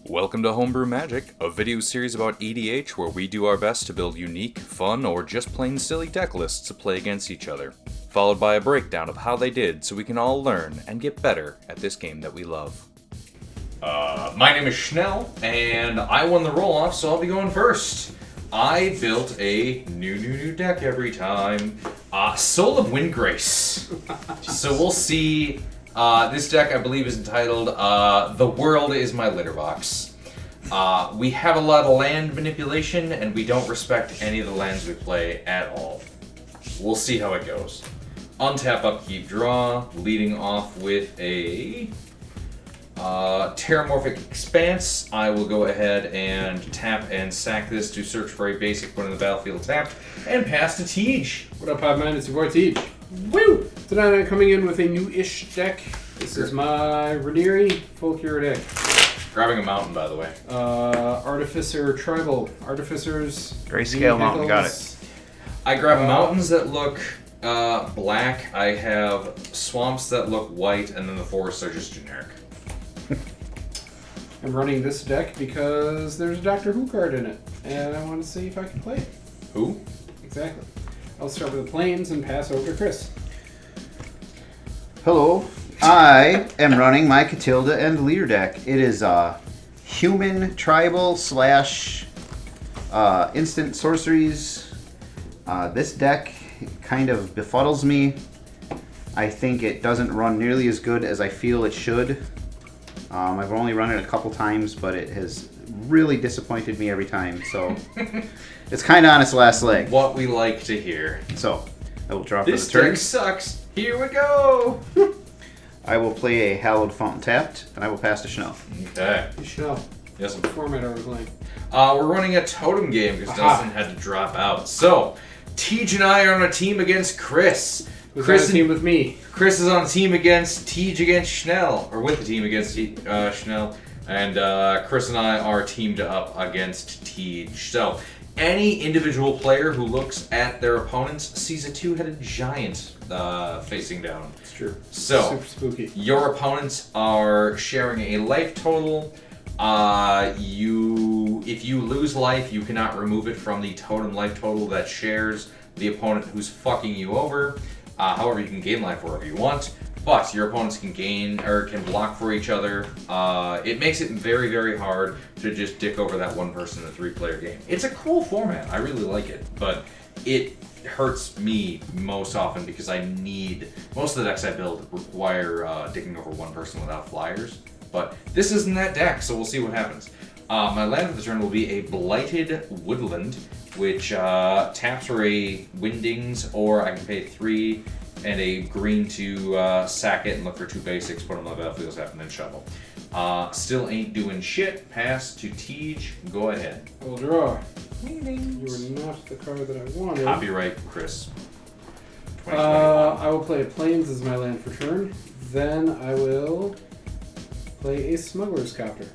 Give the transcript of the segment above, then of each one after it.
Welcome to Homebrew Magic, a video series about EDH where we do our best to build unique, fun, or just plain silly deck lists to play against each other, followed by a breakdown of how they did so we can all learn and get better at this game that we love. My name is Schnell, and I won the roll-off, so I'll be going first. I built a new deck every time. Soul of Windgrace. So we'll see. This deck, I believe, is entitled The World is My Litter Box. We have a lot of land manipulation, and we don't respect any of the lands we play at all. We'll see how it goes. Untap, upkeep, draw, leading off with a Terramorphic Expanse. I will go ahead and tap and sack this to search for a basic, put in the battlefield tapped, and pass to Tej. What up, Pod Man? It's your boy Tej. Woo! Tonight I'm coming in with a new-ish deck. This is my Renari full cure deck. Grabbing a mountain, by the way. Artificer Tribal. Artificers. Grayscale mountain, got it. I grab mountains that look black. I have swamps that look white, and then the forests are just generic. I'm running this deck because there's a Doctor Who card in it, and I want to see if I can play it. Who? Exactly. I'll start with the plains and pass over to Chris. Hello, I am running my Katilda and Lier deck. It is a human tribal slash instant sorceries. This deck kind of befuddles me. I think it doesn't run nearly as good as I feel it should. I've only run it a couple times, but it has really disappointed me every time. So it's kind of on its last leg. What we like to hear. So I will draw for This the turn. deck sucks. Here we go. I will play a Hallowed Fountain tapped, and I will pass to Schnell. Okay. You should know. Yes. What format are we playing? We're running a totem game because Dustin had to drop out. So Tej and I are on a team against Chris. Chris on a team with me. Chris is on a team against Tej against Schnell, or with the team against Schnell, and Chris and I are teamed up against Tej. So any individual player who looks at their opponents sees a two-headed giant facing down. It's true. So super spooky. Your opponents are sharing a life total. If you lose life, you cannot remove it from the totem life total that shares the opponent who's fucking you over. However, you can gain life wherever you want, but your opponents can gain or can block for each other. It makes it very, very hard to just dick over that one person in a 3-player game. It's a cool format. I really like it, but it hurts me most often because most of the decks I build require dicking over one person without flyers. But this isn't that deck, so we'll see what happens. My land for the turn will be a Blighted Woodland, which taps for a Windings, or I can pay 3 and a green to sack it and look for 2 basics, put them on the battlefield, tap, and then shuffle. Still ain't doing shit. Pass to Tej. Go ahead. I will draw. Windings. You are not the card that I wanted. Copyright Chris. I will play Plains as my land for turn. Then I will play a Smuggler's Copter.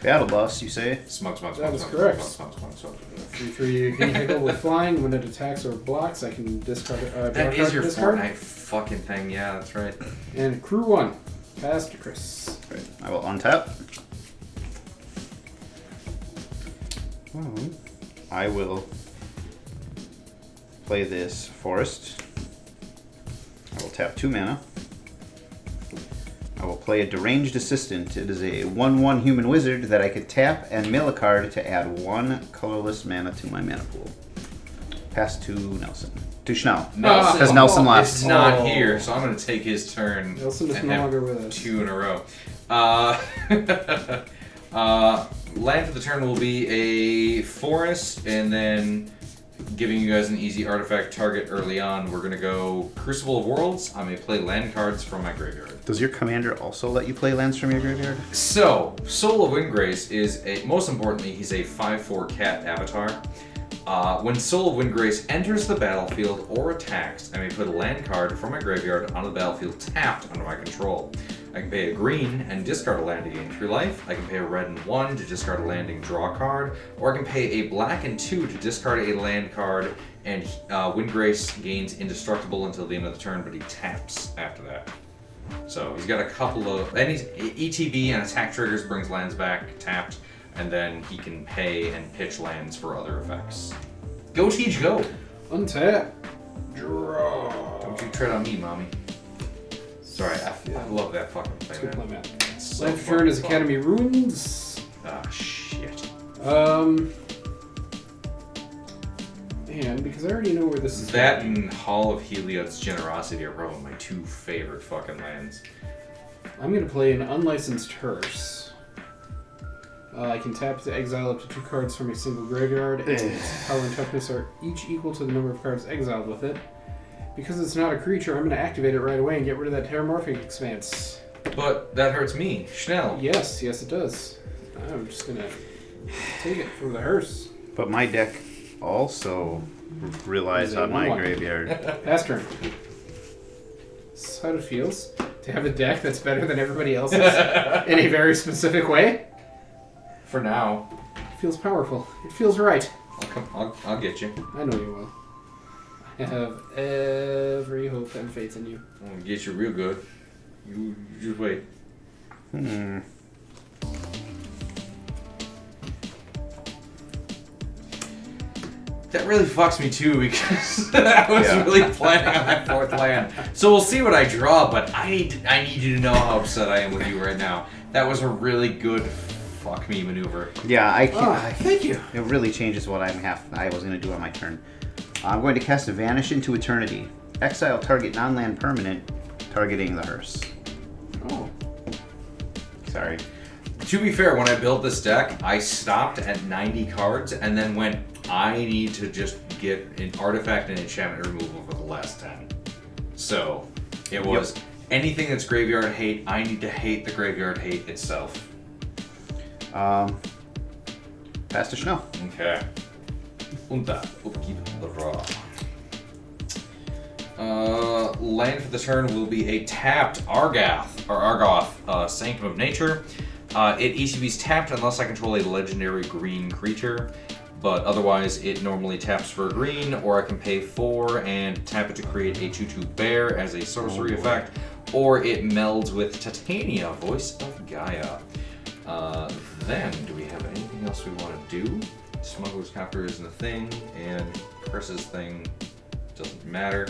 Battle Bus, you say? Smug. That was correct. 3/3 vehicle with flying. When it attacks or blocks, I can discard it. That is your Fortnite fucking thing. Yeah, that's right. And crew 1. Pass to Chris. Right. I will untap. I will play this Forest. I will tap 2 mana. I will play a Deranged Assistant. It is a 1/1 human wizard that I could tap and mill a card to add 1 colorless mana to my mana pool. Pass to Nelson. To Schnell. Because Nelson lost. Is not here, so I'm going to take his turn. Nelson is and no have longer with us. 2 in a row. Land for the turn will be a forest, and then giving you guys an easy artifact target early on, we're going to go Crucible of Worlds. I may play land cards from my graveyard. Does your commander also let you play lands from your graveyard? So, Soul of Windgrace is most importantly, he's a 5/4 cat avatar. When Soul of Windgrace enters the battlefield or attacks, I may put a land card from my graveyard on the battlefield tapped under my control. I can pay a green and discard a land to gain 3 life. I can pay a red and 1 to discard a land and draw a card. Or I can pay a black and 2 to discard a land card, and Windgrace gains indestructible until the end of the turn, but he taps after that. So he's got a couple of... And he's ETB and attack triggers brings lands back tapped, and then he can pay and pitch lands for other effects. Go, Teach, go! Untap. Draw. Don't you tread on me, mommy. Sorry, I love that fucking Let's thing, go play man. Matt. So Land for turn is fun. Academy Runes. Ah, shit. And because I already know where this is That going, and Hall of Heliod's Generosity are probably my two favorite fucking lands. I'm going to play an Unlicensed Hearse. I can tap to exile up to 2 cards from a single graveyard, and its power and toughness are each equal to the number of cards exiled with it. Because it's not a creature, I'm going to activate it right away and get rid of that Terramorphic Expanse. But that hurts me. Schnell. Yes, it does. I'm just going to take it for the Hearse. But my deck also relies on my graveyard. Pass turn. This is how it feels to have a deck that's better than everybody else's in a very specific way. For now. It feels powerful. It feels right. I'll get you. I know you will. I have every hope and faith in you. I'll get you real good. You just wait. That really fucks me too because I was really planning on that 4th land. So we'll see what I draw, but I need you to know how upset I am with you right now. That was a really good fuck me maneuver. Yeah, I can't. Thank you. It really changes what I was going to do on my turn. I'm going to cast a Vanish into Eternity. Exile target non-land permanent, targeting the hearse. Oh. Sorry. To be fair, when I built this deck, I stopped at 90 cards and then went, I need to just get an artifact and enchantment removal for the last 10. So, it was anything that's graveyard hate, I need to hate the graveyard hate itself. Pass to Schnell. Okay. Unta, upkeep, draw. Land for the turn will be a tapped Argoth, Sanctum of Nature. It ETB's tapped unless I control a legendary green creature, but otherwise it normally taps for a green, or I can pay 4 and tap it to create a 2/2 bear as a sorcery effect, or it melds with Titania, Voice of Gaia. Then, do we have anything else we want to do? Smuggler's Copter isn't a thing, and Chris's thing doesn't matter.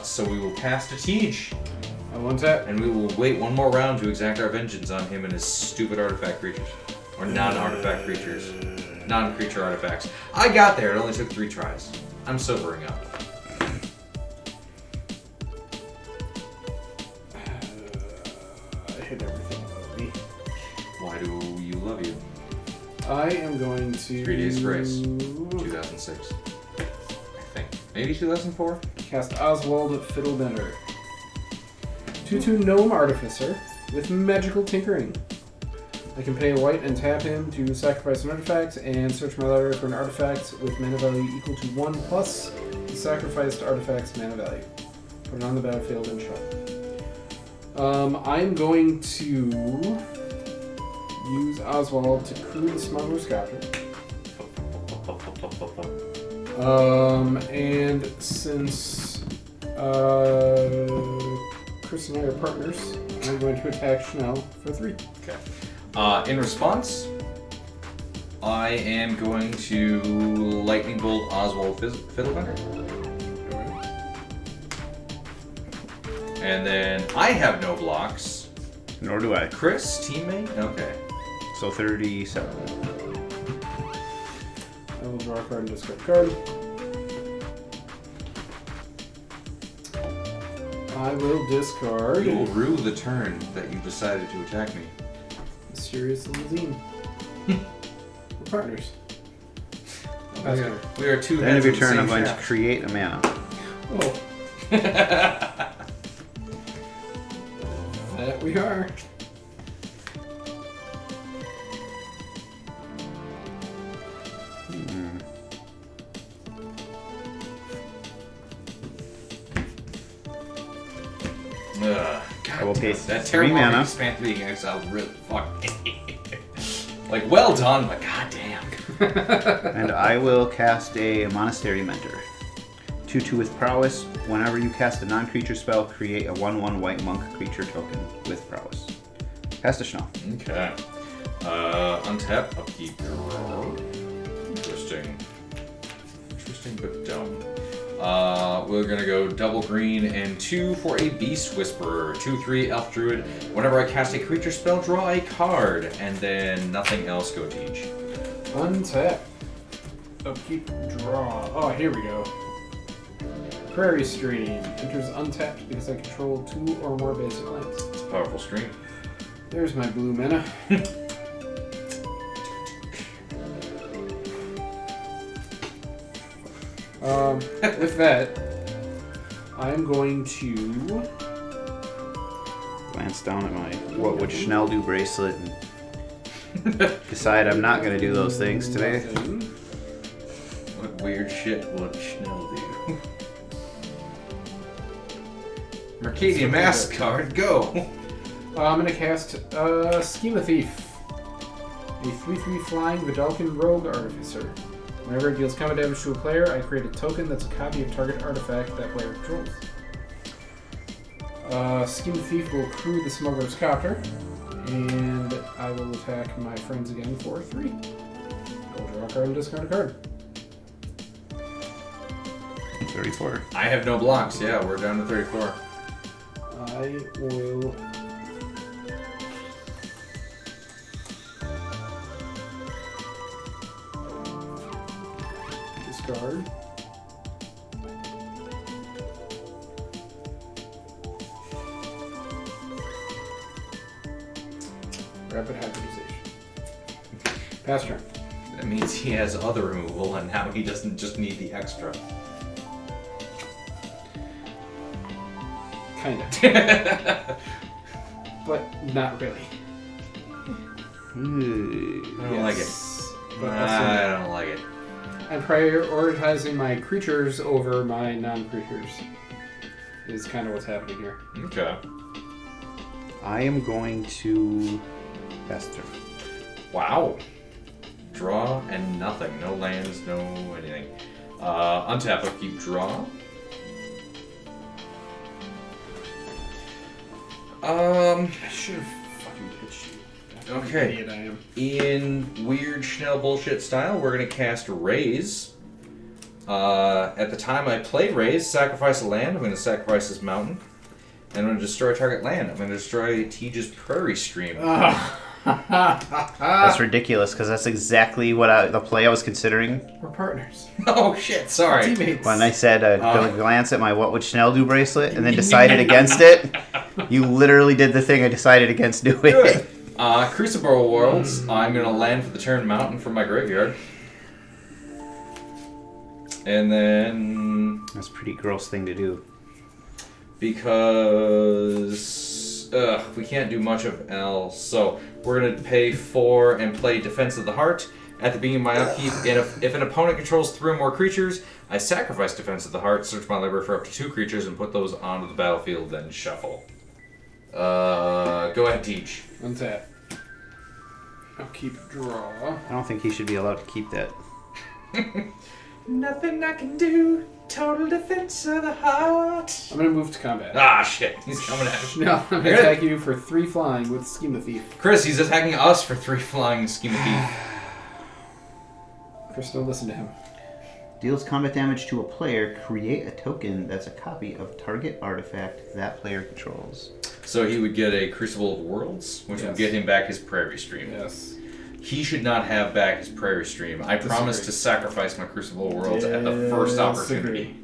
So we will pass to Tej. I want that. And we will wait one more round to exact our vengeance on him and his stupid artifact creatures. Or non-artifact creatures. Non-creature artifacts. I got there, it only took 3 tries. I'm sobering up. I hate everything about me. Why do you love you? I am going to... 3 Days Grace. 2006. I think. Maybe 2004? Cast Oswald Fiddlebender. 2/2 Gnome Artificer with Magical Tinkering. I can pay a white and tap him to sacrifice an artifact and search my library for an artifact with mana value equal to 1 plus the sacrificed artifact's mana value. Put it on the battlefield and shuffle. I'm going to use Oswald to crew the Smuggler's Copter. And since Chris and I are partners, I'm going to attack Schnell for 3. Okay. In response, I am going to Lightning Bolt Oswald Fiddlebender. And then I have no blocks. Nor do I. Chris, teammate? Okay. So 37. I will draw a card and discard a card. I will discard You will rue the turn that you decided to attack me. Mysterious Limousine. We're partners. We are two At the end of your heads turn, the I'm same going to shaft. create a mana. Oh, that we are. I will pay that 3 mana. Terramorphic Expanse being exiled really fucked me. Like, well done, but goddamn. And I will cast a Monastery Mentor. 2/2 with prowess. Whenever you cast a non-creature spell, create a 1/1 white monk creature token with prowess. Cast a Schnell. Okay. Untap, upkeep, draw. Interesting. Interesting, but dumb. We're gonna go double green and 2 for a Beast Whisperer. 2/3 Elf Druid. Whenever I cast a creature spell, draw a card, and then nothing else. Go Teach. Untap. Upkeep, draw. Oh, here we go. Prairie Stream enters untapped because I control 2 or more basic lands. It's a powerful stream. There's my blue mana. With that, I'm going to Glance down at my what would Schnell do bracelet and decide I'm not going to do those things today. nothing. What weird shit would Schnell do? Mercadian Mask card, go! I'm going to cast Schema Thief. A 3/3 flying Vidalcan Rogue Artificer. Whenever it deals combat damage to a player, I create a token that's a copy of target artifact that player controls. Schema Thief will crew the Smuggler's Copter, and I will attack my friends again for 3. I'll draw a card and discard a card. 34. I have no blocks, yeah, we're down to 34. I will discard. Rapid hybridization. Pass turn. That means he has other removal, and now he doesn't just need the extra. Kind of. But not really. I don't like it. But I don't like it. I'm prioritizing my creatures over my non-creatures. Is kind of what's happening here. Okay. I am going to pass turn. Wow. Draw and nothing. No lands, no anything. Untap, upkeep, draw. I should have fucking pitched you. Okay. Idiot I am. In weird Schnell bullshit style, we're gonna cast Raise. At the time I play Raise, sacrifice a land. I'm gonna sacrifice this mountain. And I'm gonna destroy target land. I'm gonna destroy Tej's Prairie Stream. That's ridiculous because that's exactly what the play I was considering We're partners. Oh shit, sorry. Teammates. when I said glance at my what would Schnell do bracelet and then decided against it. You literally did the thing I decided against doing. Good. Crucible Worlds. I'm gonna land for the turn mountain from my graveyard. And then That's a pretty gross thing to do. because we can't do much of else, so we're gonna pay 4 and play Defense of the Heart. At the beginning of my upkeep, and if an opponent controls 3 or more creatures, I sacrifice Defense of the Heart, search my library for up to 2 creatures, and put those onto the battlefield, then shuffle. Go ahead, Teach. Untap. Upkeep, draw. I don't think he should be allowed to keep that. Nothing I can do. Total Defense of the Heart. I'm gonna move to combat. Ah, shit. He's coming at me. No, I'm gonna attack you for 3 flying with Schema Thief. Chris, he's attacking us for 3 flying Schema Thief. Chris, don't listen to him. Deals combat damage to a player, create a token that's a copy of target artifact that player controls. So he would get a Crucible of Worlds, which would get him back his Prairie Stream. Yes. He should not have back his Prairie Stream. I promised to sacrifice my Crucible of Worlds at the first opportunity.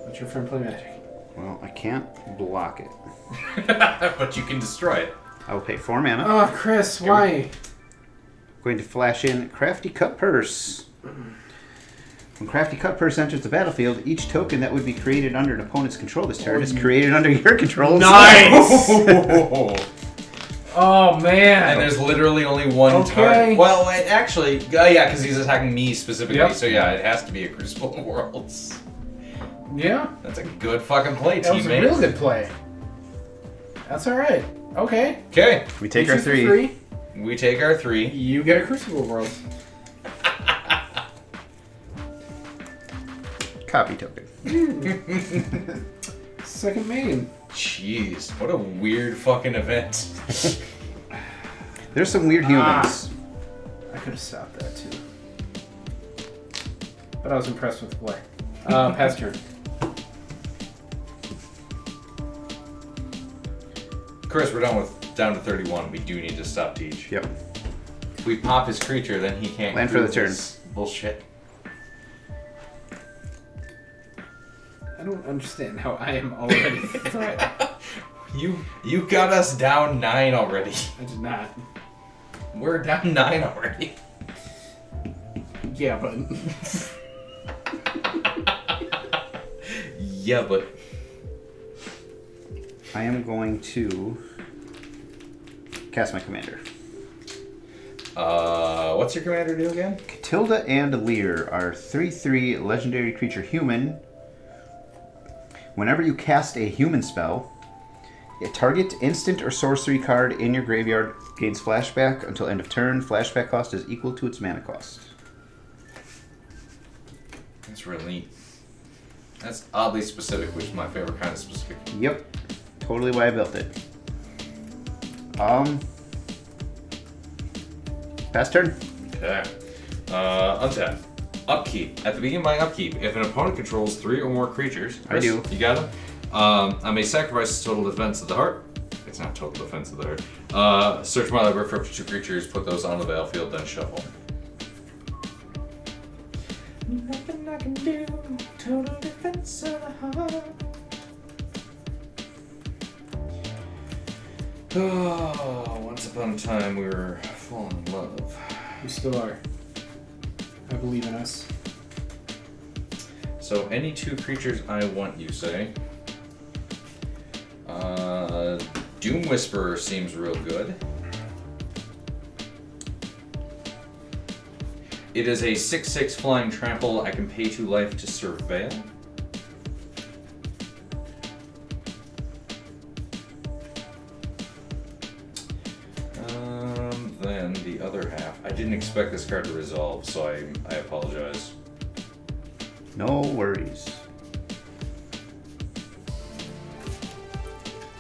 Let your friend play Magic. Well, I can't block it. But you can destroy it. I will pay 4 mana. Oh, Chris, why? Going to flash in Crafty Cut Purse. When Crafty Cut Purse enters the battlefield, each token that would be created under an opponent's control this turn is created under your control. Nice! Oh, man. And there's literally only one target. Well, actually, yeah, because he's attacking me specifically. Yep. So yeah, it has to be a Crucible of Worlds. Yeah. That's a good fucking play, That was a teammate. real good play. That's alright. Okay. Okay, We take You our shoot for 3. we take our 3. You get a Crucible World. Copy token. Second main. Jeez, what a weird fucking event. There's some weird humans. I could have stopped that too. But I was impressed with the play. Pass turn. Chris, we're down to 31. We do need to stop Teach. Yep. If we pop his creature, then he can't Land for the do turn. this bullshit. I don't understand how I am already threat. You got us down 9 already. I did not. We're down 9 already. Yeah, but... Yeah, but... I am going to cast my commander. What's your commander do again? Katilda and Lier are 3/3 legendary creature human. Whenever you cast a human spell, a target instant or sorcery card in your graveyard gains flashback until end of turn. Flashback cost is equal to its mana cost. That's real neat. That's oddly specific, which is my favorite kind of specific. Yep. Totally why I built it. Pass turn. Okay. Untap. Upkeep. At the beginning of my upkeep, if an opponent controls 3 or more creatures, I do. You got them? I may sacrifice total defense of the heart. It's not total defense of the heart. Search my library for up to 2 creatures, put those on the battlefield, then shuffle. Nothing I can do. Total defense of the heart. Oh, once upon a time we were falling in love. We still are. I believe in us. So any 2 creatures I want, you say. Doom Whisperer seems real good. It is a 6/6 flying trample. I can pay 2 life to surveil. Then the other half. I didn't expect this card to resolve, so I apologize. No worries.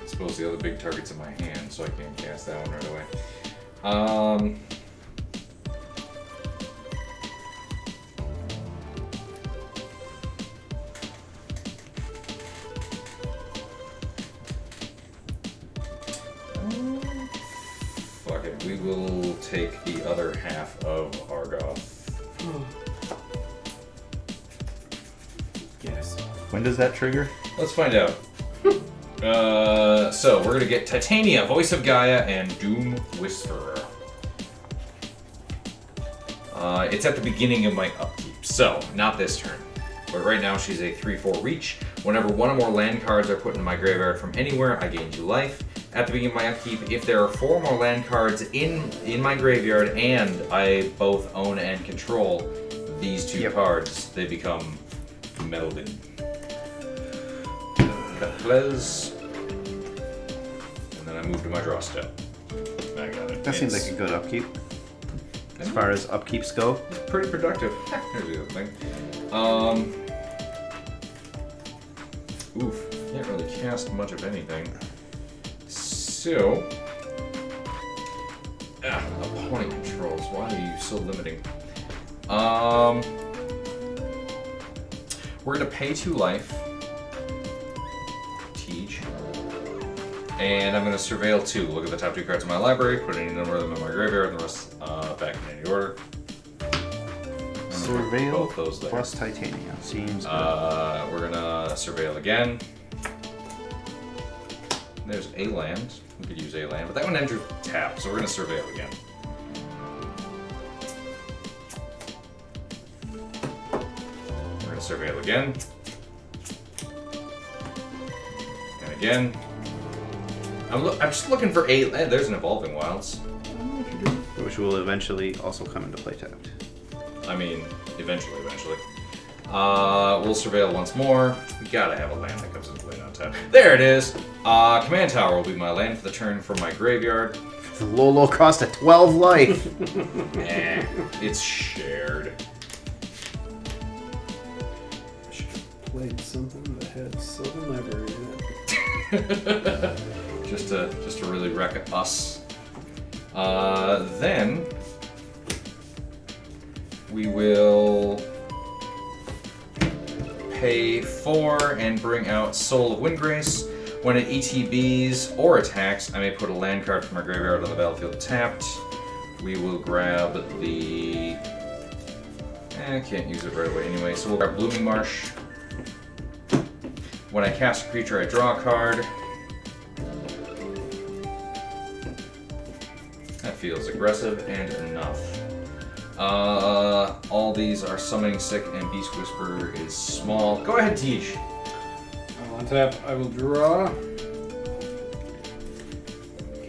I suppose the other big target's in my hand, so I can't cast that one right away. Fuck it, we will take the other half of Argoth. Yes. When does that trigger? Let's find out. So we're gonna get Titania, Voice of Gaia, and Doom Whisperer. It's at the beginning of my upkeep, so not this turn. But right now she's a 3/4 reach. Whenever 1 or more land cards are put into my graveyard from anywhere, I gain 2 life. At the beginning of my upkeep, if there are 4 or more land cards in my graveyard and I both own and control these 2 cards, they become melded. Blez. And then I move to my draw step. I got it. That seems like a good upkeep. As far as upkeeps go. Pretty productive. Here's the other thing. Oof. Can't really cast much of anything. So. Opponent controls. Why are you so limiting? We're gonna pay 2 life. Teach. And I'm gonna surveil 2. Look at the top 2 cards in my library, put any number of them in my graveyard, and the rest back in any order. Surveil both those there. plus Titania. Seems good. We're gonna surveil again. There's a land. We could use a land, but that one enters tap, so we're gonna surveil again. We're gonna surveil again. And again. I'm just looking for a land. There's an Evolving Wilds. Which will eventually also come into play tapped. I mean, eventually. We'll surveil once more. We gotta have a land that comes into play on tap. There it is! Command Tower will be my land for the turn from my graveyard. The low cost of 12 life. It's shared. I should have played something that had Sylvan Library in it. just to really wreck us. Then we will pay 4 and bring out Soul of Windgrace. When it ETBs or attacks, I may put a land card from our graveyard on the battlefield tapped. We will grab the... I can't use it right away anyway, so we'll grab Blooming Marsh. When I cast a creature, I draw a card. That feels aggressive and enough. All these are Summoning Sick and Beast Whisperer is small. Go ahead, Teach. I will untap. I will draw.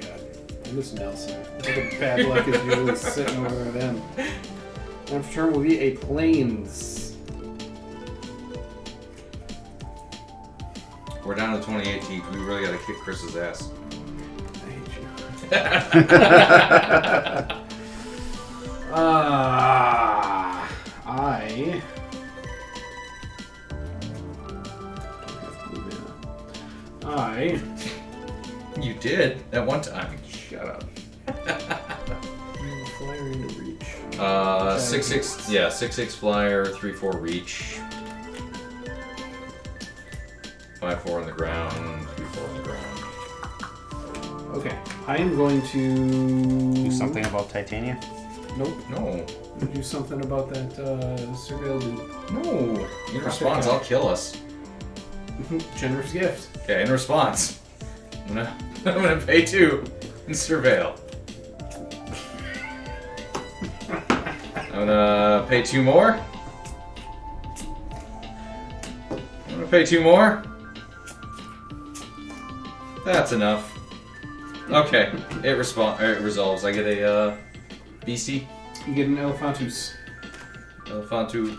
God, I miss Nelson. Look at bad luck is usually sitting over them. Next turn will be a Plains. We're down to 28 Teach. We really gotta kick Chris's ass. I hate you. You did at one time. Shut up. Flyer into reach. 6/6. Yeah, 6/6 flyer, 3/4 reach. 5/4 on the ground, 3/4 on the ground. Okay, I am going to Do something about Titania? Nope. No. Do something about that surveil dude. No. In response, I'll kill us. Generous gift. Okay, in response, I'm gonna pay 2 and surveil. I'm gonna pay 2 more. I'm gonna pay 2 more. That's enough. Okay, it resolves. I get a BC. You get an Elephantus. Elefantu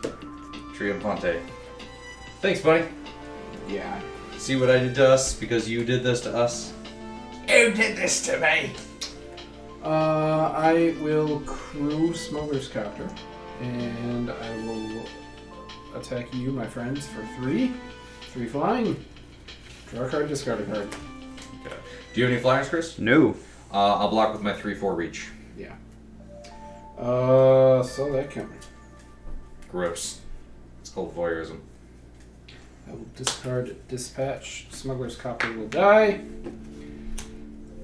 Triumphante. Thanks, buddy. Yeah. See what I did to us because you did this to us? You did this to me! I will crew Smuggler's Copter, and I will attack you, my friends, for 3. 3 flying. Draw a card, discard a card. Okay. Do you have any flyers, Chris? No. I'll block with my 3/4 reach. Yeah. So that can. Gross. It's called voyeurism. I will discard Dispatch. Smuggler's Copter will die.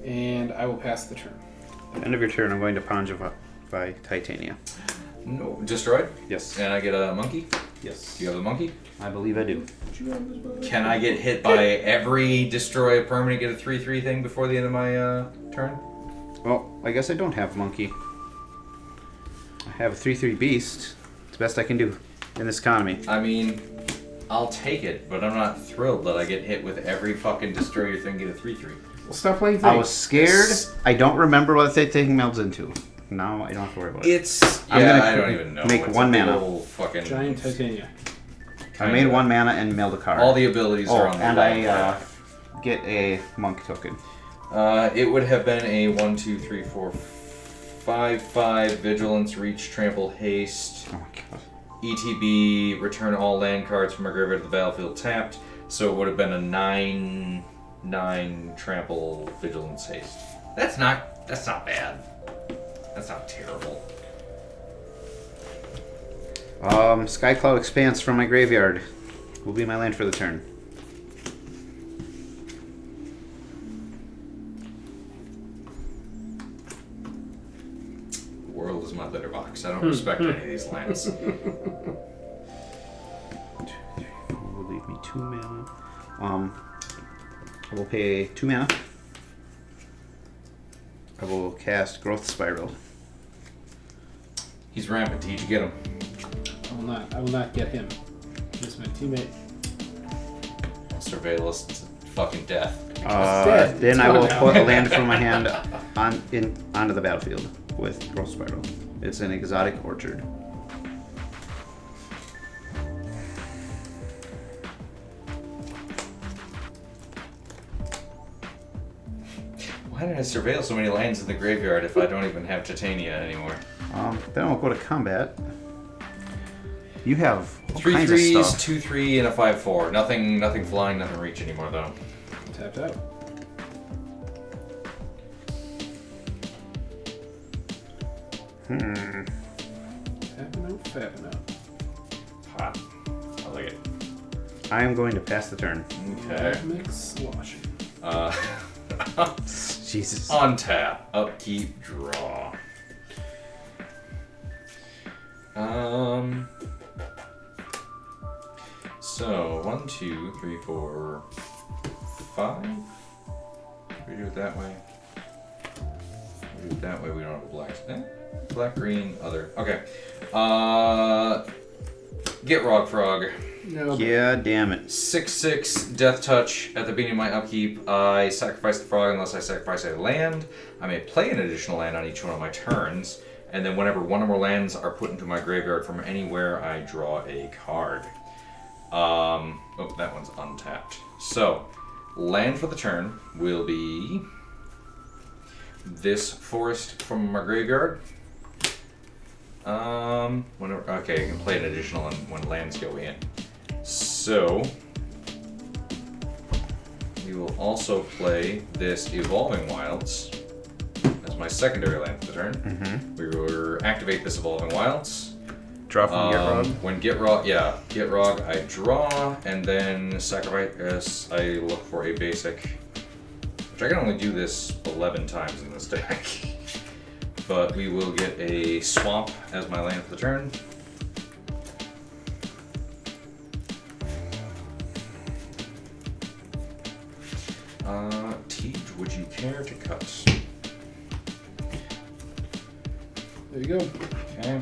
And I will pass the turn. End of your turn, I'm going to Ponjify Titania. No. Destroyed? Yes. And I get a monkey? Yes. Do you have the monkey? I believe I do. Can I get hit by every destroy a permanent, get a 3/3 thing before the end of my turn? Well, I guess I don't have Monkey. I have a 3/3 Beast. It's the best I can do in this economy. I mean, I'll take it, but I'm not thrilled that I get hit with every fucking destroy your thing, get a 3/3. Well, stop playing things. I was scared. I don't remember what that thing melds into. Now I don't have to worry about it. It's... I'm yeah, gonna I don't even know. make It's 1 a big mana. old fucking... Giant Titania. I made 1 mana and mailed a card. All the abilities are on the and left. I get a monk token. It would have been a 1, 2, 3, 4, 5, 5 vigilance, reach, trample, haste, Oh my god. ETB, return all land cards from our graveyard to the battlefield tapped. So it would have been a 9 trample, vigilance, haste. That's not bad. That's not terrible. Skycloud Expanse from my graveyard will be my land for the turn. The world is my litter box. I don't respect any of these lands. Will leave me 2 mana. I will pay 2 mana. I will cast Growth Spiral. He's rampant. Did you get him? I will not get him. He's my teammate. Surveillance to fucking death. dead. Then It's I will gone now. put a land from my hand onto the battlefield with Growth Spiral. It's an Exotic Orchard. Why did I surveil so many lands in the graveyard if I don't even have Titania anymore? Then I'll go to combat. You have all 3 kinds of 3s, stuff. 2 3, and a 5 4. Nothing flying, nothing reach anymore though. Tapped out. Fapping out. Hot. I like it. I am going to pass the turn. Okay. Mix sloshing. Jesus. On tap, upkeep, draw. So 1, 2, 3, 4, 5. We do it that way. We do it that way. We don't have a black. Black, green, other. Okay. Get Rog Frog. No. Yeah, damn it. 6/6 Death Touch. At the beginning of my upkeep, I sacrifice the frog unless I sacrifice a land. I may play an additional land on each one of my turns, and then whenever one or more lands are put into my graveyard from anywhere, I draw a card. Oh, that one's untapped. So, land for the turn will be this forest from my graveyard. Whenever, okay, I can play an additional when lands go in. So, we will also play this Evolving Wilds as my secondary land for the turn. Mm-hmm. We will activate this Evolving Wilds. Draw from Gitrog. When Gitrog, I draw, and then sacrifice, I look for a basic, which I can only do this 11 times in this deck. But we will get a swamp as my land for the turn. Tej, would you care to cut? There you go. Okay.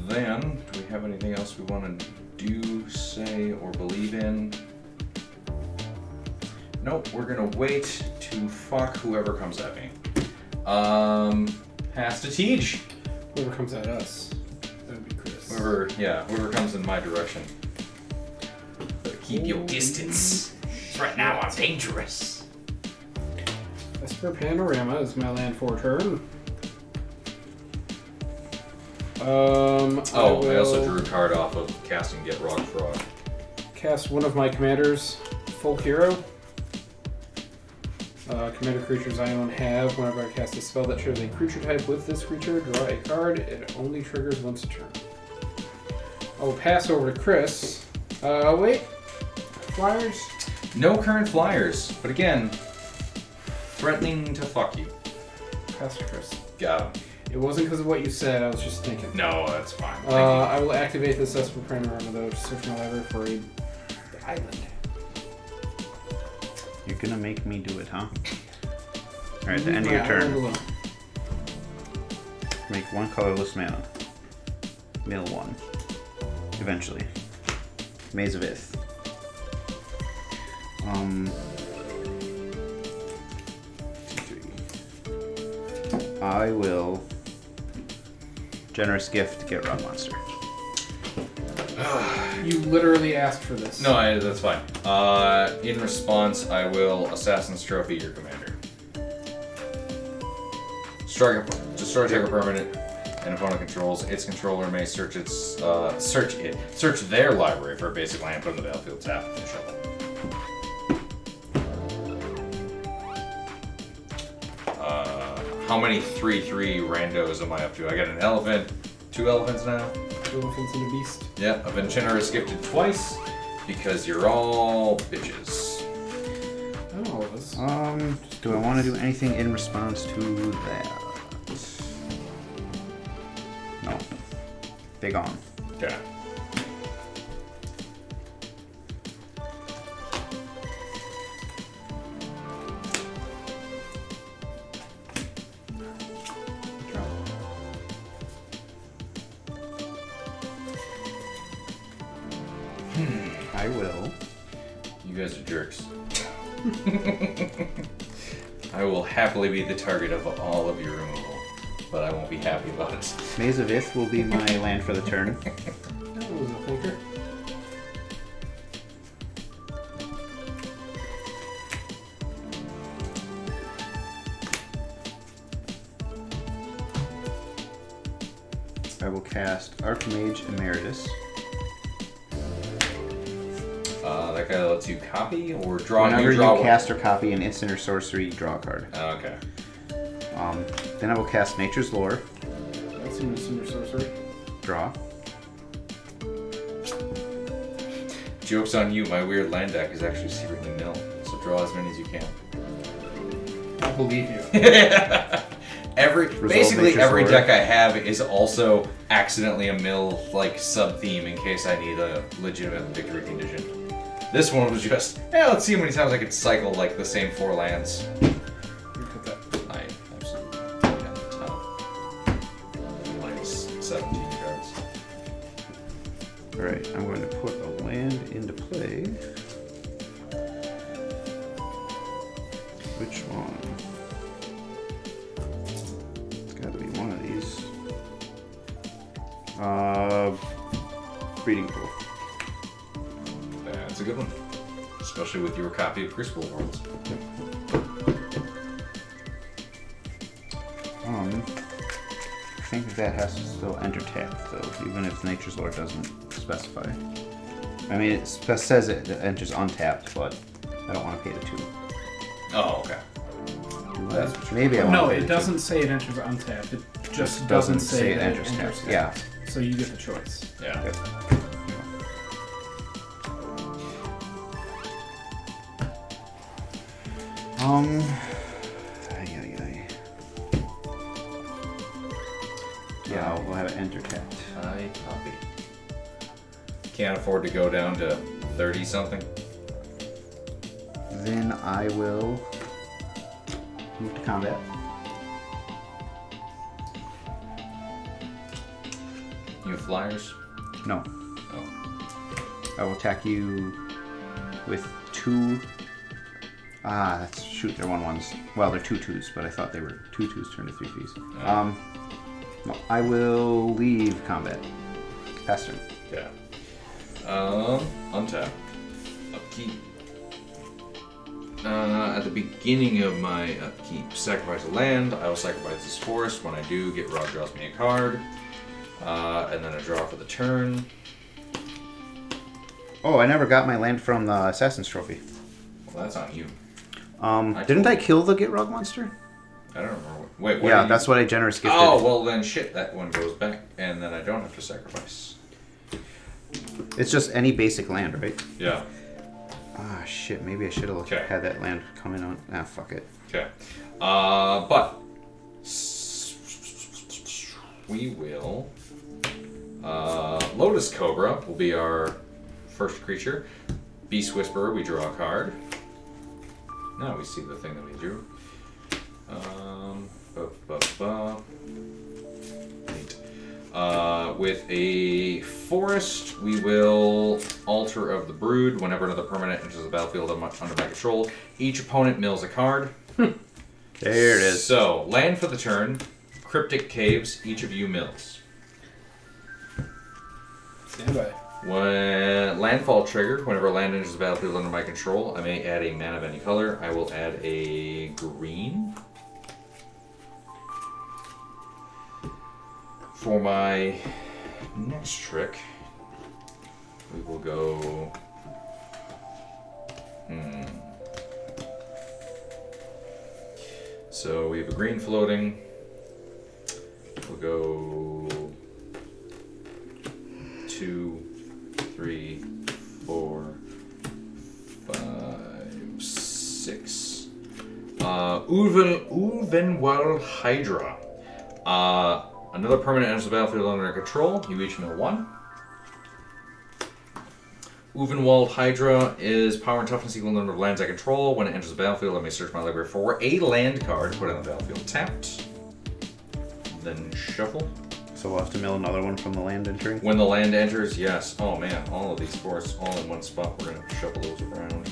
Then, do we have anything else we want to do, say, or believe in? Nope, we're gonna wait to fuck whoever comes at me. Pass to Tej. Whoever comes at us. That would be Chris. Whoever comes in my direction. But keep your distance. Right now I'm dangerous. Esper Panorama is my land for turn. I also drew a card off of casting Get Rog Frog. Cast one of my commanders, full hero. Commander creatures I own have, whenever I cast a spell that shares a creature type with this creature, draw a card. It only triggers once a turn. I will pass over to Chris. Wait. Flyers? No current flyers, but again, threatening to fuck you. Pass to Chris. Got him. It wasn't because of what you said, I was just thinking. No, that's fine. Thank I will activate this Esper Panorama though to search my library for a island. You're gonna make me do it, huh? Alright, at the end of your turn, make one colorless mana. Mill one. Eventually. Maze of Ith. I will generous gift Get Rod Monster. You literally asked for this. No, that's fine. In response, I will Assassin's Trophy your commander. Destroy target permanent an opponent controls. Its controller may search their library for a basic land, put in the battlefield, tap, and shuffle. How many 3/3 randos am I up to? I got an elephant, 2 elephants now. 2 elephants and a beast. Yeah, I've been generous gifted twice because you're all bitches. I don't know what it is. Do I want to do anything in response to that? No. They gone. Okay. I will. You guys are jerks. I will happily be the target of all of your removal, but I won't be happy about it. Maze of Ith will be my land for the turn. That was a thinker. I will cast Archmage Emeritus. That guy lets you copy or draw. Whenever you draw cast or copy an instant or sorcery, draw a card. Okay. Then I will cast Nature's Lore. That's an instant or sorcery. Draw. Joke's on you, my weird land deck is actually secretly nil. So draw as many as you can. I believe you. Basically every Lore. deck I have is also accidentally a mill like sub theme in case I need a legitimate victory condition. This one was just, hey, let's see how many times I can cycle like the same 4 lands. Look at that. I absolutely got a ton. Minus 17 cards. Alright, I'm going to put a land into play. Which one? It's got to be one of these. Breeding Pool. That's a good one. Especially with your copy of Crucible Worlds. I think that has to still enter tap, though, even if Nature's Lore doesn't specify. I mean, it says it enters untapped, but I don't want to pay the 2. Oh, okay. Maybe I want No, to pay it the doesn't say it enters untapped. It just Doesn't doesn't say say it that enters tapped. tapped. Yeah. So you get the choice. Yeah. 2. Yeah, we'll have it enter tapped. I copy. Can't afford to go down to 30 something. Then I will move to combat. You have flyers? No, Oh. I will attack you with 2. Shoot, they're 1/1s. Well, they're 2/2s, but I thought they were 2/2s turned to 3/3s. No, I will leave combat. Pass turn. Yeah. Untap. Upkeep. At the beginning of my upkeep, sacrifice a land. I will sacrifice this forest. When I do, Get Raw draws me a card. And then a draw for the turn. Oh, I never got my land from the Assassin's Trophy. Well, that's on you. Didn't I kill the Get Rug monster? I don't remember. Wait, what? Yeah, that's what I generous gifted. Oh, well then shit, that one goes back, and then I don't have to sacrifice. It's just any basic land, right? Yeah. Ah, shit, maybe I should have Okay. had that land come in on... Ah, fuck it. Okay. But we will... Lotus Cobra will be our first creature. Beast Whisperer, we draw a card. Now we see the thing that we drew. Neat. With a forest, we will Altar of the Brood. Whenever another permanent enters the battlefield under my control, each opponent mills a card. There it is. So, land for the turn. Cryptic Caves, each of you mills. Stand by. When landfall trigger, whenever land enters the battlefield under my control, I may add a mana of any color. I will add a green. For my next trick, we will go... So we have a green floating. We'll go 2, 3, 4, 5, 6. Uvenwald Hydra. Another permanent enters the battlefield under control. You each mill 1. Uvenwald Hydra is power and toughness equal to the number of lands I control. When it enters the battlefield, I may search my library for a land card, put it on the battlefield tapped. Then shuffle. So we'll have to mill another one from the land entering? When the land enters, yes. Oh man, all of these forests all in one spot. We're going to shuffle those around.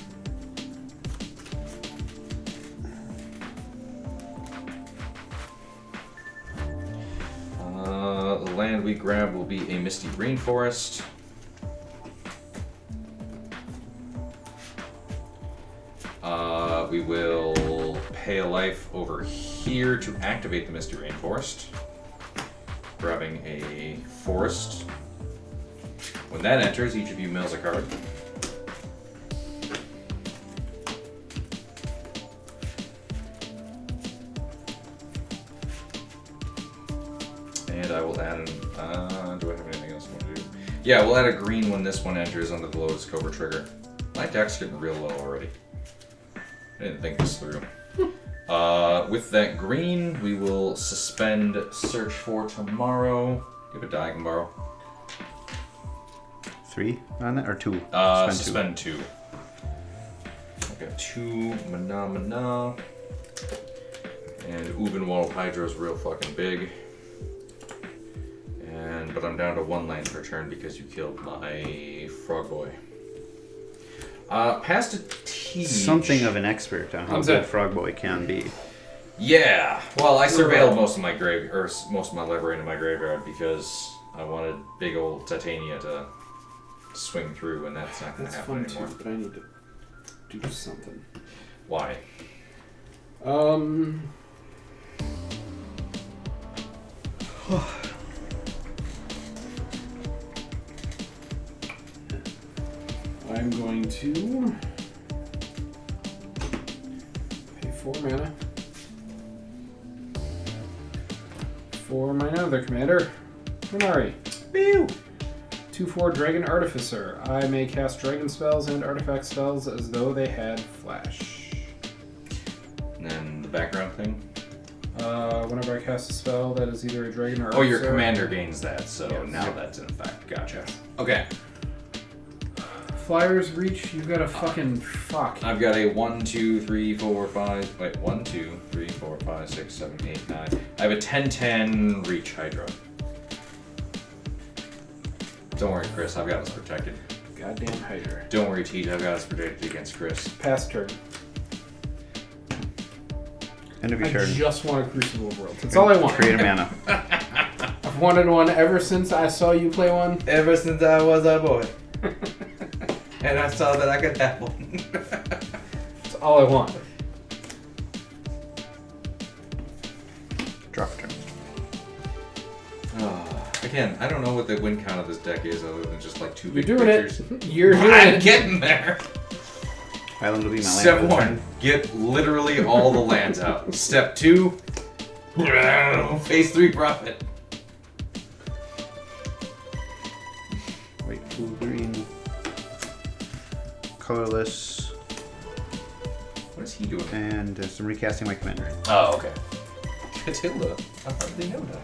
The land we grab will be a Misty Rainforest. We will pay a life over here to activate the Misty Rainforest. grabbing a forest. When that enters, each of you mills a card. And I will add do I have anything else I want to do? Yeah, we'll add a green when this one enters under the Lotus Cobra trigger. My deck's getting real low already. I didn't think this through. With that green, we will suspend search for tomorrow. Give a die, I can borrow. 3 on that, or 2? Suspend 2. I've got 2 mana. And Ubenwald Hydro's real fucking big. But I'm down to 1 land per turn because you killed my frog boy. Past a teach. Something of an expert on how good Frog Boy can be. Yeah. Well, I surveilled most of my most of my library into my graveyard because I wanted big old Titania to swing through, and that's not going to happen anymore. Too, but I need to do something. Why? I'm going to pay 4 mana for my other commander, Renari. 2/4 Dragon Artificer. I may cast dragon spells and artifact spells as though they had flash. And then the background thing? Whenever I cast a spell that is either a dragon or artificer. Oh, your commander gains that, so yes. Now that's in effect. Gotcha. Okay. Flyers reach, you've got a fucking fuck. I've got a 1, 2, 3, 4, 5. Wait, 1, 2, 3, 4, 5, 6, 7, 8, 9. I have a 10/10 reach Hydra. Don't worry, Chris, I've got us protected. Goddamn Hydra. Don't worry, Teej, I've got us protected against Chris. Pass turn. End of your turn. I just want a Crucible of Worlds. That's all I want. Create a mana. I've wanted one ever since I saw you play one. Ever since I was a boy. And I saw that I could have one. That's all I want. Drop turn. Again, I don't know what the win count of this deck is other than just like 2 big You're doing pictures. it. You're doing I'm it. getting there. Island will be my land. Step 1, get literally all the lands out. Step 2, phase 3 profit. White, blue, green. Colorless. What is he doing? And some recasting my commander. Oh, okay. Katilda. I hardly know that.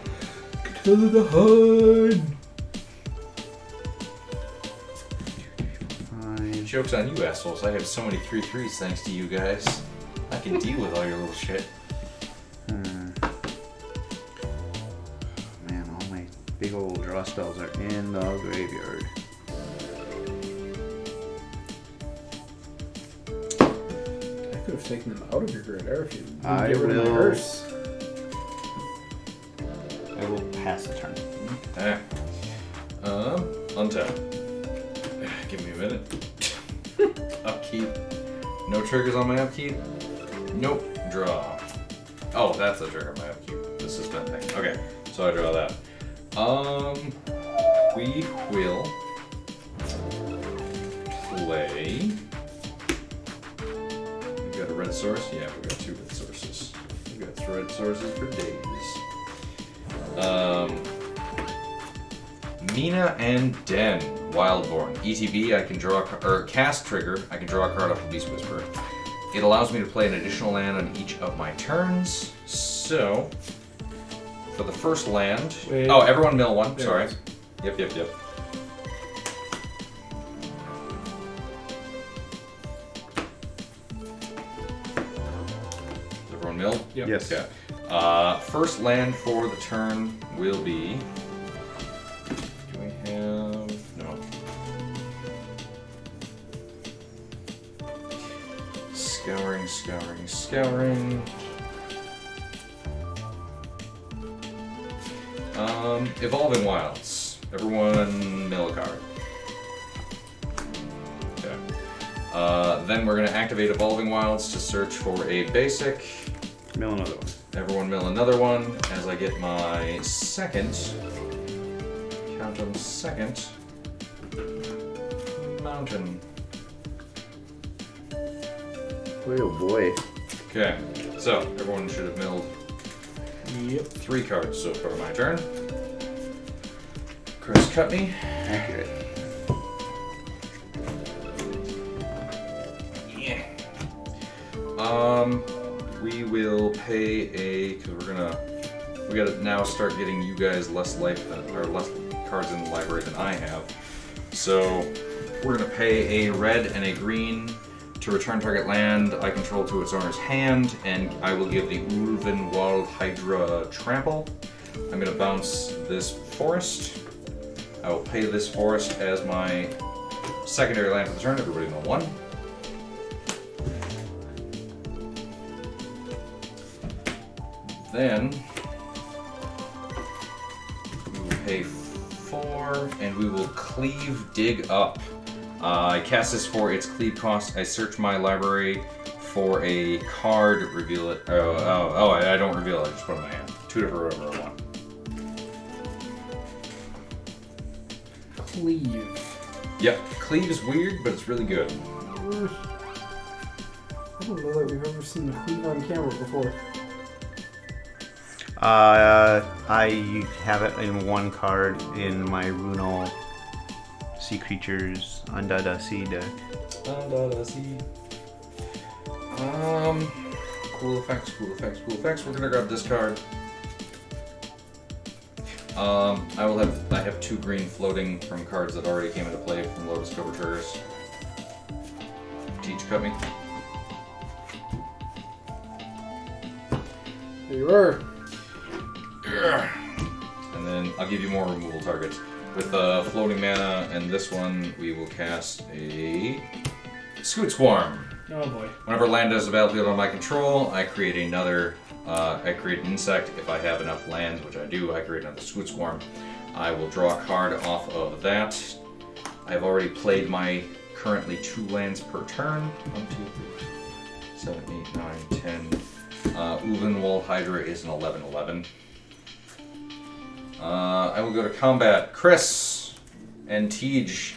Katilda Hide. 5. Joke's on you, assholes. I have so many 3/3s thanks to you guys. I can deal with all your little shit. Man, all my big old draw spells are in the graveyard. I could have taken them out of your graveyard if you didn't I get rid of my will- hearse. I will pass the turn. Alright. Untap. Give me a minute. Upkeep. No triggers on my upkeep? Nope. Draw. Oh, that's the trigger on my upkeep. The suspend thing. Okay, so I draw that. We will play. We got a red source? Yeah, we got 2 red sources. We got 3 red sources for days. Mina and Den, Wildborn. ETB, I can draw cast trigger. I can draw a card off of Beast Whisperer. It allows me to play an additional land on each of my turns. So, for the first land, oh, everyone mill 1. There Sorry. it is. Yep. Is everyone milled? Yep. Yes. Okay. First land for the turn will be. Do we have. No. Scouring. Evolving Wilds. Everyone mill a card. Okay. Then we're going to activate Evolving Wilds to search for a basic. Mill another one. Everyone mill another one as I get my second, count them, second mountain. Oh boy. Okay, so everyone should have milled Yep. 3 cards so far. My turn. Chris cut me. Accurate. Yeah. We will pay a, because we gotta now start getting you guys less life or less cards in the library than I have. So we're gonna pay a red and a green to return target land I control to its owner's hand, and I will give the Ulven Wald Hydra Trample. I'm gonna bounce this forest. I will pay this forest as my secondary land for the turn. Everybody know 1. Then we will pay 4, and we will cleave dig up. I cast this for its cleave cost. I search my library for a card, reveal it. I don't reveal it, I just put it in my hand. 2 different whatever I want. Cleave. Yep, cleave is weird, but it's really good. I don't know that we've ever seen cleave on camera before. I have it in 1 card in my Runal Sea Creatures Undada Sea deck. Cool effects, cool effects, cool effects. We're gonna grab this card. I have 2 green floating from cards that already came into play from Lotus Cobra triggers. Teach cut me. There you are. And then I'll give you more removal targets. With floating mana and this one, we will cast a Scoot Swarm. Oh boy. Whenever land does a battlefield on my control, I create another. I create an insect. If I have enough land, which I do, I create another Scoot Swarm. I will draw a card off of that. I've already played my currently 2 lands per turn. 1, 2, 3, 7, 8, 9, 10. Ulven Wald Hydra is an 11/11. I will go to combat. Chris and Tej,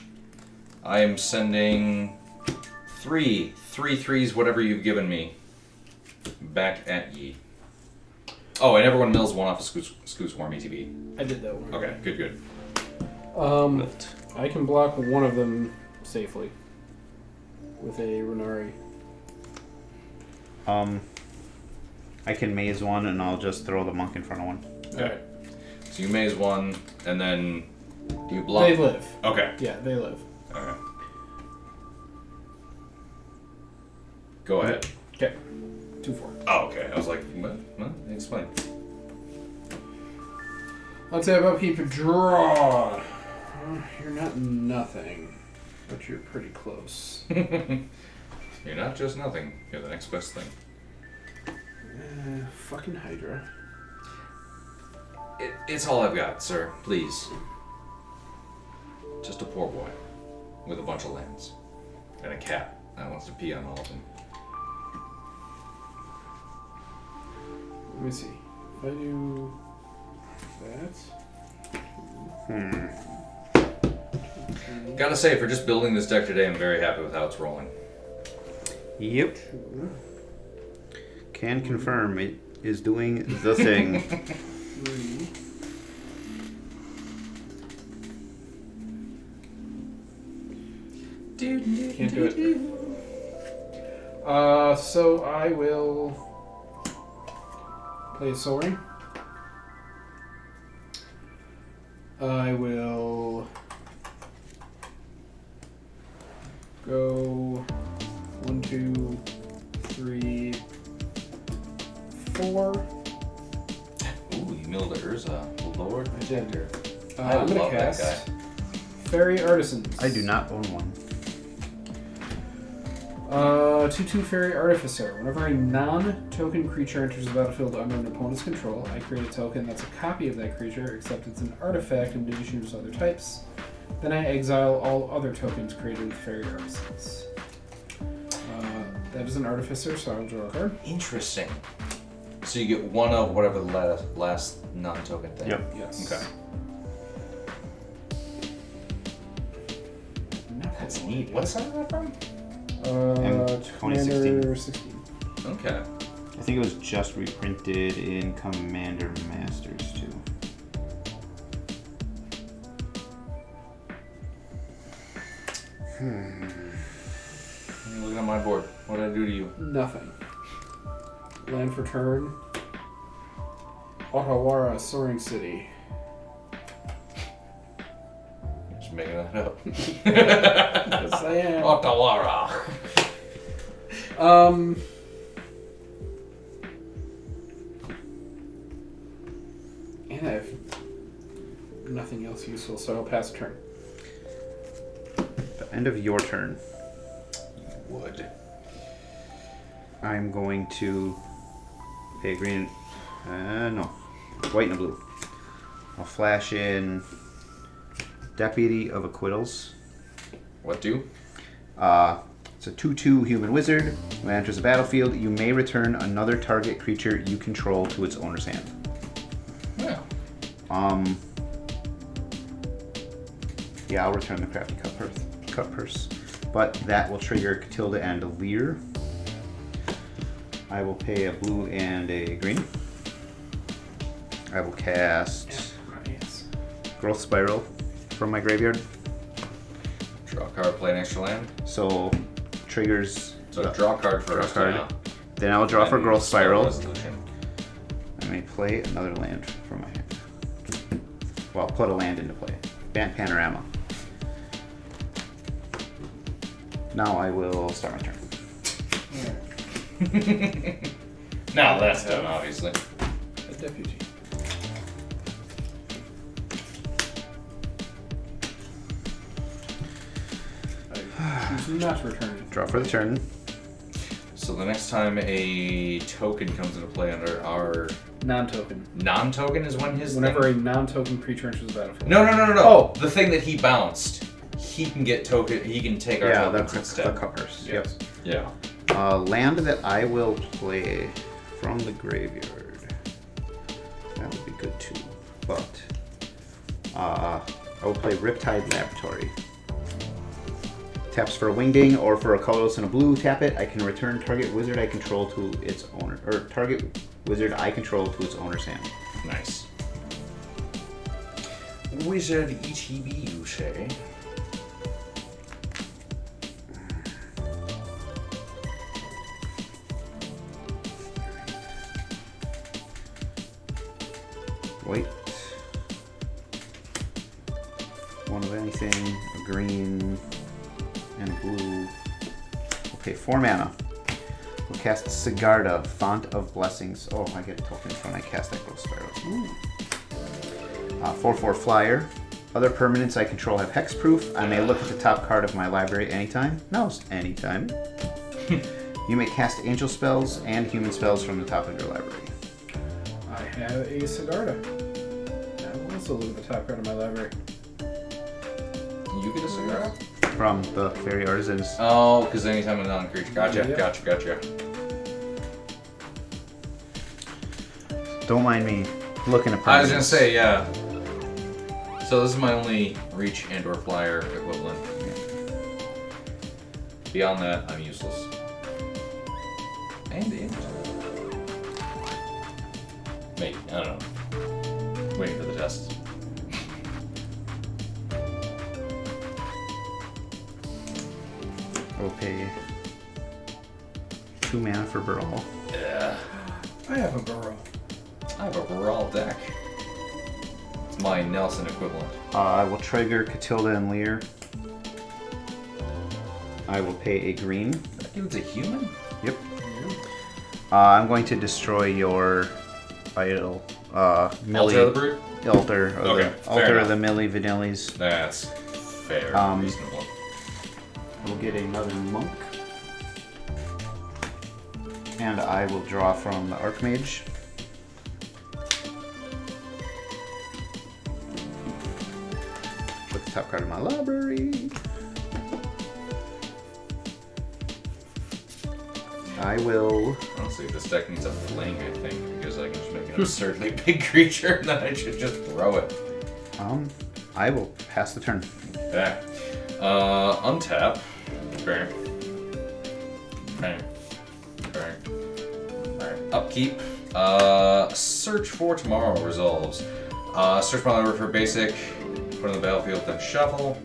I am sending 3 3s, whatever you've given me, back at ye. Oh, and everyone mills 1 off of Scoot Swarm ETB. I did that one. Okay, good. I can block one of them safely with a Renari. I can maze 1 and I'll just throw the monk in front of 1. Okay. So you maze 1, and then do you block? They live. Okay. Yeah, they live. Okay. Go ahead. Okay. 2/4. Oh, okay. I was like, what? Explain. Let's have upkeep draw. You're not nothing, but you're pretty close. You're not just nothing. You're the next best thing. Fucking Hydra. It's all I've got, sir. Please. Just a poor boy with a bunch of lands and a cat that wants to pee on all of them. Let me see. If I do that. Gotta say, for just building this deck today, I'm very happy with how it's rolling. Yep. Can confirm it is doing the thing. 3. Can't do it. So I will play Soaring. I will go 1, 2, 3, 4. Ooh, you milled Urza, the Lord Protector. I I'm gonna love that cast guy. Fairy Artisans. I do not own one. 2/2 Fairy Artificer. Whenever a non-token creature enters the battlefield under an opponent's control, I create a token that's a copy of that creature, except it's an artifact in addition to other types. Then I exile all other tokens created with Fairy Artisans. That is an Artificer, so I'll draw a card. Interesting. So you get one of whatever the last non-token thing. Yep. Yes. Okay. That's neat. What side is that from? Commander 16. Okay. I think it was just reprinted in Commander Masters too. Look at my board. What did I do to you? Nothing. Land for turn. Otawara, Soaring City. Just making that up. Yes, I am. Otawara. And I have nothing else useful, so I'll pass turn. The end of your turn. Wood. I'm going to pay a green. No. White and a blue. I'll flash in Deputy of Acquittals. What do? It's a 2/2 human wizard. When it enters the battlefield, you may return another target creature you control to its owner's hand. Yeah. Yeah, I'll return the Crafty Cut Purse. But that will trigger Katilda and Lier. I will pay a blue and a green. I will cast Yes. Growth Spiral from my graveyard. Draw a card, play an extra land. So triggers. So draw a card first. Draw a card. Yeah. Then I'll draw for And Growth Spiral. Resolution. I may play another land from my hand. Well, put a land into play. Panorama. Now I will start my turn. Now that's done, obviously. A deputy. I choose not to return it. Draw for the turn. So the next time a token comes into play under our Non-token. non-token is when his Whenever thing... a non-token creature enters the battlefield. No. Oh. The thing that he bounced. He can get token. He can take our Yeah, the tokens instead. Cuppers. Yes. Yeah. Land that I will play from the graveyard. That would be good too. But I will play Riptide Laboratory. Taps for a Wingding or for a colorless and a blue. Tap it. I can return target wizard I control to its owner, or target wizard I control to its owner's hand. Nice. Wizard ETB, you say? White. One of anything. A green and a blue. We'll pay 4 mana. We'll cast Sigarda, Font of Blessings. Oh, I get a token when I cast that Growth Spiral. 4/4 flyer. Other permanents I control have hexproof. I may look at the top card of my library anytime. No, anytime. You may cast angel spells and human spells from the top of your library. I have a Sigarda. I will also look at the top card of my library. You get a cigar? From the Fairy Artisans. Oh, because anytime a non-creature. Gotcha, Yep. gotcha. Don't mind me looking at permanents. I was gonna say, yeah. So this is my only reach and/or flyer equivalent. Beyond that, I'm useless. And maybe, I don't know. Waiting for the tests. We'll pay 2 mana for Brawl. Yeah. I have a burrow. I have a Baral deck. It's my Nelson equivalent. I will trigger Katilda and Lier. I will pay a green. That dude's a human? Yep. I'm going to destroy your idol. Millie. Altar of the Brute? Altar of Okay, the, fair altar enough. of the Millie Vanillis. That's fair. Reasonable. We'll get another monk. And I will draw from the Archmage. Put the top card of my library. I will. Honestly, this deck needs a fling, I think, because I can just make an absurdly big creature and then I should just throw it. I will pass the turn. Okay. Untap. Bang. Bang. Bang. Alright. Upkeep. Search for tomorrow resolves. Search my library for basic. Put on the battlefield, then shuffle.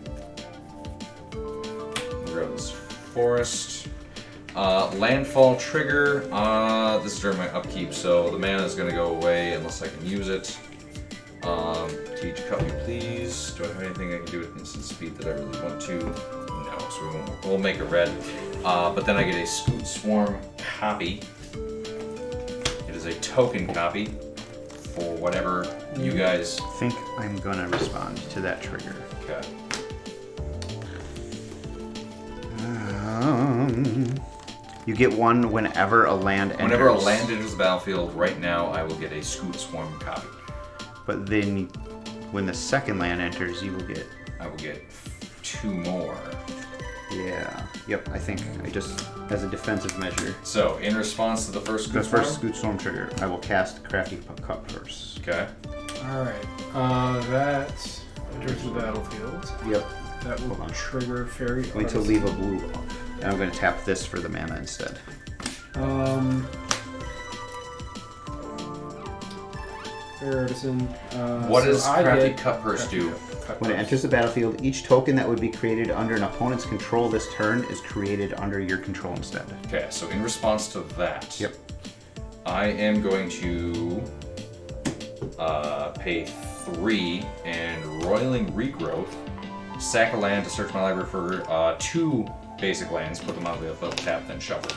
Grab this forest. Landfall trigger. This is during my upkeep, so the mana is going to go away unless I can use it. Teach cut me, please. Do I have anything I can do with instant speed that I really want to? No, so we'll make a red. But then I get a Scoot Swarm copy. It is a token copy for whatever you guys. I think I'm gonna respond to that trigger. Okay. You get one whenever a land enters. Whenever a land enters the battlefield, right now I will get a Scoot Swarm copy. But then, when the second land enters, you will get. I will get 2 more. Yeah. Yep. I think I just as a defensive measure. So, in response to the first Scoot The Swarm. first Scoot Storm trigger, I will cast Crafty Cup first. Okay. Alright. That enters the battlefield. Yep. That will Hold on. trigger Fairy Going to leave a blue. And I'm going to tap this for the mana instead. Fair Artisan. What so does I Crafty get Cut Purse do? When it enters the battlefield, each token that would be created under an opponent's control this turn is created under your control instead. Okay, so in response to that, Yep. I am going to pay 3 and Roiling Regrowth, sack a land to search my library for 2 basic lands, put them on the field, tap, then shuffle.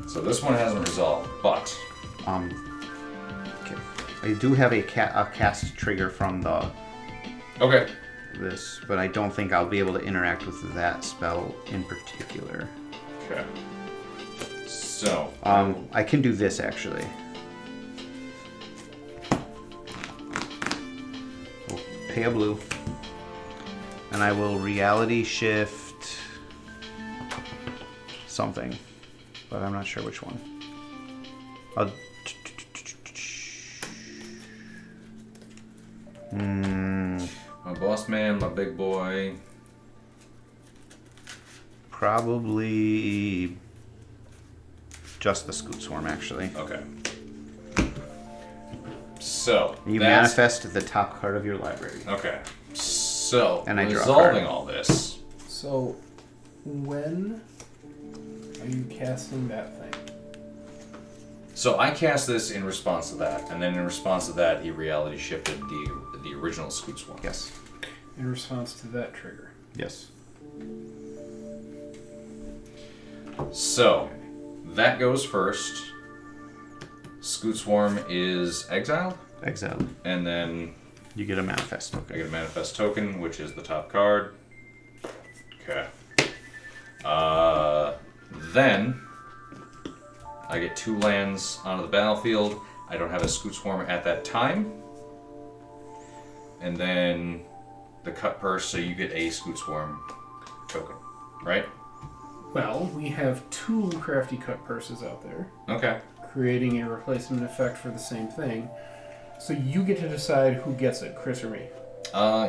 So this one hasn't resolved, but Okay. I do have a cast trigger from the okay. this, but I don't think I'll be able to interact with that spell in particular. Okay. So I can do this actually. We'll pay a blue, and I will reality shift something, but I'm not sure which one. I'll my boss man, my big boy. Probably just the Scoot Swarm, actually. Okay. So You that's- manifest the top card of your library. Okay. So And I draw a resolving card. all this. So, when are you casting that thing? So I cast this in response to that, and then in response to that, he reality shifted the original Scoot Swarm. Yes. In response to that trigger. Yes. So that goes first. Scoot Swarm is exiled, Exiled. and then You get a manifest I token. get a manifest token, which is the top card. Okay. Then I get 2 lands onto the battlefield. I don't have a Scoot Swarm at that time. And then the cut purse, so you get a Scoot Swarm token, right? Well, we have 2 Crafty Cut Purses out there, Okay. creating a replacement effect for the same thing. So you get to decide who gets it, Chris or me.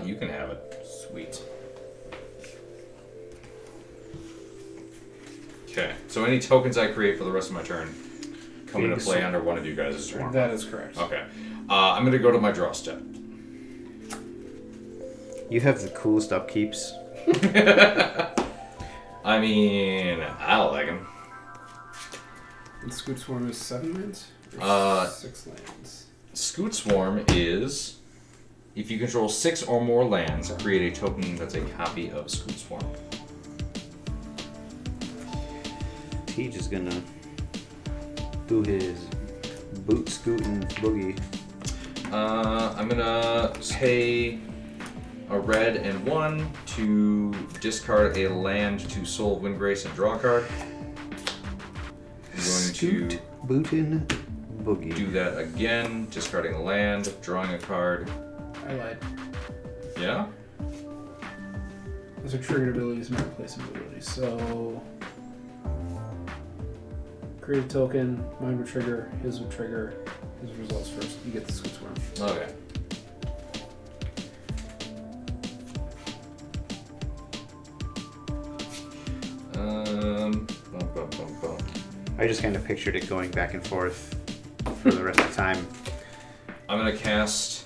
You can have it. Sweet. Okay, so any tokens I create for the rest of my turn come into play under one of you guys' turn. That is correct. Okay. I'm going to go to my draw step. You have the coolest upkeeps. I mean, I like them. And Scoot Swarm is 7 lands? Or 6 lands? Scoot Swarm is, if you control 6 or more lands, create a token that's a copy of Scoot Swarm. Teej is gonna do his boot scooting boogie. I'm gonna pay a red and 1 to discard a land to Soul Windgrace and draw a card. I'm going to Bootin' boogie. do that again, discarding a land, drawing a card. I lied. Yeah? Those are triggered abilities, not replacement abilities. So Create a token. Mine would trigger. His would trigger. His results first. You get the switch one. Okay. I just kind of pictured it going back and forth for the rest of the time. I'm gonna cast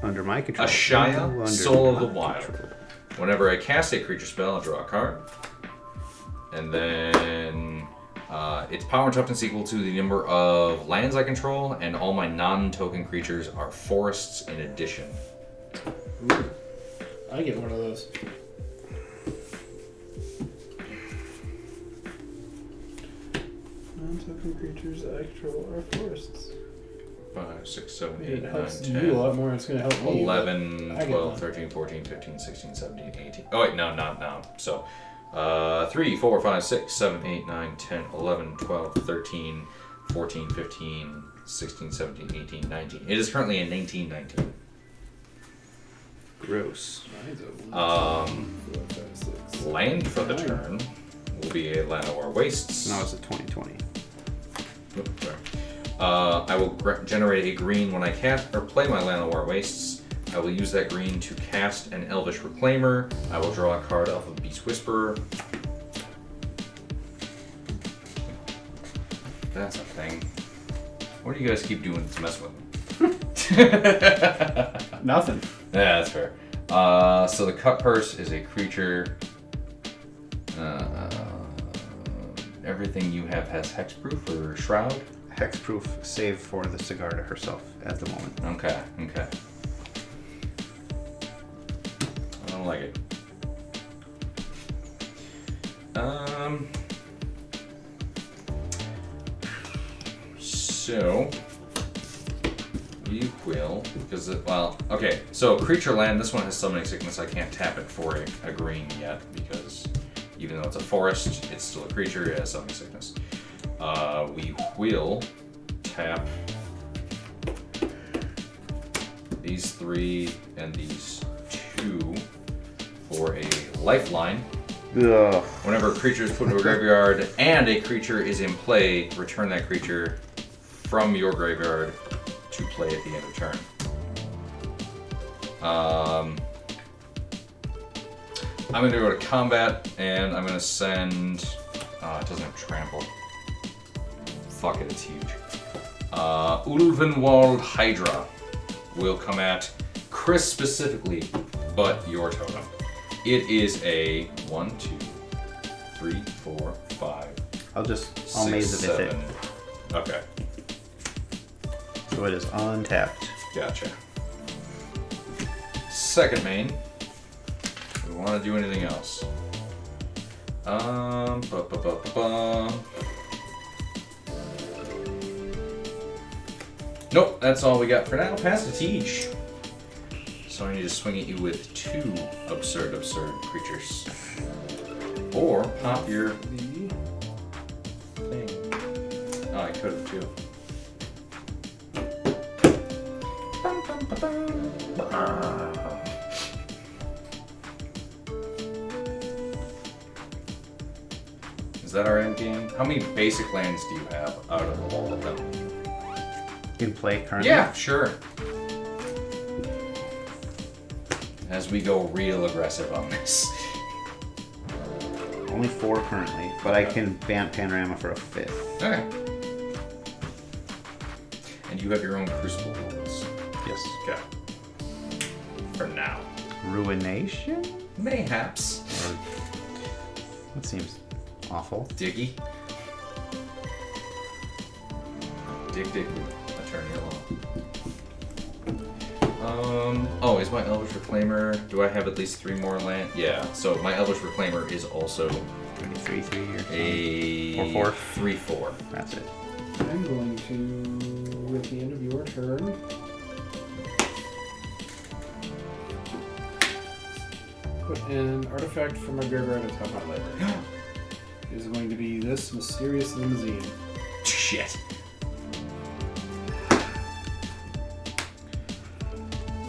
Under my control. Ashaya, Under Soul of the my Wild. control. Whenever I cast a creature spell, I draw a card. And then its power and toughness equal to the number of lands I control, and all my non-token creatures are forests in addition. Ooh. I get one of those. Non-token creatures I control are forests. 5, 6, 7, 8, It 9, helps 10. you a lot more. It's going to help me. 11, I get 12, one. 13, 14, 15, 16, 17, 18. Oh, wait, no, not now. So, 3, 4, 5, 6, 7, 8, 9, 10, 11, 12, 13, 14, 15, 16, 17, 18, 19. It is currently a 1919. Gross. Mine's a 1, 2, 4, 5, 6. Land for the 9. turn will be a Llanowar Wastes. Now it's a 2020. Oops, sorry. I will generate a green when I cast or play my Llanowar Wastes. I will use that green to cast an Elvish Reclaimer. I will draw a card off of Beast Whisperer. That's a thing. What do you guys keep doing to mess with them? Nothing. Yeah, that's fair. So the Cut Purse is a creature. Everything you have has hexproof or shroud. Hexproof save for the Sigarda herself at the moment. Okay. I don't like it. So we will, because okay. So creature land. This one has summoning sickness. I can't tap it for a green yet because even though it's a forest, it's still a creature. It has summoning sickness. We will tap these 3 and these 2 for a lifeline. Ugh. Whenever a creature is put into a graveyard and a creature is in play, return that creature from your graveyard to play at the end of turn. I'm going to go to combat and I'm going to send... it doesn't have trample. Fuck it, it's huge. Ulvenwald Hydra will come at Chris specifically, but your totem. It is a 1, 2, 3, 4, 5. I'll 6, maze it with it. 7. Okay, So it is untapped. gotcha. Second main. Do we want to do anything else? Nope, that's all we got for now. Pass the teach. So I need to swing at you with 2 absurd creatures. Or pop your thing. Oh, I could have too. Is that our end game? How many basic lands do you have out of all of them? In play currently? Yeah, sure. As we go real aggressive on this. Only 4 currently, but I can ban Panorama for a 5th. Okay. And you have your own Crucible rules. Yes. Okay. For now. Ruination? Mayhaps. Or that seems awful. Diggy. Dig. Attorney alone. Oh, is my Elvish Reclaimer... Do I have at least 3 more land? Yeah, so my Elvish Reclaimer is also 23, 3 or a... 4. 3/4. That's it. I'm going to, at the end of your turn, put an artifact from my graveyard on top of my library. It is going to be this mysterious limousine. Shit.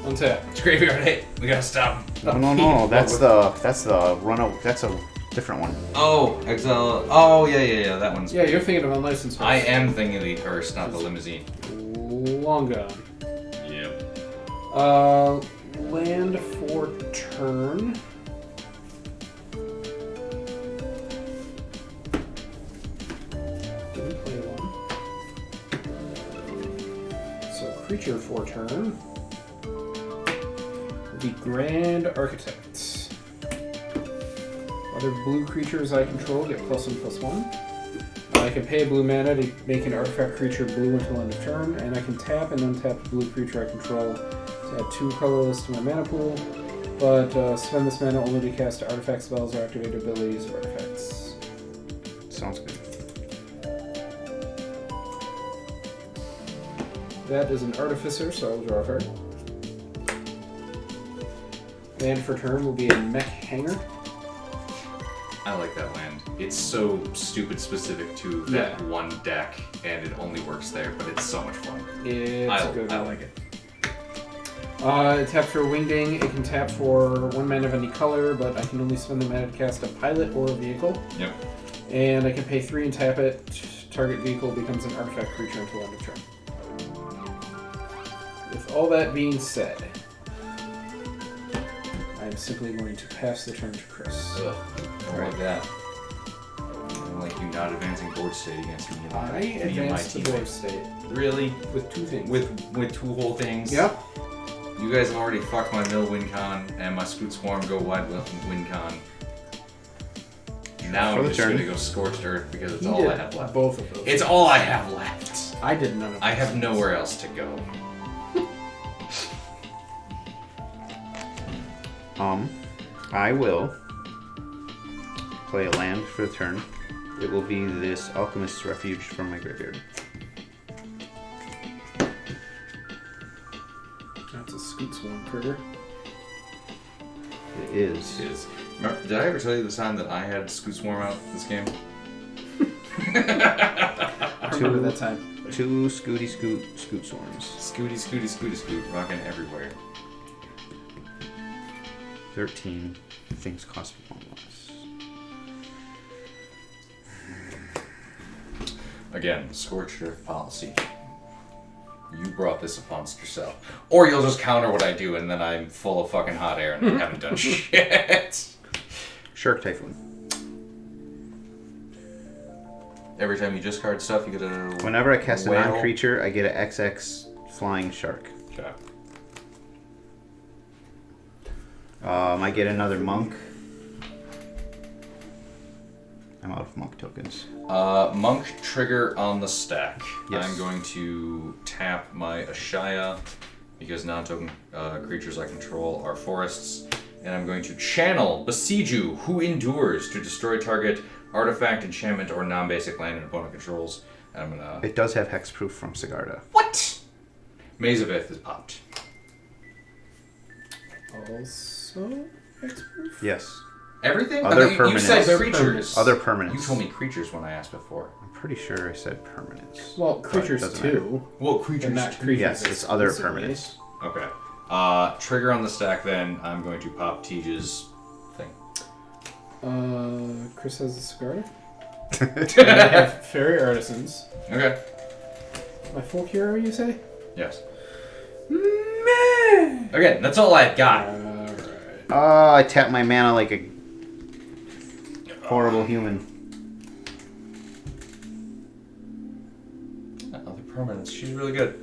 Untap. It's graveyard hit. We gotta stop him. No. That's the run. That's the different one. Oh, Exile. Oh, yeah. That one's. Yeah, you're thinking of Unlicensed Host. I am thinking of the Hearse, not the limousine. Long gone. Yep. Land for turn. Didn't play one. So creature for turn. The Grand Architect. Other blue creatures I control get +1/+1. I can pay a blue mana to make an artifact creature blue until end of turn, and I can tap and untap the blue creature I control to add 2 colorless to my mana pool, but spend this mana only to cast artifact spells or activate abilities of artifacts. Sounds good. That is an Artificer, so I'll draw a card. Land for turn will be a Mech Hanger. I like that land. It's so stupid specific to that one deck, and it only works there, but it's so much fun. It's a good one. I like it. It taps for Wingding. It can tap for 1 mana of any color, but I can only spend the mana to cast a pilot or a vehicle. Yep. And I can pay 3 and tap it. Target vehicle becomes an artifact creature until end of turn. With all that being said, I'm simply going to pass the turn to Chris. Ugh, I don't like that. I don't like you not advancing board state against me. I advanced the board state. Really? With 2 things. With 2 whole things? Yep. You guys have already fucked my mill WinCon and my Scoot Swarm go wide WinCon. Now I'm just going to go Scorched Earth because it's all I have left. Both of those. It's all I have left. I did none of them. I have nowhere else to go. I will play a land for the turn. It will be this Alchemist's Refuge from my graveyard. That's a Scoot Swarm trigger. It is. It is. Remember, did I ever tell you the time that I had Scoot Swarm out this game? I remember that time. 2 Scooty Scoot Swarms. Scooty, rocking everywhere. 13 things cost 1 less. Again, Scorched Earth policy. You brought this upon yourself. Or you'll just counter what I do and then I'm full of fucking hot air and I haven't done shit. Shark Typhoon. Every time you discard stuff, you get a Whenever I cast a whale. non-creature, I get an XX flying shark. Okay. I get another monk. I'm out of monk tokens. Monk trigger on the stack. Yes. I'm going to tap my Ashaya because non-token creatures I control are forests. And I'm going to channel Besieju, who endures, to destroy target artifact, enchantment, or non-basic land an opponent controls. And I'm gonna... It does have hexproof from Sigarda. What? Maze of Ith is popped. Also, hexproof? Yes. Everything? Other You permanents. said Other creatures. Other permanents. You told me creatures when I asked before. I'm pretty sure I said permanents. Well, creatures doesn't too. Well, But not creatures. Yes, it's other exclusively. permanents. Okay. Trigger on the stack then. I'm going to pop Tej's thing. Chris has a cigar. And I have Fairy Artisans. Okay. My full hero, you say? Yes. Meh. Again, that's all I've got. Alright. Oh, I tapped my mana like a horrible human. Other permanents. She's really good.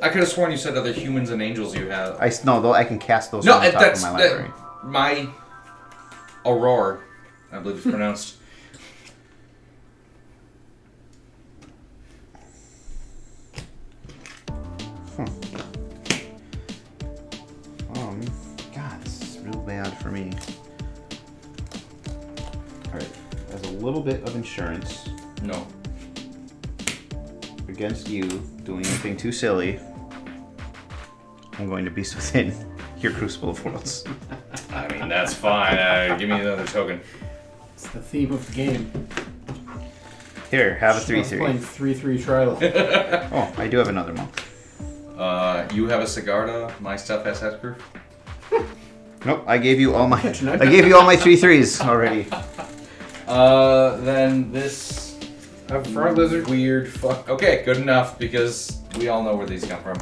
I could have sworn you said other humans and angels you have. No, I can cast those No, on the top that's of my library. my Aurora, I believe it's pronounced. God, this is real bad for me. Alright, as a little bit of insurance No. against you doing anything too silly, I'm going to Beast Within your Crucible of Worlds. I mean, that's fine. Give me another token. It's the theme of the game. Here, have a I was playing 3/3. 3/3 Trilo. Oh, I do have another monk. You have a Sigarda. My stuff has hexproof. Nope, I gave you all my Catching up. I gave you all my 3/3s already. Then this I have a frog lizard. weird fuck. Okay, good enough because we all know where these come from.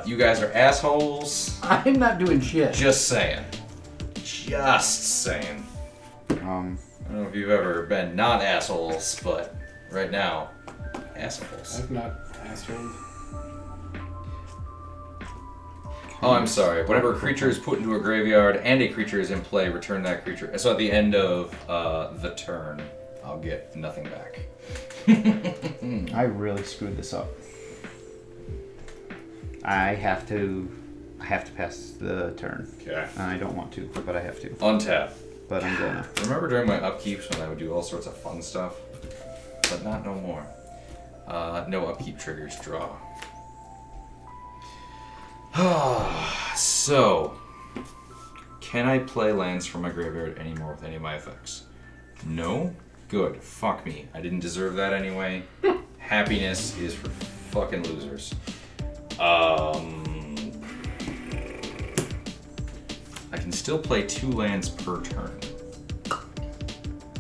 You guys are assholes. I'm not doing shit. Just saying. Just saying. I don't know if you've ever been not assholes, but right now, assholes. I've not assholed. Oh, I'm sorry. Whenever a creature is put into a graveyard and a creature is in play, return that creature. So at the end of the turn, I'll get nothing back. I really screwed this up. I have to pass the turn. Okay. I don't want to, but I have to. Untap. But I'm gonna. Remember during my upkeeps when I would do all sorts of fun stuff? But not no more. No upkeep triggers, draw. So, can I play lands from my graveyard anymore with any of my effects? No? Good. Fuck me. I didn't deserve that anyway. Happiness is for fucking losers. I can still play 2 lands per turn.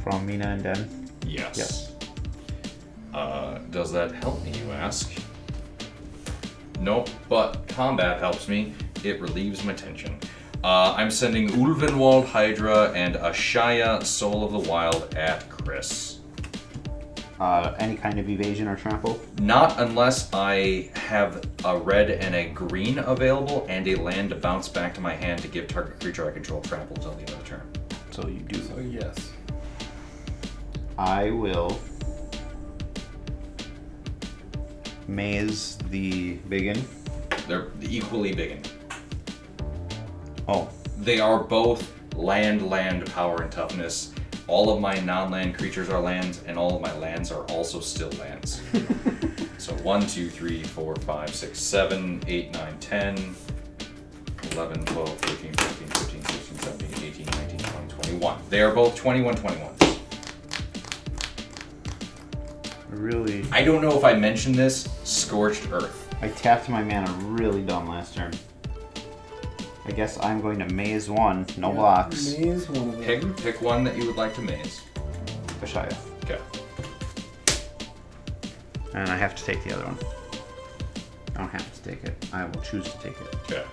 From Mina and Den? Yes. Yes. Does that help me, you ask? Nope, but combat helps me. It relieves my tension. I'm sending Ulvenwald Hydra and Ashaya Soul of the Wild at Chris. Any kind of evasion or trample? Not unless I have a red and a green available and a land to bounce back to my hand to give target creature I control trample until the end of the turn. So you do. So yes. I will maze the biggin. They're equally big. Oh, They are both land, power, and toughness. All of my non-land creatures are lands, and all of my lands are also still lands. So 1, 2, 3, 4, 5, 6, 7, 8, 9, 10, 11, 12, 13, 14, 15, 16, 17, 18, 19, 20, 21. They are both 21, 21s. really? I don't know if I mentioned this, Scorched Earth. I tapped my mana really dumb last turn. I guess I'm going to maze one, no blocks. Maze one of them. Pick one that you would like to maze. Ashaya. Okay. And I have to take the other one. I don't have to take it. I will choose to take it. Okay.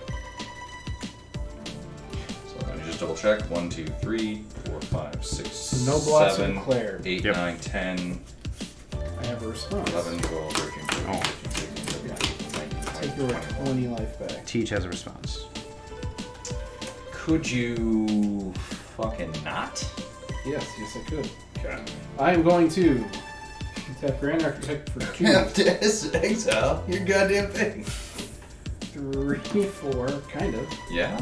So let me just double check. 1, 2, 3, 4, 5, 6, No blocks 7, declared. 8, Yep. 9, 10, I have a response. 11, 12, 13, 14, Oh. 15, 16, 17, 18, 19, 20, Take your 21. 20 life back. Teach has a response. Could you fucking not? Yes, I could. Okay. I am going to tap Grand Architect for 2, to exile your goddamn thing. 3, 4, kind of. Yeah?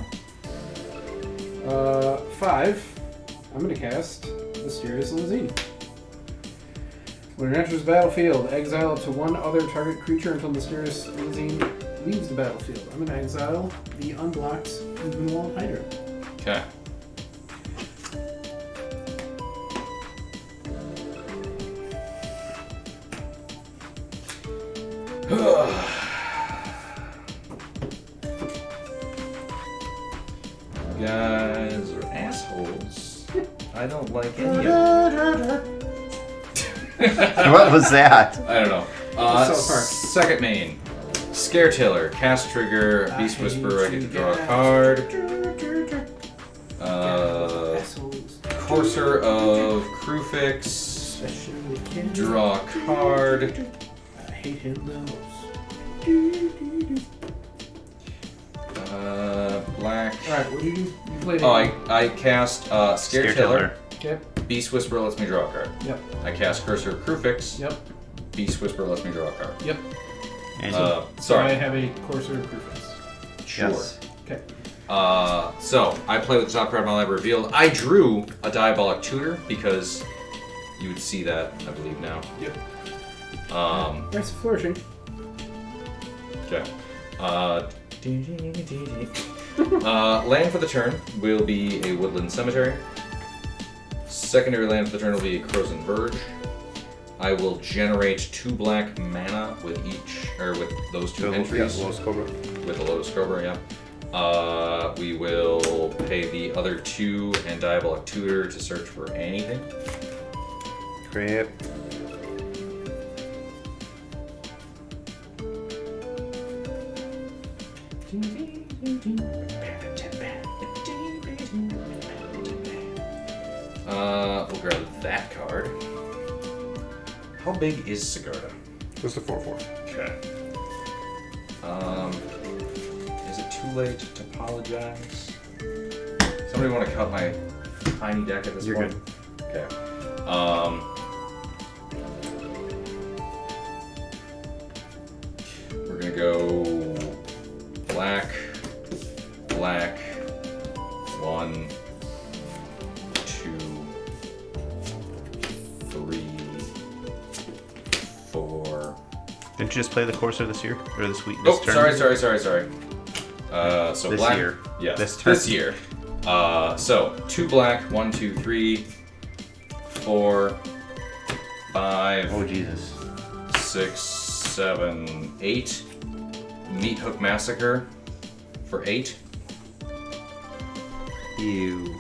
5. I'm going to cast Mysterious Limousine. When it enters the battlefield, exile up to one other target creature until Mysterious Limousine leaves the battlefield. I'm going to exile the unblocked Moonwall Hydra. Okay. You guys are assholes. I don't like any of it. What was that? I don't know. South Park. Second main. Scare Tiller. Cast trigger. Beast Whisperer. I get to draw a card. Assholes. Courser of Crewfix. Especially Ken. Draw a card. I hate him those. Black. Alright, what do you do? You played Oh, I cast Scare Tiller. Okay. Beast Whisperer lets me draw a card. Yep. I cast Cursor of Crewfix. Yep. Beast Whisperer lets me draw a card. Yep. And So I Sorry. have a Courser of Crewfix. Sure. Yes. Okay. So I play with the top card of my library revealed. I drew a Diabolic Tutor because you would see that, I believe, now. Yep. That's Flourishing. okay. Land for the turn will be a Woodland Cemetery. Secondary land for the turn will be a Crozen Verge. I will generate 2 black mana with each, or with those 2 entries. Lotus Cobra. With the Lotus Cobra, yeah. We will pay the other 2 and Diabolic Tutor to search for anything. Crap. We'll grab that card. How big is Sigarda? What's the 4/4? Okay. Is it too late to apologize? Somebody want to cut my tiny deck at this You're point? good. Okay. We're gonna go black, black, 1, 2, 3, 4. Didn't you just play the Courser this year? Or this week? Oh, This turn? sorry. So This black. year. Yes, This turn. this year. So 2 black, 1, 2, 3, 4, 5, Oh, Jesus. 6, 7, 8. Meat Hook Massacre for 8. Ew.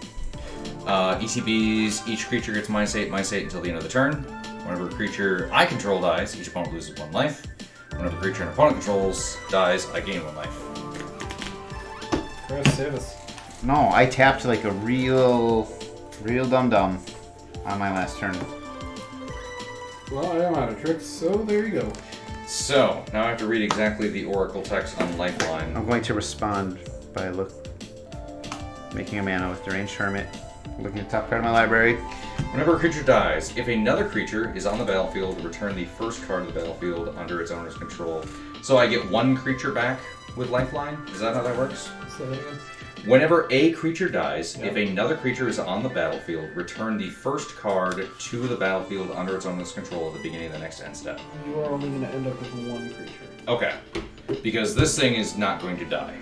ETBs, each creature gets -8 until the end of the turn. Whenever a creature I control dies, each opponent loses 1 life. Whenever a creature an opponent controls dies, I gain 1 life. Chris, save us. No, I tapped like a real dum-dum on my last turn. Well, I am out of tricks, so there you go. So, now I have to read exactly the Oracle text on Lifeline. I'm going to respond by making a mana with Deranged Hermit. Looking at the top card of my library. Whenever a creature dies, if another creature is on the battlefield, return the first card of the battlefield under its owner's control. So I get 1 creature back with Lifeline? Is that how that works? Say that again. Whenever a creature dies, if another creature is on the battlefield, return the first card to the battlefield under its owner's control at the beginning of the next end step. You are only going to end up with 1 creature. Okay. Because this thing is not going to die.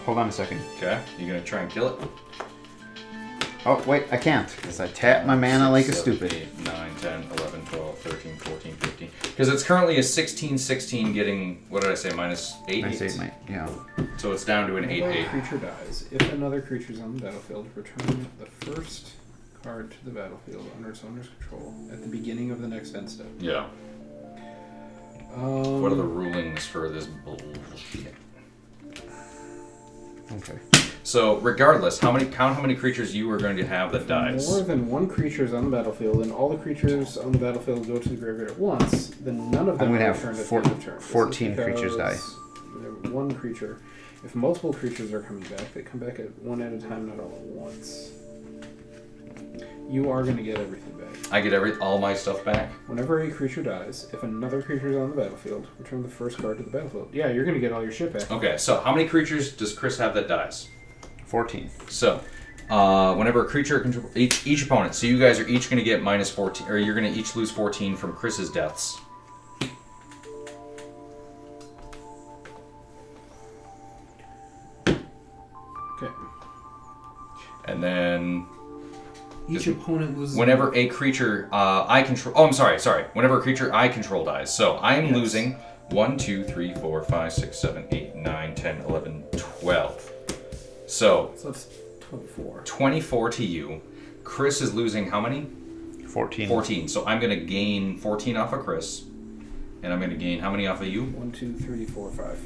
Hold on a second. Okay? You gonna try and kill it? Oh, wait, I can't, because I tapped my mana like a 6, 7, stupid. 8, 9, 10, 11, 12, 13, 14, 15. Because it's currently a 16, 16 getting, what did I say, -8? -8, yeah. So it's down to an 8, Whenever 8. a creature dies, if another creature is on the battlefield, return the first card to the battlefield under its owner's control at the beginning of the next end step. Yeah. What are the rulings for this bullshit? Okay. So regardless, count how many creatures you are going to have that dies. More than 1 creature is on the battlefield, and all the creatures on the battlefield go to the graveyard at once, then none of them I'm gonna are have returned at the end of turn. This is 14 creatures die. because whenever 1 creature. If multiple creatures are coming back, they come back at 1 at a time, not all at once. You are going to get everything back. I get all my stuff back. Whenever a creature dies, if another creature is on the battlefield, return the first card to the battlefield. Yeah, you're going to get all your shit back. Okay, so how many creatures does Chris have that dies? 14. So, whenever a creature controls each opponent, so you guys are each going to get -14, or you're going to each lose 14 from Chris's deaths. Okay. And then Each opponent loses. whenever a creature I control, oh, I'm sorry. Whenever a creature I control dies, so I am losing 1, 2, 3, 4, 5, 6, 7, 8, 9, 10, 11, 12. So that's 24. 24 to you. Chris is losing how many? 14. 14. So I'm going to gain 14 off of Chris. And I'm going to gain how many off of you? 1, 2, 3, 4, 5.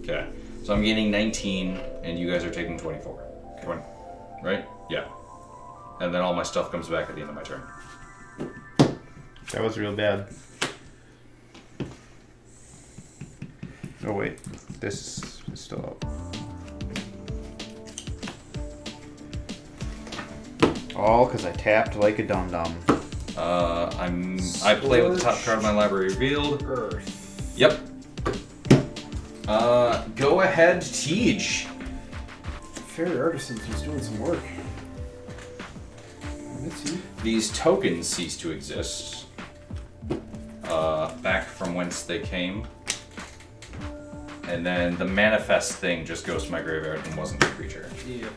Okay. So I'm gaining 19, and you guys are taking 24. 20, right? Yeah. And then all my stuff comes back at the end of my turn. That was real bad. Oh, wait. This is still up. All because I tapped like a dum-dum. I play with the top card of my library revealed. Earth. Yep. Go ahead, Tej. Fairy Artisans was doing some work. Let's see. These tokens cease to exist. Back from whence they came. And then the manifest thing just goes to my graveyard and wasn't a creature. Yeah.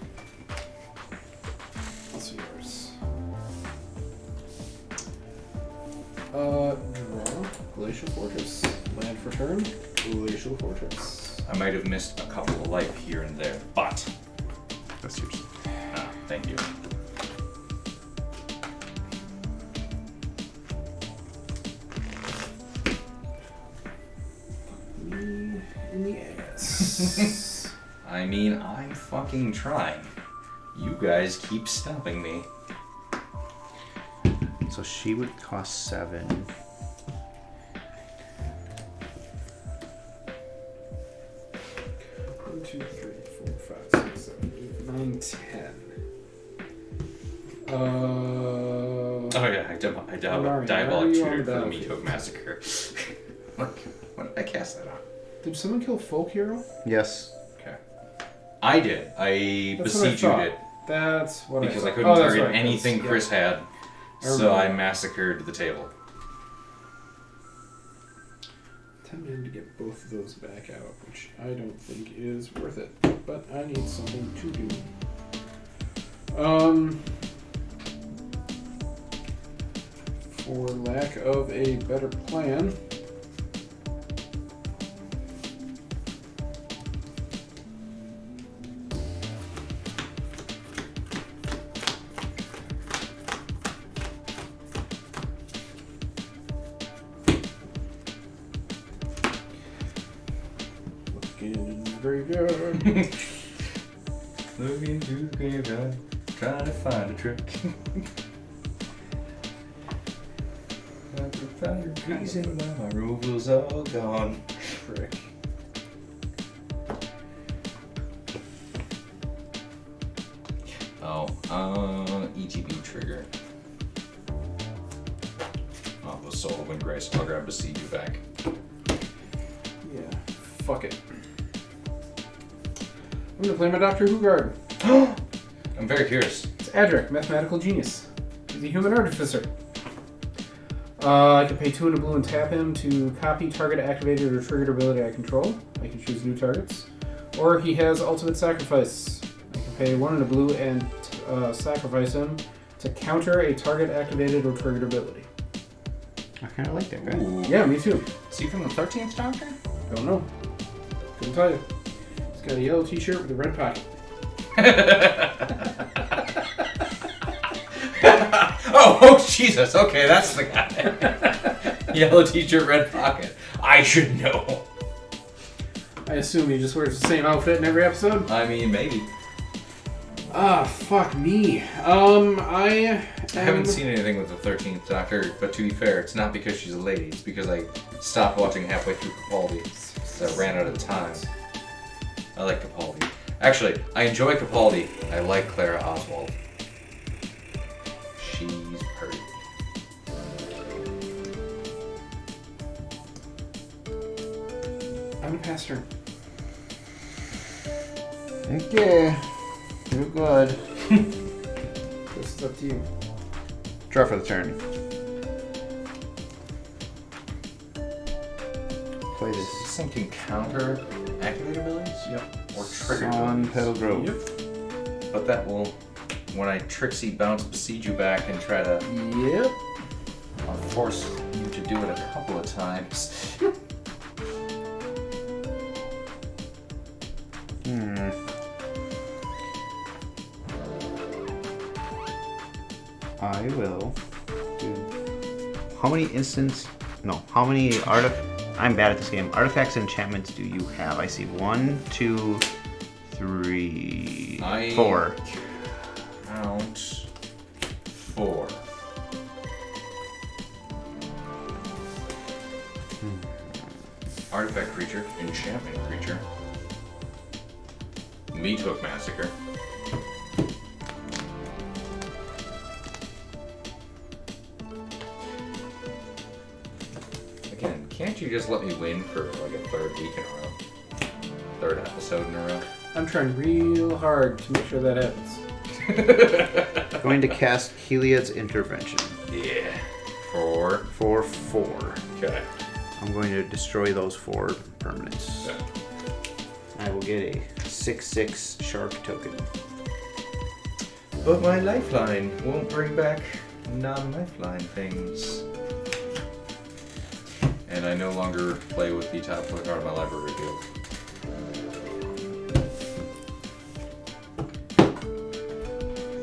What's yours? Draw Glacial Fortress. for turn. Glacial Fortress. I might have missed a couple of life here and there, but That's yours. thank you. Me in the ass. I mean, I'm fucking trying. You guys keep stopping me. So she would cost 7. 1, 2, 3, 4, 5, 6, 7, 8, 9, 10. Oh yeah, I Renari, diabolic Renari, you on tutor the for the Meat battlefield. Hook Massacre. When did I cast that on? Did someone kill Folk Hero? Yes. Okay. I did. I That's what I besieged thought. it That's what because I thought. couldn't Oh, that's target right, anything 'cause, Chris had, I so remember. I massacred the table. 10 men to get both of those back out, which I don't think is worth it. But I need something to do. For lack of a better plan, looking very good. Looking through the graveyard, trying to find a trick. Trying to find a reason why my removal's all gone. Frick. Oh, ETB trigger. Oh, the soul of Windgrace. I'll grab Besiege you back. Yeah, fuck it. I'm gonna play my Doctor Who guard. I'm very curious. It's Adric, mathematical genius. He's a human artificer. I can pay 2 and a blue and tap him to copy target activated or triggered ability I control. I can choose new targets. Or he has ultimate sacrifice. I can pay 1 and a blue and sacrifice him to counter a target activated or triggered ability. I kind of like that guy. Ooh. Yeah, me too. Is he from the 13th Doctor? Don't know. Couldn't tell you. He's got a yellow t-shirt with a red pocket. Oh, Jesus. Okay, that's the guy. Yellow t-shirt, red pocket. I should know. I assume he just wears the same outfit in every episode. I mean, maybe. Ah, fuck me. I haven't seen anything with the 13th Doctor, but to be fair, it's not because she's a lady. It's because I stopped watching halfway through Capaldi. So I ran out of time. I like Capaldi. Actually, I enjoy Capaldi. I like Clara Oswald. She's pretty. I'm gonna pass turn. Okay. You're good. This is up to you. Draw for the turn. Play Does this. this thing can counter activate abilities? Yep. Or trigger Sun abilities? Petal Grove. Yep. But that will, when I Trixie bounce Besiege you back and try to Yep. force you to do it a couple of times. I will do. How many instants? No. How many I'm bad at this game. Artifacts and enchantments do you have? I see 1, 2, 3, 4. Count 4. Artifact creature, enchantment creature, Meat Hook Massacre, again, can't you just let me win for like a third week in a row? Third episode in a row? I'm trying real hard to make sure that happens. Going to cast Heliod's Intervention Yeah. 4. for 4. Okay. I'm going to destroy those 4 permanents. Okay. I will get a 6/6 shark token. But my lifeline won't bring back non-lifeline things. And I no longer play with the top card of my library field.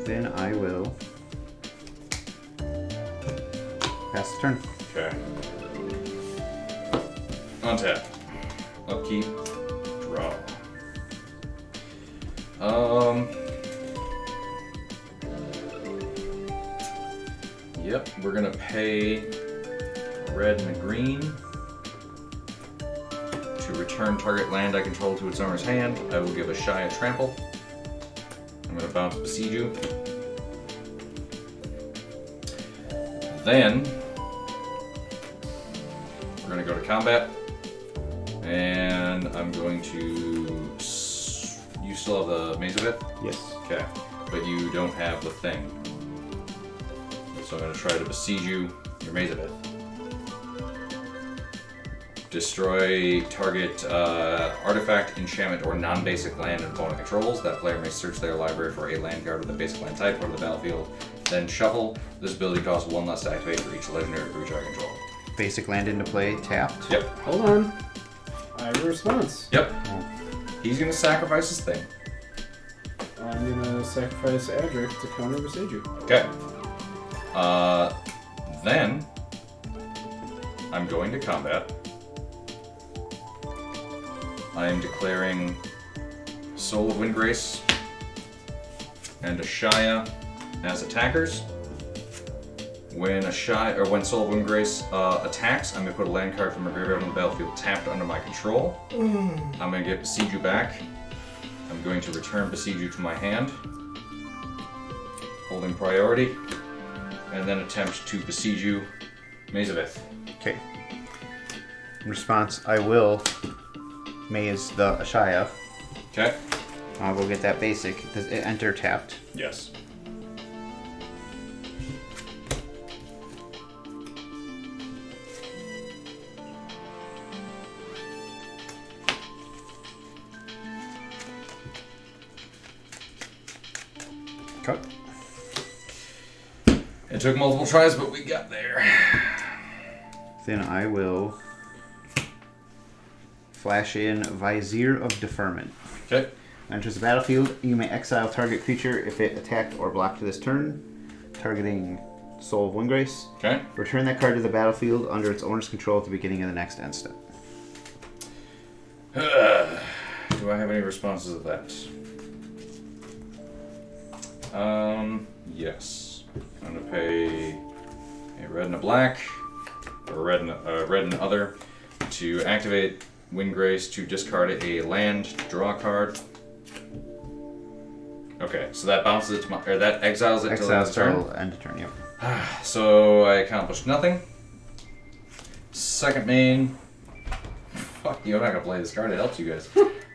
Then I will pass the turn. Okay. Untap. Upkeep. Draw. Yep, we're gonna pay red and a green to return target land I control to its owner's hand. I will give a shy a trample. I'm gonna bounce Besiege you. Then we're gonna go to combat, and I'm going to. You still have the Maze of It? Yes. Okay, but you don't have the thing. So I'm going to try to besiege you, your Maze of It. Destroy target artifact, enchantment, or non-basic land and opponent controls. That player may search their library for a land card with a basic land type out of the battlefield, then shuffle. This ability costs 1 less to activate for each legendary creature I control. Basic land into play, tapped. Yep. Hold on. I have a response. Yep. He's going to sacrifice his thing. I'm gonna sacrifice Adric to counter Besiege you. Okay. Then I'm going to combat. I am declaring Soul of Windgrace and Ashaya as attackers. When when Soul of Windgrace attacks, I'm going to put a land card from my graveyard on the battlefield tapped under my control. I'm going to get Besiege you back. I'm going to return Besiege you to my hand, holding priority, and then attempt to besiege you, Maze of Ith. Okay. In response, I will maze the Ashaya. Okay. I will get that basic. Does it enter tapped? Yes. Cut. It took multiple tries, but we got there. Then I will flash in Vizier of Deferment. Okay. Enters the battlefield. You may exile target creature if it attacked or blocked this turn, targeting Soul of Windgrace. Okay. Return that card to the battlefield under its owner's control at the beginning of the next end step. Do I have any responses to that? Yes. I'm gonna pay a red and a black, or red and other, to activate Windgrace to discard a land, draw a card. Okay, so that bounces it to my, or that exiles it till the end of the turn. End of turn, yep. So I accomplished nothing. Second main. Fuck you, I'm not gonna play this card, it helps you guys.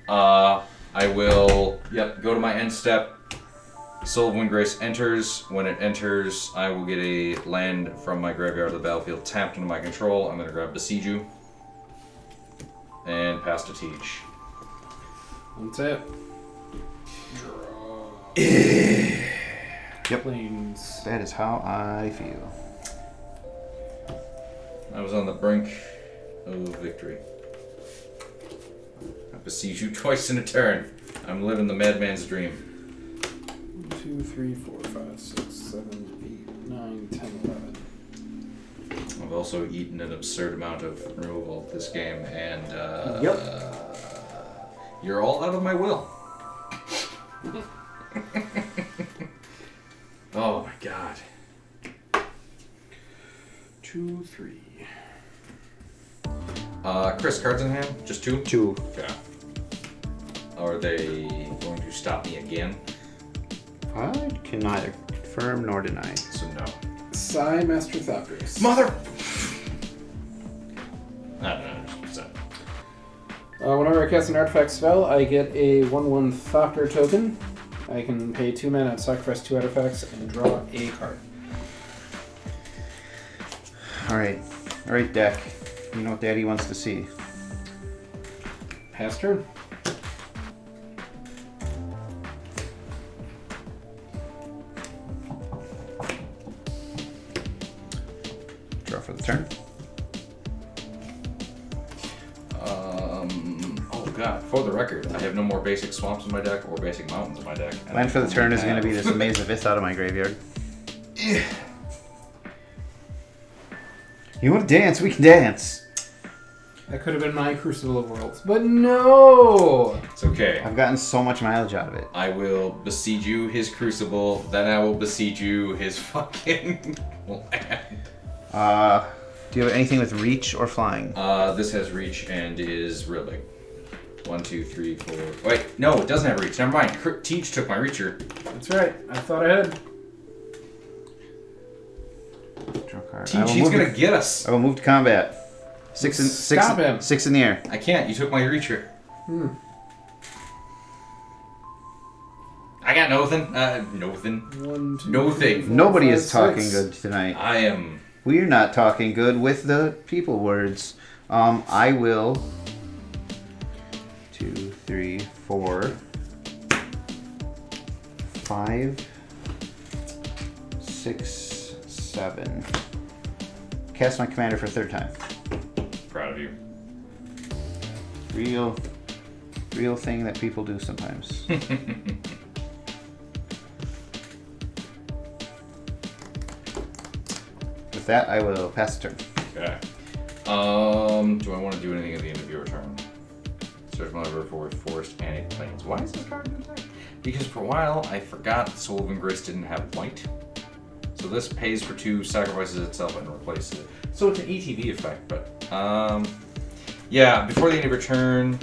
I will, go to my end step. Soul of Windgrace enters. When it enters, I will get a land from my graveyard to the battlefield tapped into my control. I'm gonna grab Besiege you. And pass to Teach. That's it. Yep. Planes. That is how I feel. I was on the brink of victory. I besiege you twice in a turn. I'm living the madman's dream. 2, 3, 4, 5, 6, 7, 8, 9, 10, 11. I've also eaten an absurd amount of removal this game, and you're all out of my will. Oh my god. 2, 3. Chris, cards in hand? Just two? 2. Okay. Are they going to stop me again? I can neither confirm nor deny. So no. Psy Master Thopters. Mother! No. Whenever I cast an artifact spell, I get a 1/1 Thopter token. I can pay 2 mana, sacrifice 2 artifacts, and draw a card. Alright, deck. You know what Daddy wants to see. Pass turn. Draw for the turn. For the record, I have no more basic swamps in my deck or basic mountains in my deck. And Land for the I turn is only going to be have- this Maze Abyss out of my graveyard. You want to dance? We can dance. That could have been my Crucible of Worlds, but no! It's okay. I've gotten so much mileage out of it. I will besiege you his crucible, then I will besiege you his fucking land. Do you have anything with reach or flying? This has reach and is real big. 1, 2, 3, 4. Wait, no, it doesn't have reach. Never mind. Teach took my reacher. That's right. I thought ahead. Draw a card. Teach, he's gonna get us. I will move to combat. Six Stop him. 6 in the air. I can't. You took my reacher. I got nothing. Nothing. 1, 2, No 3, thing. 4, Nobody 5, is talking 6. good tonight. I am. We're not talking good with the people words. I will. 2, 3, 4, 5, 6, 7. Cast my commander for a third time. Proud of you. Real thing that people do sometimes. With that, I will pass the turn. Okay. Do I want to do anything at the end of your turn? Search my river for forest and a plains. Why is this card in there? Because for a while I forgot Soul of Windgrace didn't have white. So this pays for 2, sacrifices itself, and replaces it. So it's an ETB effect, but yeah. Before the end of your turn,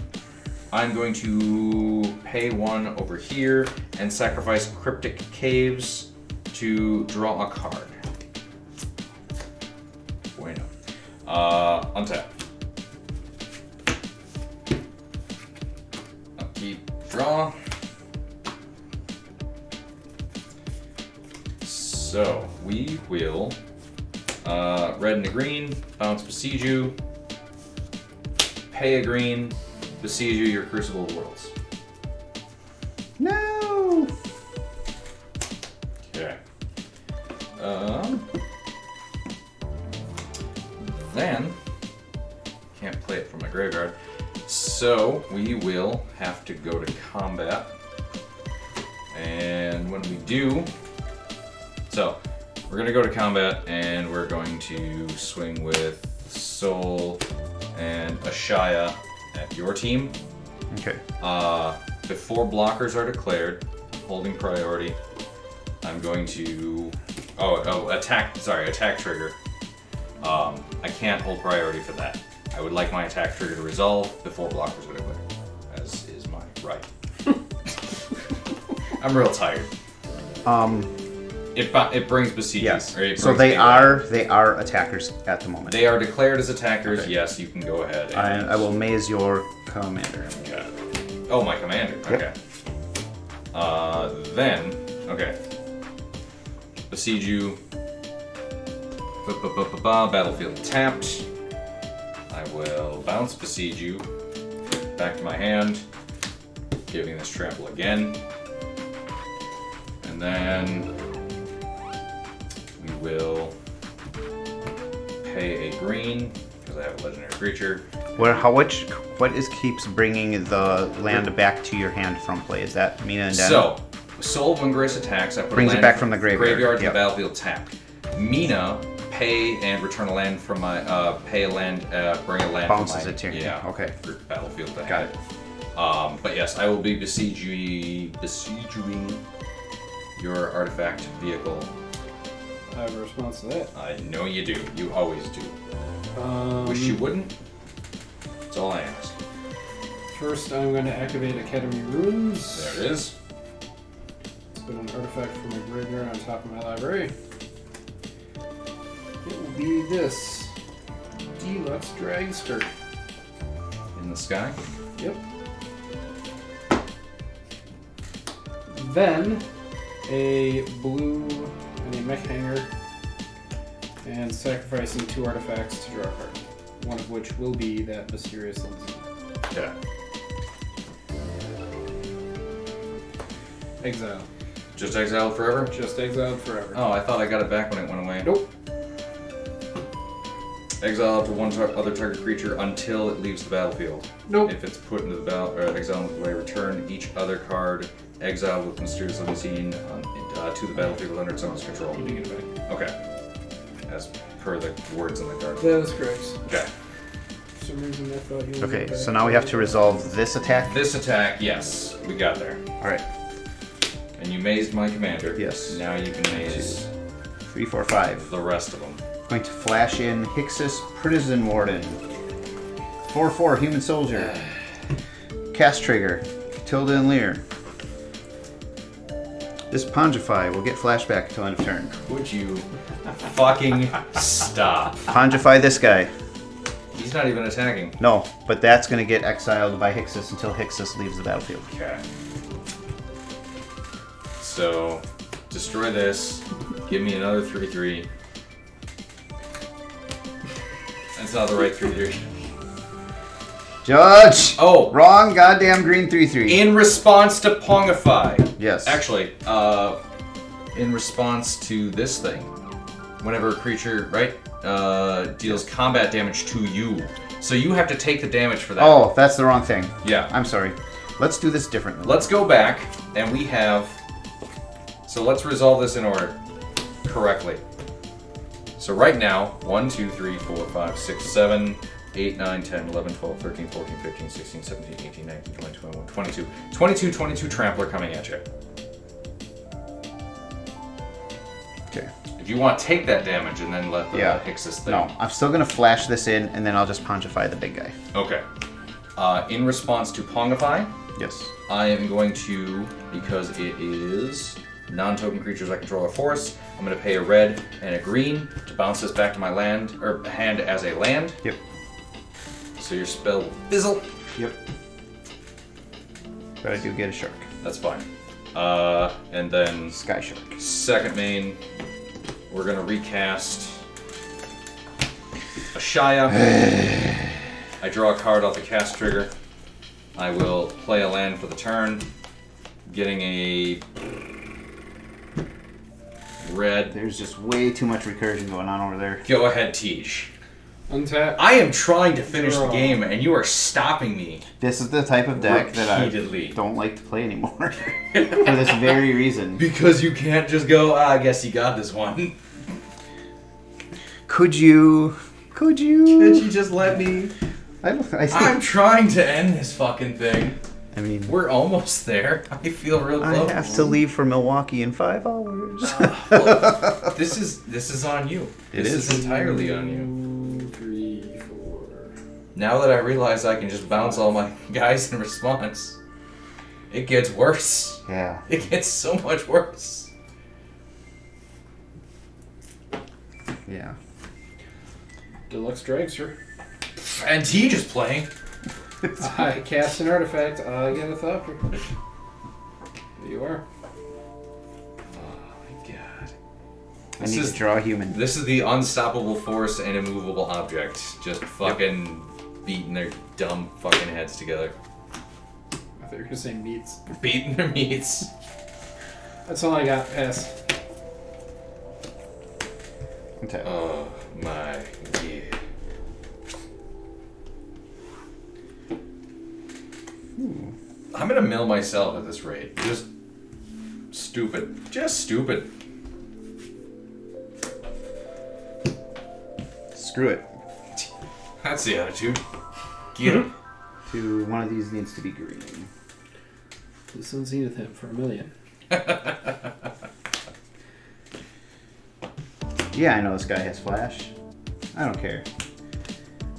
I'm going to pay 1 over here and sacrifice Cryptic Caves to draw a card. Bueno. Untap. Upkeep, draw. So we will red and a green, bounce besiege you, pay a green, besiege you your Crucible of Worlds. No! Okay. Then can't play it from my graveyard. So we will have to go to combat. And when we do, so we're gonna go to combat and we're going to swing with Soul and Ashaya at your team. Okay. Before blockers are declared, holding priority, I'm going to attack trigger. I can't hold priority for that. I would like my attack trigger to resolve before blockers are declared, as is my right. I'm real tired. It brings besieges. Yes. Or it So brings they me are attackers at the moment. They are declared as attackers. Okay. Yes, you can go ahead. And I will maze your commander. Okay. Oh, my commander. Yep. Okay. Then, okay. Besiege you. Battlefield tapped. I will bounce besiege you. Back to my hand. Giving this trample again. And then we will pay a green because I have a legendary creature. What keeps bringing the land back to your hand from play? Is that Mina and Den? So, Soul of Windgrace attacks. I put Brings a it land back from the graveyard. to Yep. the battlefield tapped. Mina, pay and return a land from my pay a land, bring a land. Bounces from my, it to your yeah, hand. Okay. for battlefield to Got hand. But yes, I will be besieging your artifact vehicle. I have a response to that. I know you do. You always do. Wish you wouldn't. That's all I ask. First, I'm going to activate Academy Runes. There it is. Put an artifact from my graveyard on top of my library. It will be this Deluxe Drag Skirt. In the sky. Yep. Then a blue and a mech hanger, and sacrificing 2 artifacts to draw a card. One of which will be that mysterious Lindsay. Yeah. Exile. Just exiled forever? Just exiled forever. Oh, I thought I got it back when it went away. Nope. Exile up to one other target creature until it leaves the battlefield. Nope. If it's put into the battle or exile with way, return each other card exiled with mysterious limousine to the battlefield under its owner's control. You can get it back. Okay. As per the words in the card. That is correct. Okay. For some reason I thought you Okay, so now we have to resolve this attack. This attack, yes, we got there. Alright. And you mazed my commander. Yes. Now you can maze 3, 4, 5. the rest of them. Going to flash in Hixus Prison Warden. 4/4 Human Soldier. Cast trigger. Katilda and Lier. This Pongify will get flashback until end of turn. Would you fucking stop? Pongify this guy. He's not even attacking. No, but that's going to get exiled by Hixus until Hixus leaves the battlefield. Okay. So, destroy this. Give me another 3/3. That's not the right 3/3. Judge! Oh! Wrong goddamn green 3/3. In response to Pongify. Yes. Actually, in response to this thing, whenever a creature, right, deals combat damage to you, so you have to take the damage for that. Oh, that's the wrong thing. Yeah. I'm sorry. Let's do this differently. Let's go back, and we have... So let's resolve this in order correctly. So right now, 1, 2, 3, 4, 5, 6, 7, 8, 9, 10, 11, 12, 13, 14, 15, 16, 17, 18, 19, 20, 21, 22. 22 Trampler coming at you. Okay. If you want, take that damage and then let the Hixus thing. No, I'm still going to flash this in, and then I'll just Pongify the big guy. Okay. In response to Pongify, Yes. I am going to, because it is non-token creatures I control or force, I'm going to pay a red and a green to bounce this back to my land, or hand as a land. Yep. So your spell will fizzle. Yep. But I do get a shark. That's fine. And then Sky Shark. second main, we're going to recast a Shia. I draw a card off the cast trigger. I will play a land for the turn, getting a red. There's just way too much recursion going on over there. Go ahead, Tiege. Untap. I am trying to finish the Draw. game, and you are stopping me. This is the type of deck that Repeatedly. I don't like to play anymore. For this very reason. Because you can't just go, I guess you got this one. Could you? Can't you just let me? I'm trying to end this fucking thing. I mean, We're almost there. I feel real I close. have to leave for Milwaukee in 5 hours. Well, this is on you. It This is. is entirely on you. 3, 4. Now that I realize I can just bounce all my guys in response, it gets worse. Yeah. It gets so much worse. Yeah. Deluxe Dragster. And T just playing. I cast an artifact. I get a thought. There you are. Oh my god. I need to draw a human. This is the unstoppable force and immovable object. Just fucking beating their dumb fucking heads together. I thought you were going to say meats. Beating their meats. That's all I got. Pass. Okay. Oh my god. I'm gonna mill myself at this rate. Just stupid. Just stupid. Screw it. That's the attitude. Get him. One of these needs to be green. Please send Zenith him for $1 million. Yeah, I know this guy has flash. I don't care.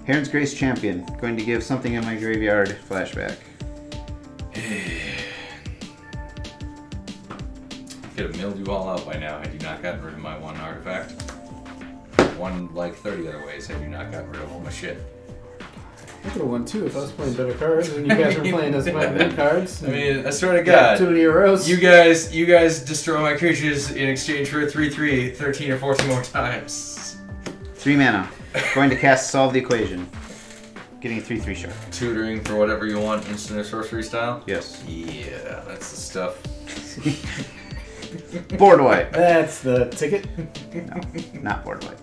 Heron's Grace Champion. Going to give something in my graveyard flashback. Could have milled you all out by now had you not gotten rid of my one artifact. One, like 30 other ways had you not gotten rid of all my shit. I could have won too if I was playing better cards and you guys were playing as my good cards. I mean, I swear to Yeah, God, 2 euros. you guys destroy my creatures in exchange for a 3/3 13 or 14 more times. 3 mana. Going to cast Solve the Equation. Getting a 3/3 shark. Tutoring for whatever you want, instant or sorcery style? Yes. Yeah, that's the stuff. Board wipe. That's the ticket. No, not board wipe.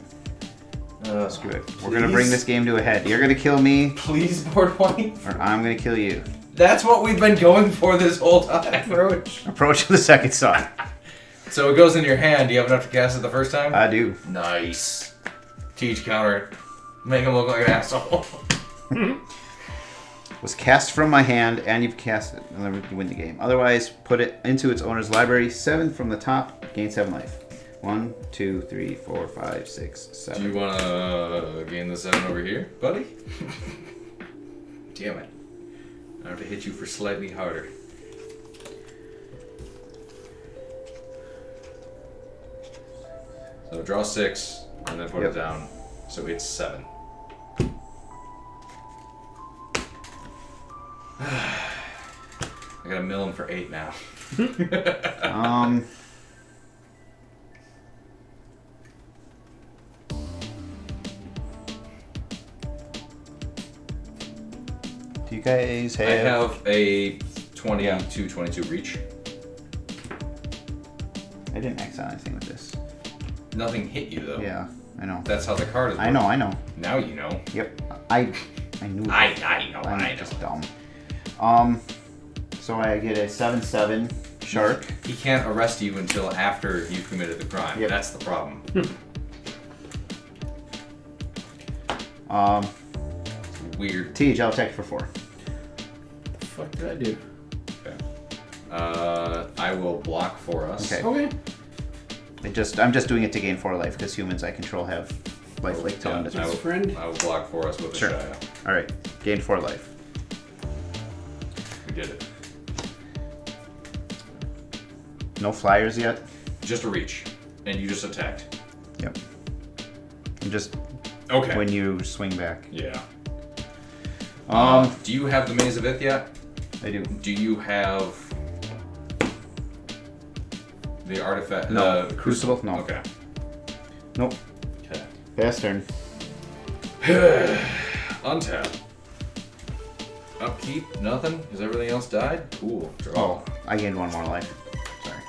Screw it. We're gonna bring this game to a head. You're gonna kill me, Please, board wipe. or I'm gonna kill you. That's what we've been going for this whole time. Approach the second side. So it goes in your hand. Do you have enough to cast it the first time? I do. Nice. Teach counter. Make him look like an asshole. Was cast from my hand, and you've cast it. And then you win the game. Otherwise, put it into its owner's library. 7 from the top. Gain 7 life. 1, 2, 3, 4, 5, 6, 7. Do you want to gain the 7 over here, buddy? Damn it. I have to hit you for slightly harder. So draw 6, and then put it down. So it's 7. I gotta mill him for 8 now. Do you guys have... I have a 22 reach. I didn't X on anything with this. Nothing hit you though. Yeah, I know. That's how the card is. I know. Now you know. Yep. I knew that. I know. I'm just dumb. So I get a 7/7 shark. He can't arrest you until after you've committed the crime. Yep. That's the problem. Weird. Tej, I'll attack for 4. The fuck did I do? Okay. I will block for us. Okay. I'm just doing it to gain 4 life because humans I control have life like Tone does. I will, friend. I will block for us with a Sure. Shia. All right, gain 4 life. We did it. No flyers yet. Just a reach, and you just attacked. Yep. And just Okay. when you swing back. Yeah. Um, Do you have the Maze of Ith yet? I do. Do you have the artifact? No. The Crucible? No. Okay. Nope. Okay. Pass turn. Untap. Upkeep, nothing, because everything else died? Cool. Draw. Oh, I gained 1 more life. Sorry.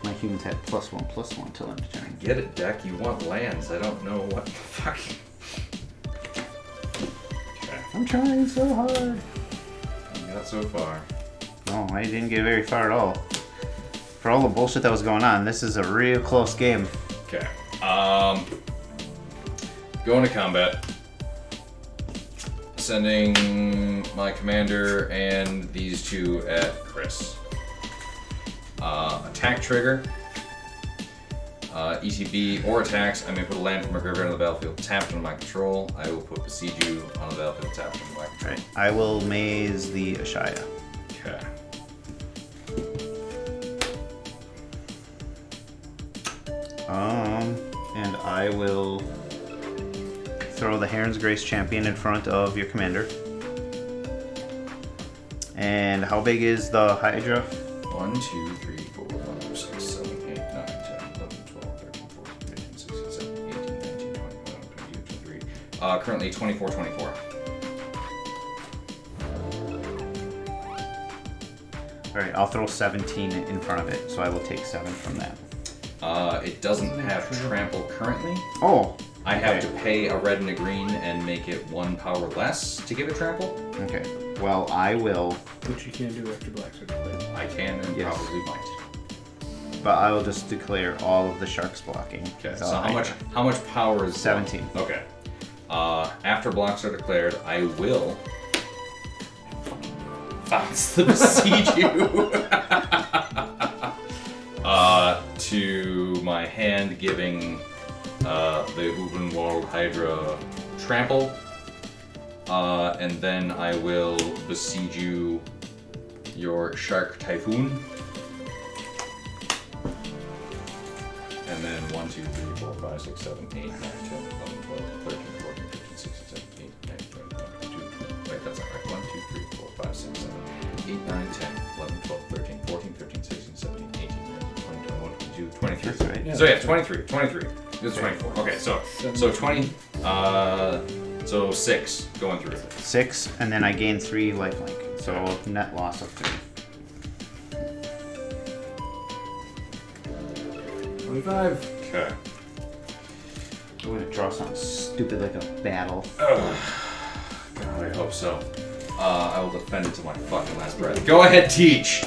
My humans had +1/+1 till end of turn. Get it, deck. You want lands. I don't know what the fuck. Okay. I'm trying so hard. Not so far. No, I didn't get very far at all. For all the bullshit that was going on, this is a real close game. Okay. Going to combat. Sending my commander and these 2 at Chris. Attack trigger. ETB or attacks. I may put a land from my graveyard on the battlefield tapped under my control. I will put Besiege You on the battlefield tapped under my control. Right. I will maze the Ashaya. Okay. And I will throw the Heron's Grace Champion in front of your commander. And how big is the Hydra? 1, 2, 3, 4, 5, 6, 7, 8, 9, 10, 11, 12, 13, 14, 15, 16, 17, 18, 19, 20, 21, 22, 23. Currently 24, 24. Alright, I'll throw 17 in front of it, so I will take 7 from that. It doesn't have trample currently. Oh! I have to pay a red and a green and make it 1 power less to give it trample. Okay. Well, I will... Which you can't do after Black Sword. I can and Yes. probably might. But I will just declare all of the sharks blocking. Okay, so how much power is 17. Okay. After blocks are declared, I will bounce the Besiege You to my hand, giving the Ubenwald Hydra trample. And then I will Besiege You your Shark Typhoon. And then 1, 2, 3, 4, 5, 6, 7, 8, 9, 10, 11, 12, 13, 14, 15, 16, 17, 18, 19, 20, 21, 22. Wait, that's not right. 1, 2, 3, 4, 5, 6, 7, 8, 9, 10, 11, 12, 13, 14, 15, 16, 17, 18, 19, 20, 21, 22, 23. That's right. Yeah, So yeah, that's 23. 23. It's 24. Okay, so 20. So 6 going through. 6, and then I gain 3 lifelink. So net loss of 3. 25. Okay. I'm gonna draw something stupid like a battle. Ugh. God, I hope so. I will defend it to my fucking last breath. Go ahead, teach!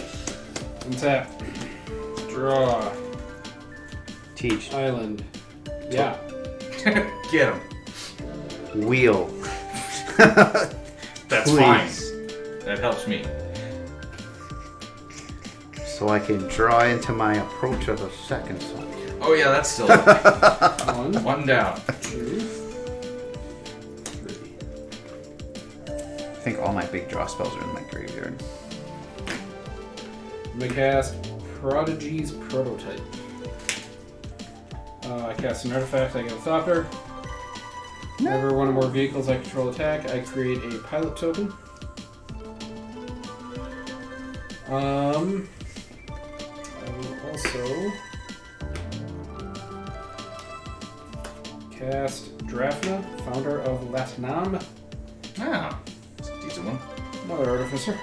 Untap. Draw. Teach. Island. Yeah. Get him. Wheel. That's fine. Please. That helps me. So I can draw into my approach of the second song. Oh yeah, that's still one down. 2, 3. I think all my big draw spells are in my graveyard. I'm gonna cast Prodigy's Prototype. I cast an artifact, I get a Thopter. Whenever one or more vehicles I control attack, I create a pilot token. I will also cast Drafna, founder of Latnam. Ah, that's a decent one. Another Artificer.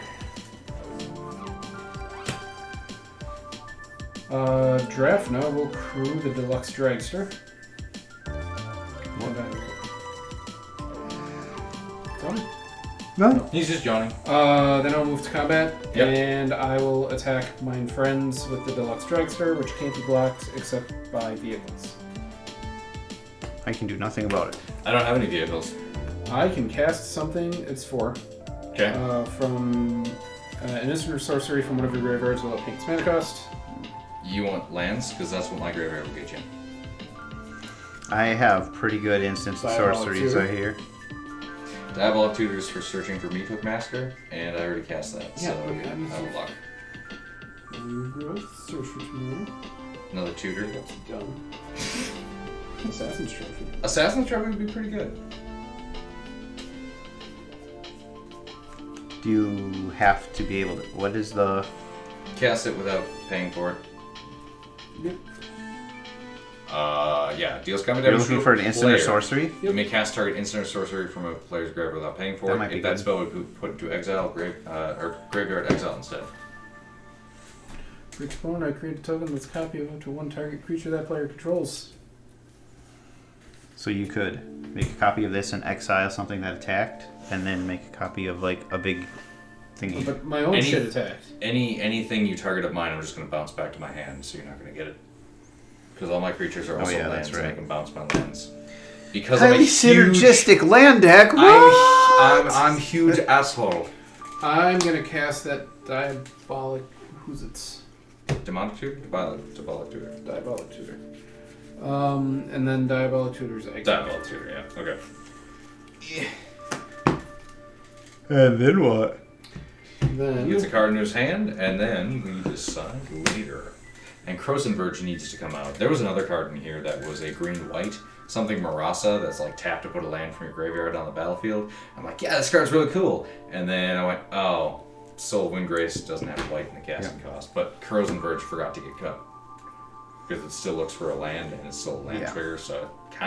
Drafna will crew the Deluxe Dragster. Done? No. He's just yawning. Then I'll move to combat, Yep. and I will attack mine friends with the Deluxe Dragster, which can't be blocked except by vehicles. I can do nothing about it. I don't have any vehicles. I can cast something, it's 4, Okay. from an instant or sorcery from one of your graveyards without paying its mana cost. You want lands? Because that's what my graveyard will get you. I have pretty good instant Diabolic sorceries Tutor. right here. Diabolic Tutors for searching for Meathook Massacre, and I already cast that, Yeah, so okay. out of luck. Growth, search for tomorrow. Another tutor. That's done. Assassin's Trophy. Assassin's Trophy would be pretty good. Do you have to be able to... What is the... Cast it without paying for it. Yep. Yeah. Deals combat You're damage. looking for an instant or sorcery? You may cast target instant or sorcery from a player's graveyard without paying for That it. might be If that good. spell would be put into exile, or graveyard exile instead. For each opponent, I create a token that's a copy of up to one target creature that player controls. So you could make a copy of this and exile something that attacked, and then make a copy of like a big thingy. But my own shit attacked. Anything you target of mine, I'm just going to bounce back to my hand, so you're not going to get it. Because all my creatures are also lands, that's right. and I can bounce my lands. Because I'm a Highly huge, synergistic land deck. I'm huge asshole. I'm gonna cast that Diabolic... Who's it's? Demonic Tutor? Diabolic Tutor. Diabolic Tutor. And then Diabolic Tutor's exile. Diabolic Tutor, yeah. Okay. And then what? Then... He gets a card in his hand, and then we decide later. And Croson Verge needs to come out. There was another card in here that was a green-white, something Marasa, that's like tap to put a land from your graveyard on the battlefield. I'm like, yeah, this card's really cool. And then I went, oh, Soul Windgrace doesn't have white in the casting cost. But Croson Verge forgot to get cut. Because it still looks for a land, and it's still a land trigger, so it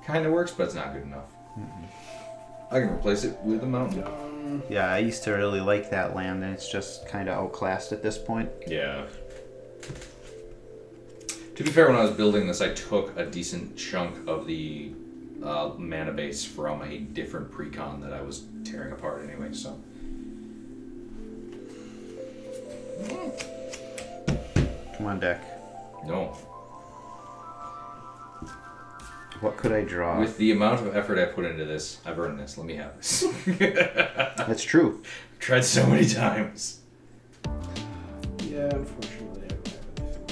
kind of works, but it's not good enough. I can replace it with a mountain. Yeah, I used to really like that land, and it's just kind of outclassed at this point. Yeah. To be fair, when I was building this, I took a decent chunk of the mana base from a different precon that I was tearing apart anyway, so. Come on, deck. No. What could I draw? With the amount of effort I put into this, I've earned this. Let me have this. That's true. Tried so many times. Yeah, unfortunately, I don't have anything.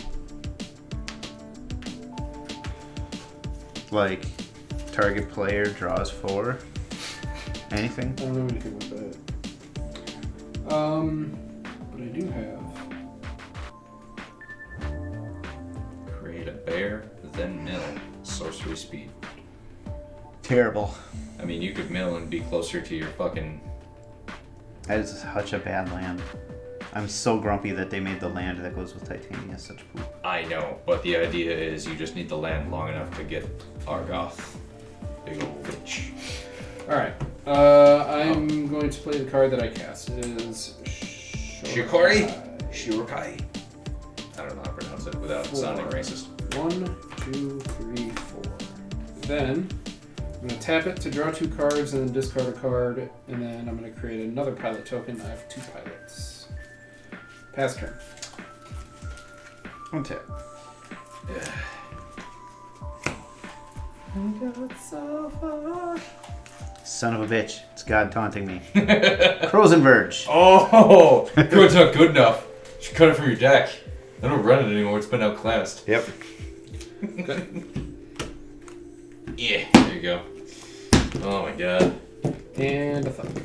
Like, target player draws 4. Anything? I don't know anything with that. But I do have... Create a bear, then mill. Sorcery speed. Terrible. I mean, you could mill and be closer to your fucking... That is such a bad land. I'm so grumpy that they made the land that goes with Titania such poop. I know, but the idea is you just need the land long enough to get Argoth. Big old bitch. Alright. I'm going to play the card that I cast. It is... Shikori? Shirokai. I don't know how to pronounce it without sounding racist. 1, 2, 3, 4. Then I'm going to tap it to draw 2 cards and then discard a card. And then I'm going to create another pilot token. I have 2 pilots. Pass turn. Untap. Yeah. Son of a bitch. It's God taunting me. Crows and Verge. Oh! It's not good enough. You should cut it from your deck. I don't run it anymore. It's been outclassed. Yep. Yeah, there you go. Oh my god. And a thunder.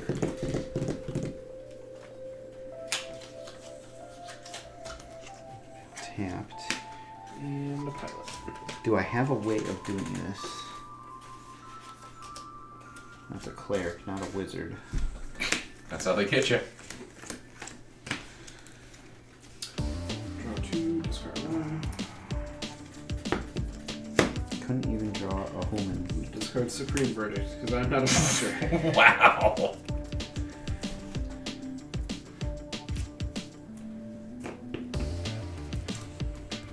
Tapped. And a pilot. Do I have a way of doing this? That's a cleric, not a wizard. That's how they get you. Draw 2, discard 1. Couldn't even draw a human. Discard Supreme Verdict, because I'm not a monster. Wow.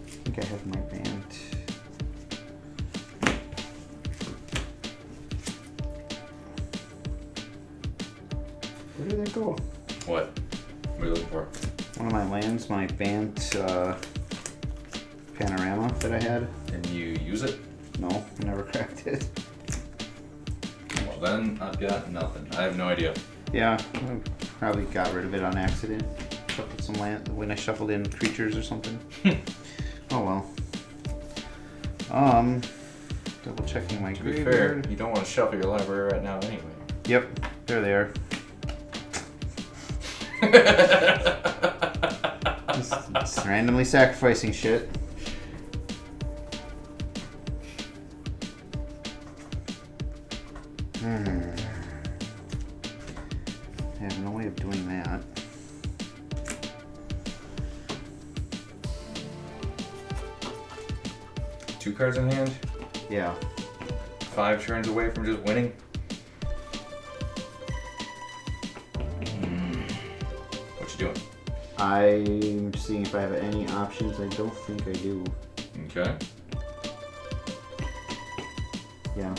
I think I have my band. Where did that go? What? What are you looking for? One of my lands, my Bant panorama that I had. And you use it? No, I never cracked it. Well, then I've got nothing. I have no idea. Yeah, I probably got rid of it on accident. Shuffled some land when I shuffled in creatures or something. Oh well. Double checking my To be graveyard. fair, you don't want to shuffle your library right now anyway. Yep, there they are. Just randomly sacrificing shit. I have no way of doing that. Two cards in hand. Yeah. 5 turns away from just winning. What you doing? I'm seeing if I have any options. I don't think I do. Okay. Yeah.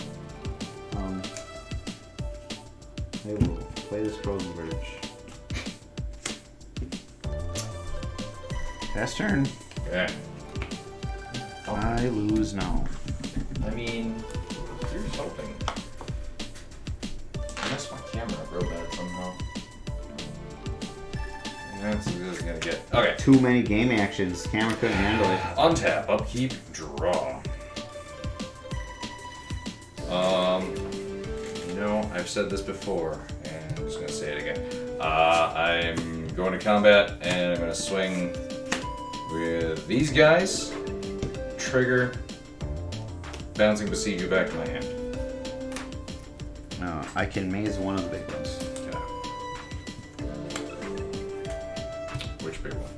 I will play this Frozen Verge. Pass turn. Okay. I lose now. I mean, here's hoping. I messed my camera up real bad somehow. That's as good as it's gonna get. Okay. Too many game actions. Camera couldn't handle it. Untap, upkeep, draw. You know, I've said this before, and I'm just gonna say it again. I'm going to combat, and I'm gonna swing with these guys. Trigger, bouncing Besiege back to my hand. I can maze one of the big ones. Yeah. Which big one?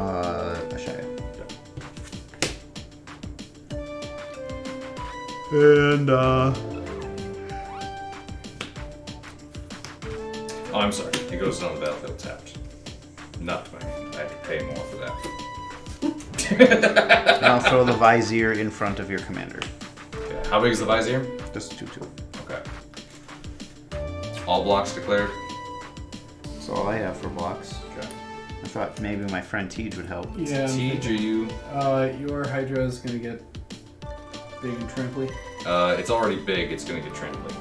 A Shia. And Oh, I'm sorry. It goes on the battlefield tapped. Not to my hand. I have to pay more for that. I'll throw the Vizier in front of your commander. Okay. How big is the Vizier? Just 2/2. Okay. All blocks declared. That's all I have for blocks. Okay. I thought maybe my friend Tej would help. Yeah. Tej, are you? Your Hydra is going to get big and tramply. It's already big. It's gonna get tramply.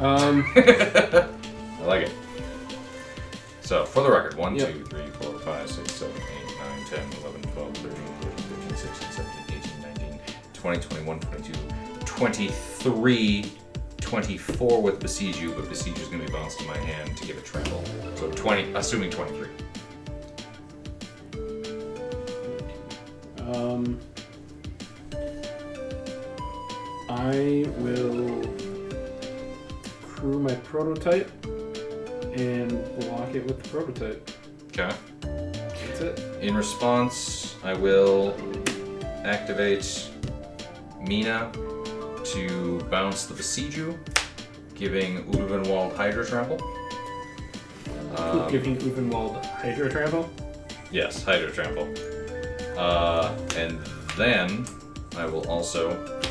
I like it. So, for the record, 1, Yep. 2, 3, 4, 5, 6, 7, 8, 9, 10, 11, 12, 13, 14, 15, 16, 17, 18, 19, 20, 21, 22, 23, 24 with Besiege You, but Besiege is going to be bounced to my hand to give it trample. So 20, assuming 23. I will crew my prototype and block it with the prototype. Okay. That's it. In response, I will activate Mina to bounce the Besieju, giving Uvenwald Hydra Trample. Giving Uvenwald Hydra Trample? Yes, Hydra Trample. And then I will also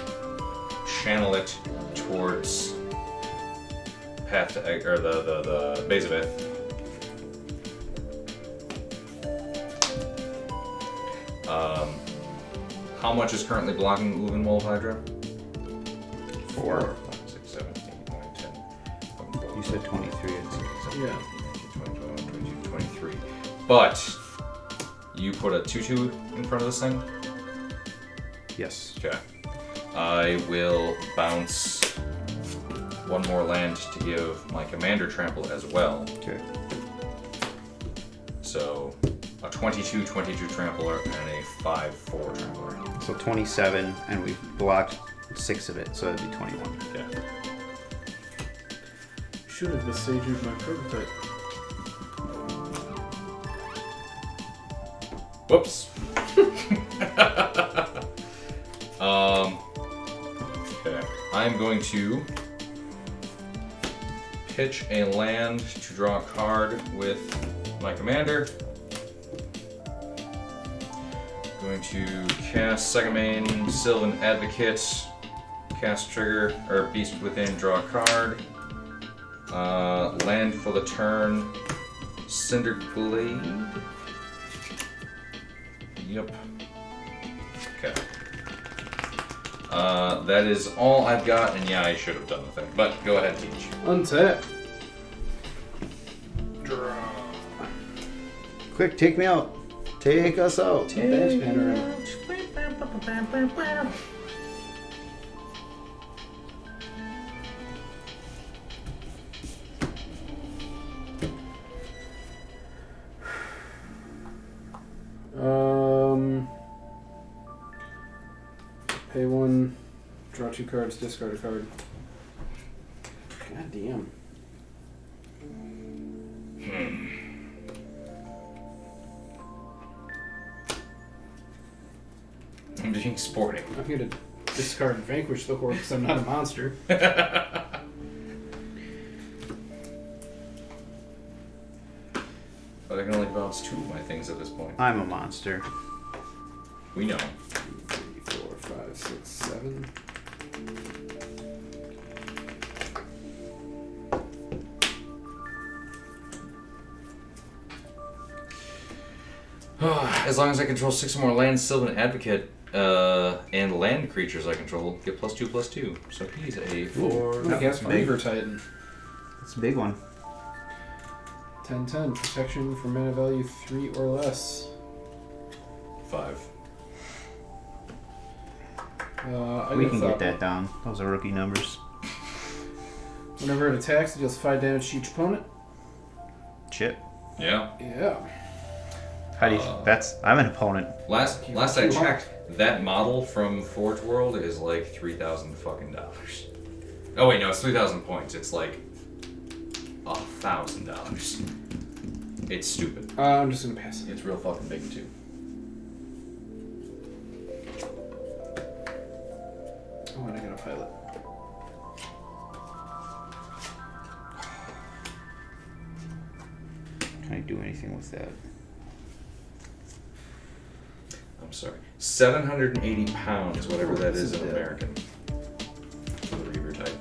channel it towards Path to or the Bezabeth. How much is currently blocking Uvenwald Hydra? 4. 5, 6, 7, 8, 9, 10, 11, 12, You said 23. Yeah. 22, 23. But you put a 2/2 in front of this thing? Yes. Okay. I will bounce one more land to give my commander trample as well. Okay. So a 22 trampler and a 5/4 trampler. So 27, and we blocked 6 of it, so that'd be 21. Yeah. Should have besiegeed my prototype. Whoops. Okay. I'm going to pitch a land to draw a card with my commander. Going to cast Second Main, Sylvan Advocate, cast trigger, or Beast Within, draw a card. Land for the turn, Cinder Glade. Yep. Okay. That is all I've got, and yeah, I should have done the thing. But go ahead, teach. Untap. Draw. Quick, take me out. Take us out. Bench panorama. Pay 1, draw 2 cards, discard a card. God damn. I'm being sporting. I'm here to discard and vanquish the horde because I'm not a monster. But I can only bounce 2 of my things at this point. I'm a monster. We know. 3, 4, 5, 6, 7. As long as I control 6 or more lands, Sylvan Advocate, and land creatures I control get +2/+2. So he's a 4. I guess Reaver Titan. It's a big one. 10/10, protection for mana value 3 or less. 5. We can get that down. Those are rookie numbers. Whenever it attacks, it deals 5 damage to each opponent. Chip. Yeah. Yeah. How do you? I'm an opponent. Last I checked, that model from Forge World is like $3,000 fucking dollars. Oh wait, no, it's 3,000 points. It's like $1,000. It's stupid. I'm just gonna pass it. It's real fucking big too. Oh, and I got a pilot. Can I do anything with that? I'm sorry. 780 pounds, whatever that is in Yeah. American. For the Reaver Titan.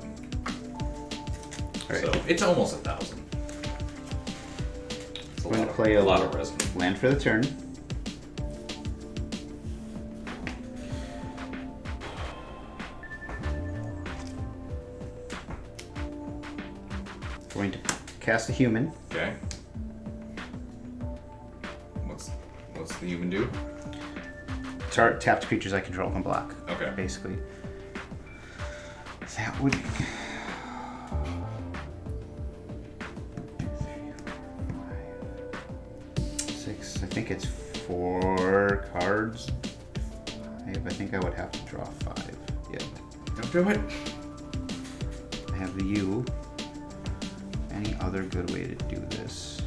Alright. So it's almost 1,000. It's I'm going to play a lot of resin. land for the turn. Going to cast a human. Okay. What's the human do? Tapped creatures I control can block. Okay. Basically. That would. 6. I think it's 4 cards. 5. I think I would have to draw 5. Yeah. Don't do it. I have the U. Any other good way to do this?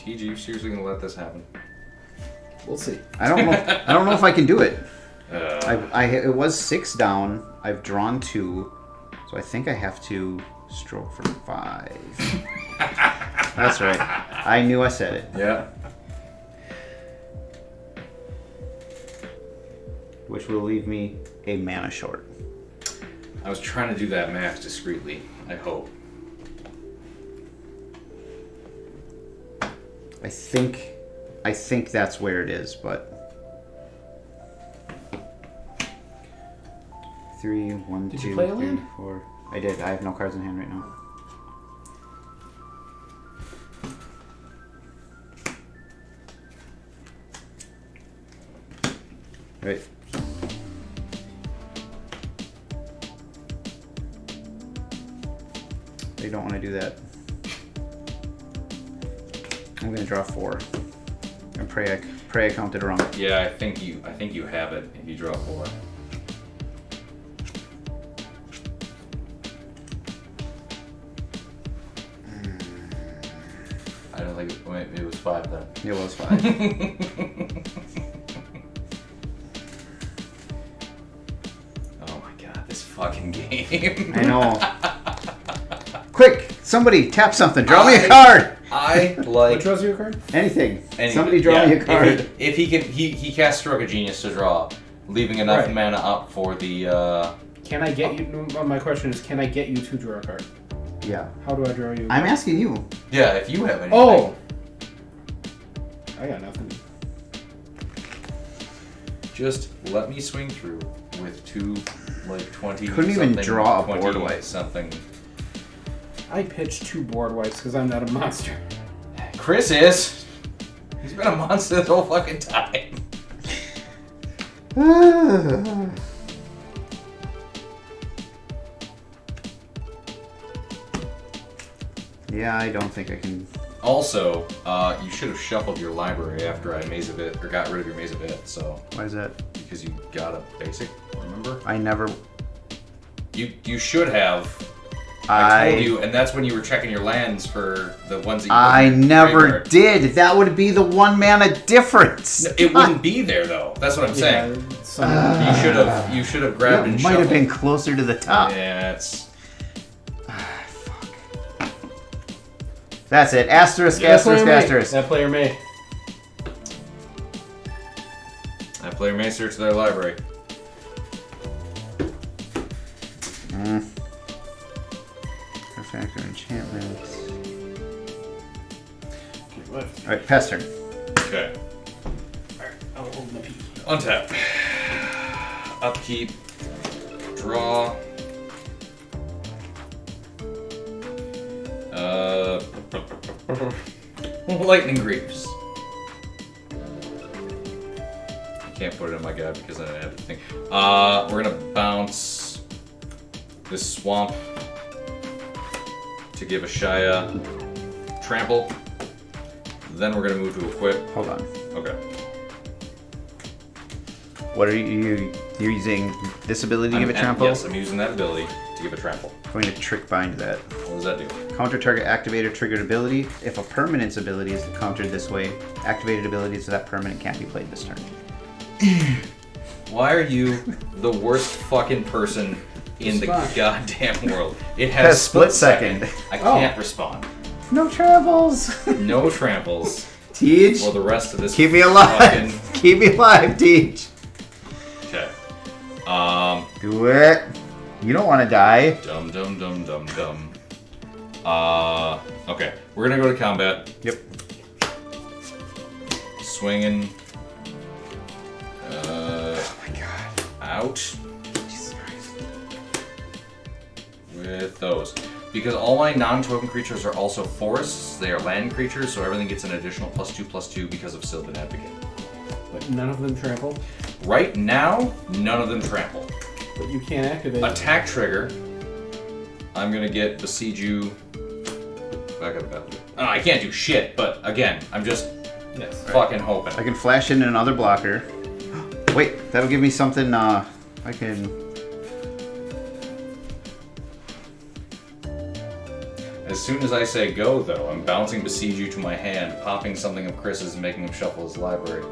TG, you seriously gonna let this happen? We'll see. I don't know. I don't know if I can do it. Uh, It was 6 down. I've drawn 2, so I think I have to stroke for 5. That's right. I knew I said it. yeah. Which will leave me a mana short. I was trying to do that math discreetly. I hope. I think that's where it is, but 3, 1, Did 2, you play a 3, land? 4. I did. I have no cards in hand right now. Right. They don't want to do that. I'm gonna draw 4 and pray I counted wrong. Yeah, I think you have it if you draw 4. I don't think it was 5 then. It was 5. Oh my god, this fucking game. I know. Quick, somebody tap something. Draw me a card. I What like draws you a card? Anything. Anyway, Somebody draw me a card. If he casts Stroke of Genius to draw, leaving enough Right. mana up for the. Can I get you? No, my question is, can I get you to draw a card? Yeah. How do I draw you? I'm asking you. Yeah, if you have anything. Oh! I got nothing. Just let me swing through with 2, like 20. Couldn't even something, draw a 20 board wipe. Something. I pitched 2 board wipes because I'm not a monster. Chris is. He's been a monster this whole fucking time. Yeah, I don't think I can. Also, you should have shuffled your library after I Maze of It, or got rid of your Maze of It, so. Why is that? Because you got a basic, remember? I never. You should have. I told you, and that's when you were checking your lands for the ones that you I put in your never graveyard. did. That would be the 1 mana difference. No, it wouldn't be there though. That's what I'm saying. You should have grabbed and It might have shuffled. been closer to the top. Yeah, it's. That's it. Asterisk, That player asterisk, may. asterisk. That player may. That player may search their library. Artifact or enchantment. Keep left. Alright, pass turn. Okay. Alright, I'll hold my pee. Untap. Upkeep. Draw. Lightning Greaves. Can't put it in my guide because I have to think. We're gonna bounce this swamp to give Ashaya trample. Then we're gonna move to equip. Hold on. Okay. What are you're using this ability to give a trample? Yes, I'm using that ability to give a trample. Going to trick bind that. What does that do? Counter target activator triggered ability. If a permanent's ability is countered this way, activated abilities of that permanent can't be played this turn. Why are you the worst fucking person in the Respond. goddamn world? It Has has split second. I can't respond. No travels. No tramples Teach. for the rest of this. Keep me alive. fucking- Keep me alive, Teach. Okay. Do it. You don't want to die. Dum dum dum dum dum. Okay. We're gonna go to combat. Yep. Swinging. Oh my god. Out Jesus Christ. with those. Because all my non-token creatures are also forests. They are land creatures, so everything gets an additional +2/+2 because of Sylvan Advocate. But none of them trample. Right now, none of them trample. But you can't activate. Attack trigger. I'm gonna get Besiege You. Back up the battle. Oh, I can't do shit, but again, I'm just Yes. fucking hoping. I can flash in another blocker. Wait, that'll give me something. I can. As soon as I say go, though, I'm bouncing Besiege You to my hand, popping something of Chris's and making him shuffle his library.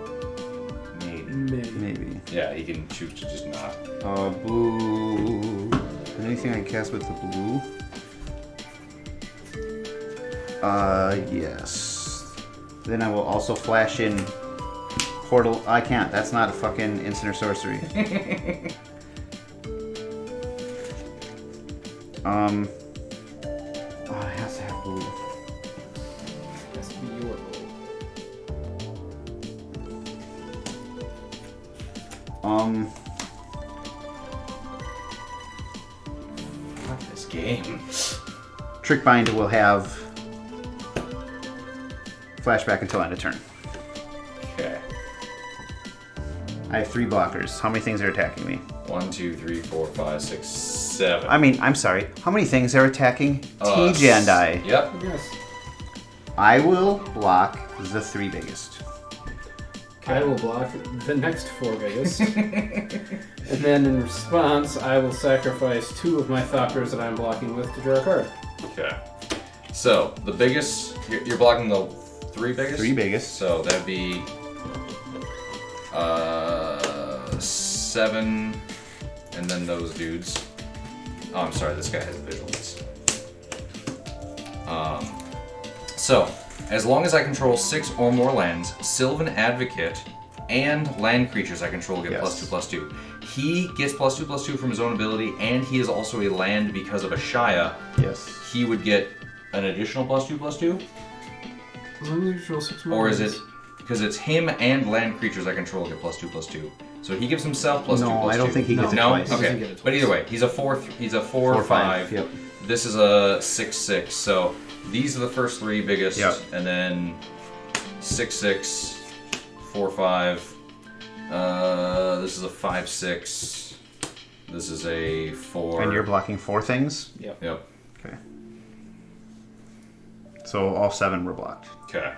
Maybe. Yeah, he can choose to just not. Blue. Anything I can cast with the blue? Yes. Then I will also flash in Portal. I can't. That's not a fucking instant or sorcery. Oh, it has to have blue. It has to be your blue. Fuck this game. Trick Bind will have flashback until end of turn. Okay. I have 3 blockers. How many things are attacking me? 1, 2, 3, 4, 5, 6, 7. I'm sorry. How many things are attacking TJ and I? Yep. Yes. I will block the 3 biggest. I will block the next 4 biggest. And then in response, I will sacrifice 2 of my Thopters that I'm blocking with to draw a card. Okay. So, the biggest, you're blocking the 3 biggest? 3 biggest. So, that'd be 7, and then those dudes. Oh, I'm sorry, this guy has vigilance. So, as long as I control 6 or more lands, Sylvan Advocate and land creatures I control get +2/+2. He gets +2/+2 from his own ability, and he is also a land because of a Shia. Yes. He would get an additional +2/+2? As long as you control 6 more Or is lands. it because it's him and land creatures I control get +2/+2? So he gives himself +2/+2. No, I don't think he gets it No, twice. He doesn't get okay. it But either way, he's a 4 or 5. Yep. This is a 6/6. So these are the first 3 biggest, Yep. and then 6/6, 4/5. This is a 5/6. This is a 4. And you're blocking 4 things? Yep. Yep. Okay. So all 7 were blocked. Okay.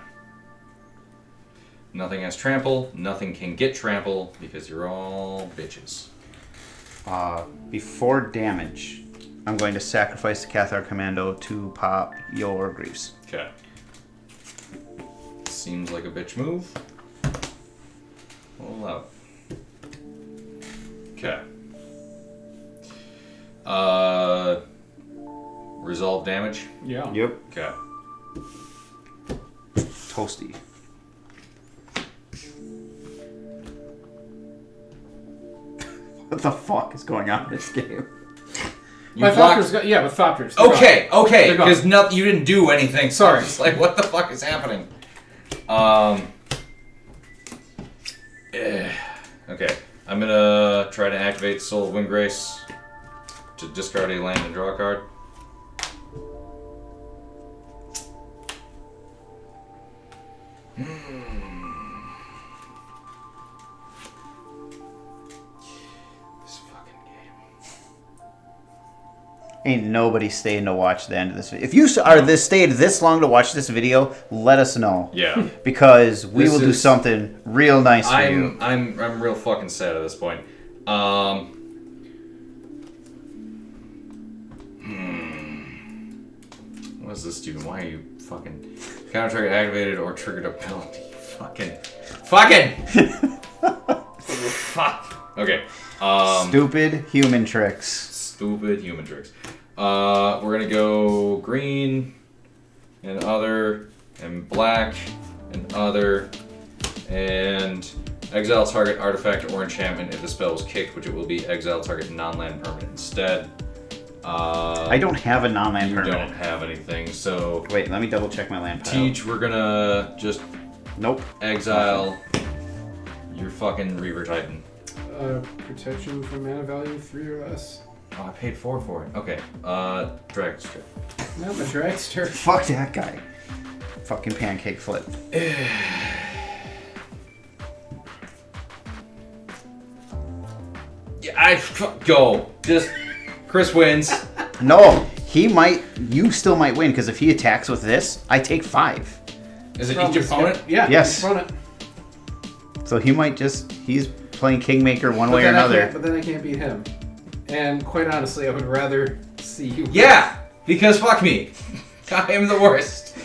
Nothing has trample. Nothing can get trample because you're all bitches. Before damage, I'm going to sacrifice the Cathar Commando to pop your Greaves. Okay. Seems like a bitch move. We'll allow it. Okay. Resolve damage. Yeah. Yep. Okay. Toasty. What the fuck is going on in this game? My Thopters got... Yeah, with Thopters. Okay, okay, They're gone. because you didn't do anything. So Sorry. I'm just like, what the fuck is happening? Okay, I'm gonna try to activate Soul of Windgrace to discard a land and draw a card. This fucking game. Ain't nobody staying to watch the end of this video. If you stayed this long to watch this video, let us know. Yeah. Because we This will do is- something real nice for you. I'm real fucking sad at this point. What does this do? Why are you fucking counter target activated or triggered ability? Fucking. Fuck. Okay. Stupid human tricks. Stupid human tricks. We're gonna go green and other and black and other and exile target artifact or enchantment if the spell is kicked, which it will be exile target non-land permanent instead. I don't have a non-land You permanent. don't have anything, so Wait, let me double check my land pile. Teach, we're gonna just Nope. exile your fucking Reaver Titan. Protection from mana value 3 or less. Oh, I paid 4 for it. Okay. Dragster. Not my Dragster. Fuck that guy. Fucking pancake flip. Yeah, go. Just Chris wins. No, you still might win, because if he attacks with this, I take 5. Is it each opponent? Yeah. Yes. Each opponent. So he's playing Kingmaker one way or then another. But then I can't beat him. And quite honestly, I would rather see you. Yeah, because fuck me. I am the worst.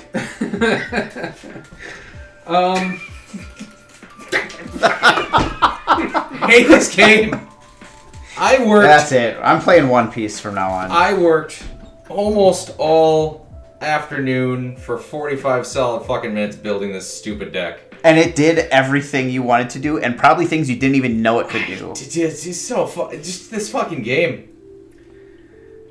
Hate this game. I worked. That's it. I'm playing One Piece from now on. I worked almost all afternoon for 45 solid fucking minutes building this stupid deck. And it did everything you wanted to do, and probably things you didn't even know it could do. It's so fun. Just this fucking game.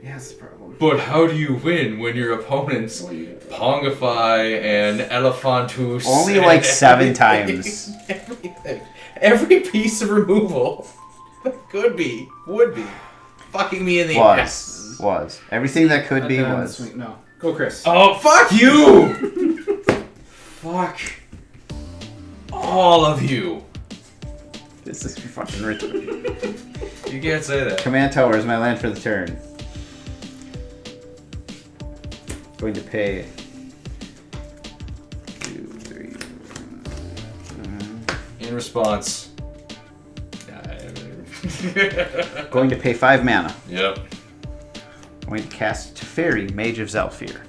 Yeah, that's the problem. But how do you win when your opponents Pongify and Elephantus? Only and like 7 everything, times. Everything. Every piece of removal that would be fucking me in the ass. Was. Everything that could be was. Sweet. No. Go, Chris. Oh, fuck you! Fuck. All of you. This is fucking ridiculous. You can't say that. Command Tower is my land for the turn. Going to pay 2, 3. In response. Going to pay 5 mana. Yep. Going to cast Teferi, Mage of Zhalfir.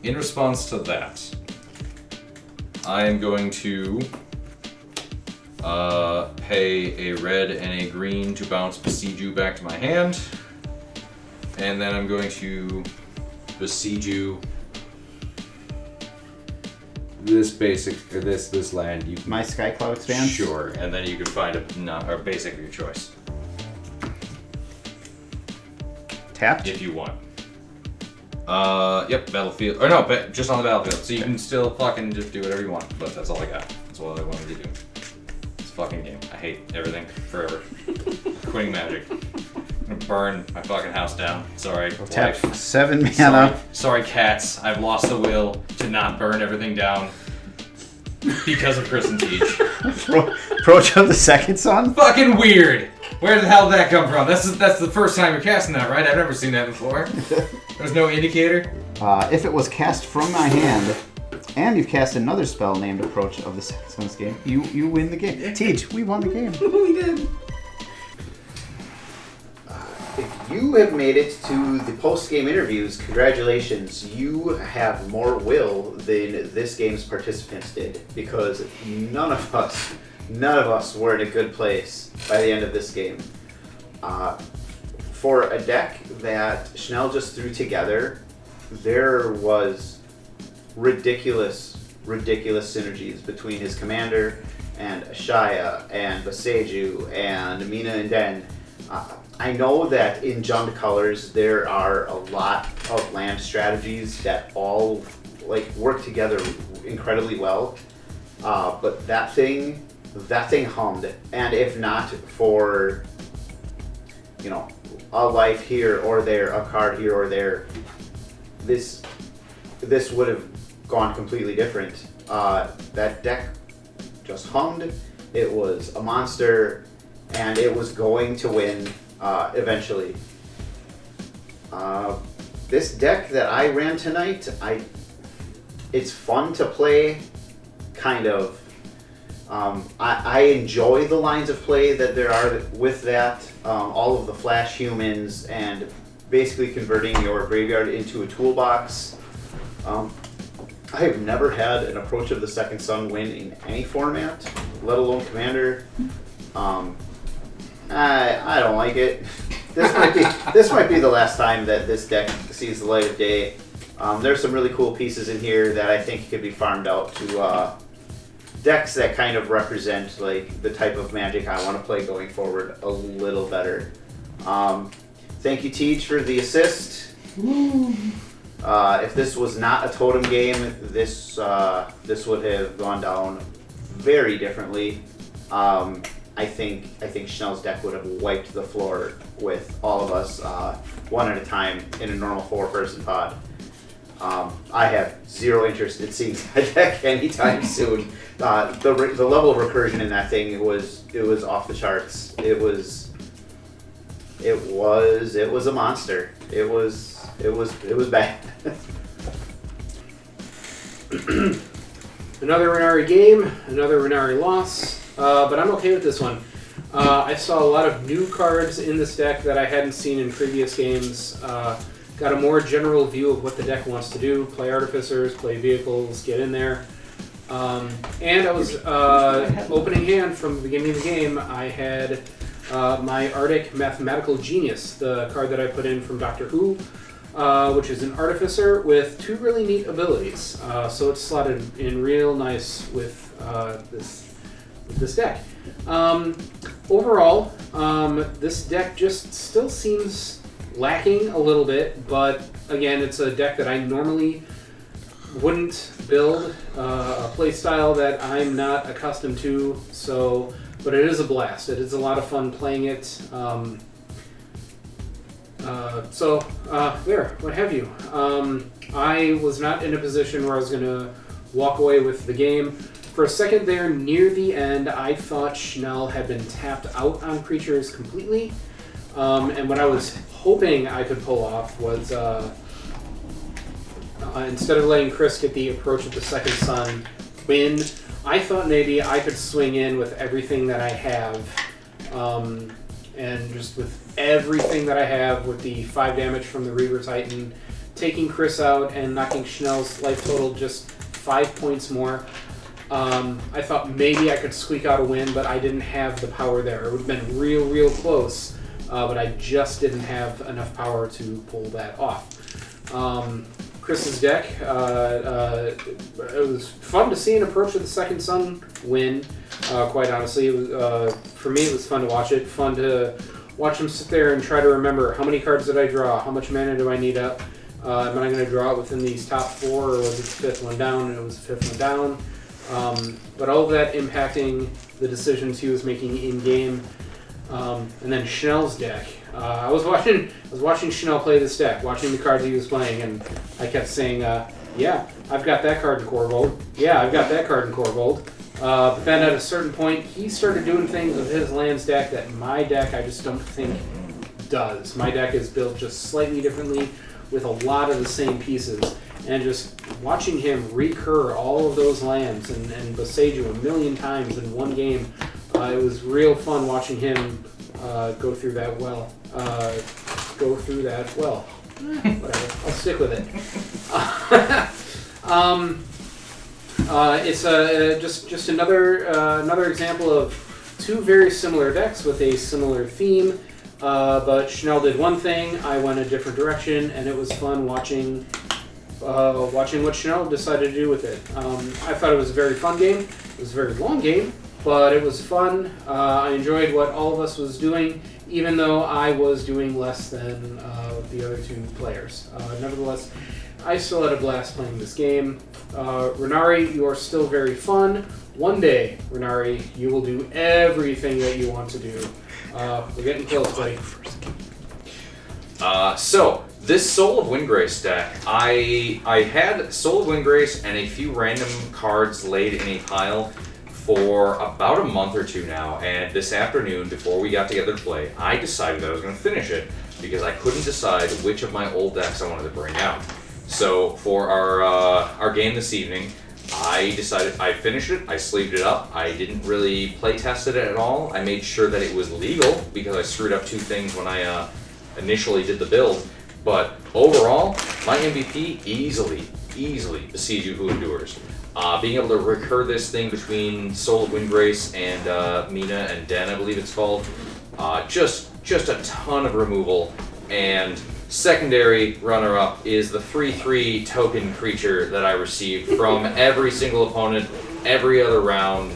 In response to that, I am going to pay a red and a green to bounce Besiege You back to my hand. And then I'm going to Besiege You this basic, or this land. You can, My Skycloud expands? Sure, and then you can find a basic of your choice. Tapped? If you want. Yep, battlefield. Or no, just on the battlefield. So you can still fucking just do whatever you want, but that's all I got. That's all I wanted to do. It's a fucking game. I hate everything forever. Quitting Magic. I'm gonna burn my fucking house down. Sorry, Tap wife. 7 mana. Sorry, cats. I've lost the will to not burn everything down because of Chris and Teach. Approach of the Second Sun? Fucking weird. Where the hell did that come from? That's the first time you're casting that, right? I've never seen that before. There's no indicator. If it was cast from my hand, and you've cast another spell named Approach of the Second Sun's game, you win the game. Teach, we won the game. We did. If you have made it to the post-game interviews, congratulations. You have more will than this game's participants did, because none of us were in a good place by the end of this game. For a deck that Schnell just threw together, there was ridiculous synergies between his commander and Ashaya and Baseju and Mina and Den. I know that in Jund Colors there are a lot of land strategies that all work together incredibly well, but that thing hummed. And if not for a life here or there, a card here or there, this would have gone completely different. That deck just hummed. It was a monster, and it was going to win eventually. This deck that I ran tonight, it's fun to play, kind of. I enjoy the lines of play that there are with that. All of the flash humans and basically converting your graveyard into a toolbox. I have never had an Approach of the Second Sun win in any format, let alone Commander. I don't like it. This might be the last time that this deck sees the light of day. There's some really cool pieces in here that I think could be farmed out to decks that kind of represent the type of Magic I want to play going forward a little better. Thank you, Teach, for the assist. If this was not a totem game, this would have gone down very differently. I think Schnell's deck would have wiped the floor with all of us one at a time in a normal 4-person pod. I have zero interest in seeing that deck anytime soon. The level of recursion in that thing was off the charts. It was a monster. It was bad. Another Renari game, another Renari loss, but I'm okay with this one. I saw a lot of new cards in this deck that I hadn't seen in previous games. got a more general view of what the deck wants to do. Play artificers, play vehicles, get in there. And I was opening hand from the beginning of the game. I had my Arctic Mathematical Genius, the card that I put in from Doctor Who, which is an artificer with 2 really neat abilities. So it's slotted in real nice with this deck. Overall, this deck just still seems lacking a little bit, but again, it's a deck that I normally wouldn't build, a playstyle that I'm not accustomed to, but it is a blast. It is a lot of fun playing it. What have you? I was not in a position where I was going to walk away with the game. For a second there, near the end, I thought Schnell had been tapped out on creatures completely. And what I was hoping I could pull off was, instead of letting Chris get the Approach of the Second Sun win, I thought maybe I could swing in with everything that I have. And just with everything that I have, with the 5 damage from the Reaver Titan, taking Chris out and knocking Schnell's life total just 5 points more. I thought maybe I could squeak out a win, but I didn't have the power there. It would have been real close, but I just didn't have enough power to pull that off. Chris's deck, it was fun to see an Approach of the Second Sun win, quite honestly. It was, for me, it was fun to watch it. Fun to watch him sit there and try to remember, how many cards did I draw? How much mana do I need up? Am I going to draw it within these top 4, or was it the 5th one down? And it was the 5th one down. But all of that impacting the decisions he was making in game. And then Schnell's deck. I was watching Schnell play this deck, watching the cards he was playing, and I kept saying, yeah, I've got that card in Corvold. Yeah, I've got that card in Corvold. But then at a certain point, he started doing things with his lands deck that my deck I just don't think does. My deck is built just slightly differently with a lot of the same pieces. And just watching him recur all of those lands and Boseiju a million times in one game, it was real fun watching him go through that well. Whatever. I'll stick with it. It's just another example of 2 very similar decks with a similar theme. But Schnell did one thing, I went a different direction, and it was fun watching what Schnell decided to do with it. I thought it was a very fun game. It was a very long game, but it was fun. I enjoyed what all of us was doing, even though I was doing less than the other 2 players. Nevertheless, I still had a blast playing this game. Renari, you are still very fun. One day, Renari, you will do everything that you want to do. We're getting close, buddy. So this Soul of Windgrace deck, I had Soul of Windgrace and a few random cards laid in a pile for about a month or 2 now, and this afternoon, before we got together to play, I decided that I was going to finish it because I couldn't decide which of my old decks I wanted to bring out. So for our game this evening, I decided I finished it, I sleeved it up, I didn't really play tested it at all. I made sure that it was legal because I screwed up 2 things when I initially did the build. But overall, my MVP easily Boseiju Who Endures. Being able to recur this thing between Soul of Windgrace and Mina and Den, I believe it's called, just a ton of removal. And secondary runner-up is the 3/3 token creature that I received from every single opponent, every other round,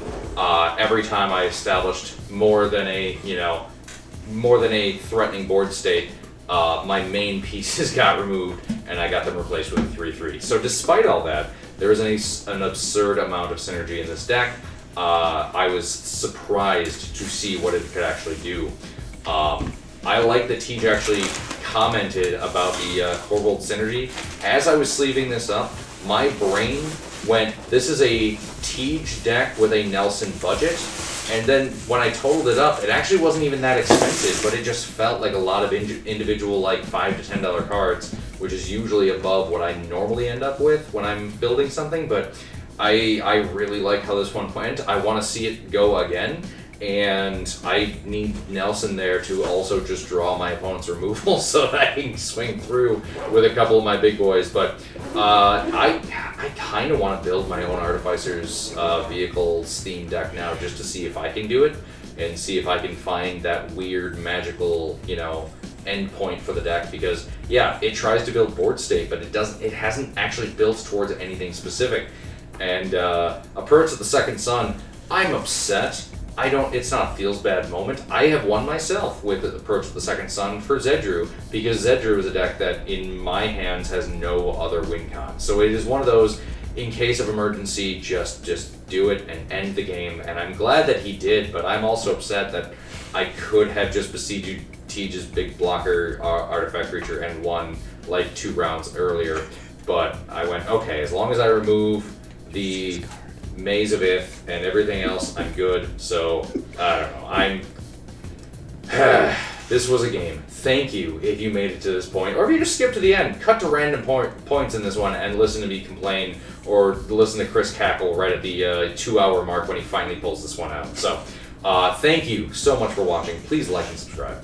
every time I established more than a threatening board state. My main pieces got removed, and I got them replaced with a 3/3. So despite all that, there is an absurd amount of synergy in this deck. I was surprised to see what it could actually do. I like that Tej actually commented about the Corvold synergy. As I was sleeving this up, my brain went, this is a Tej deck with a Nelson budget. And then when I totaled it up, it actually wasn't even that expensive, but it just felt like a lot of individual like $5 to $10 cards, which is usually above what I normally end up with when I'm building something. But I really like how this one went. I want to see it go again. and I need Nelson there to also just draw my opponent's removal so that I can swing through with a couple of my big boys. But I kind of want to build my own Artificer's Vehicles theme deck now just to see if I can do it and see if I can find that weird magical, end point for the deck, because yeah, it tries to build board state, but it hasn't actually built towards anything specific. And Approach of the Second Sun, I'm upset. It's not a feels bad moment. I have won myself with Approach of the Second Sun for Zedru, because Zedru is a deck that in my hands has no other win con. So it is one of those, in case of emergency, just do it and end the game. And I'm glad that he did, but I'm also upset that I could have just besieged Tiege's big blocker artifact creature and won like 2 rounds earlier. But I went, okay, as long as I remove the Maze of Ith and everything else, I'm good. So I don't know. This was a game. Thank you if you made it to this point, or if you just skipped to the end. Cut to random points in this one and listen to me complain, or listen to Chris cackle right at the 2-hour mark when he finally pulls this one out. So thank you so much for watching. Please like and subscribe.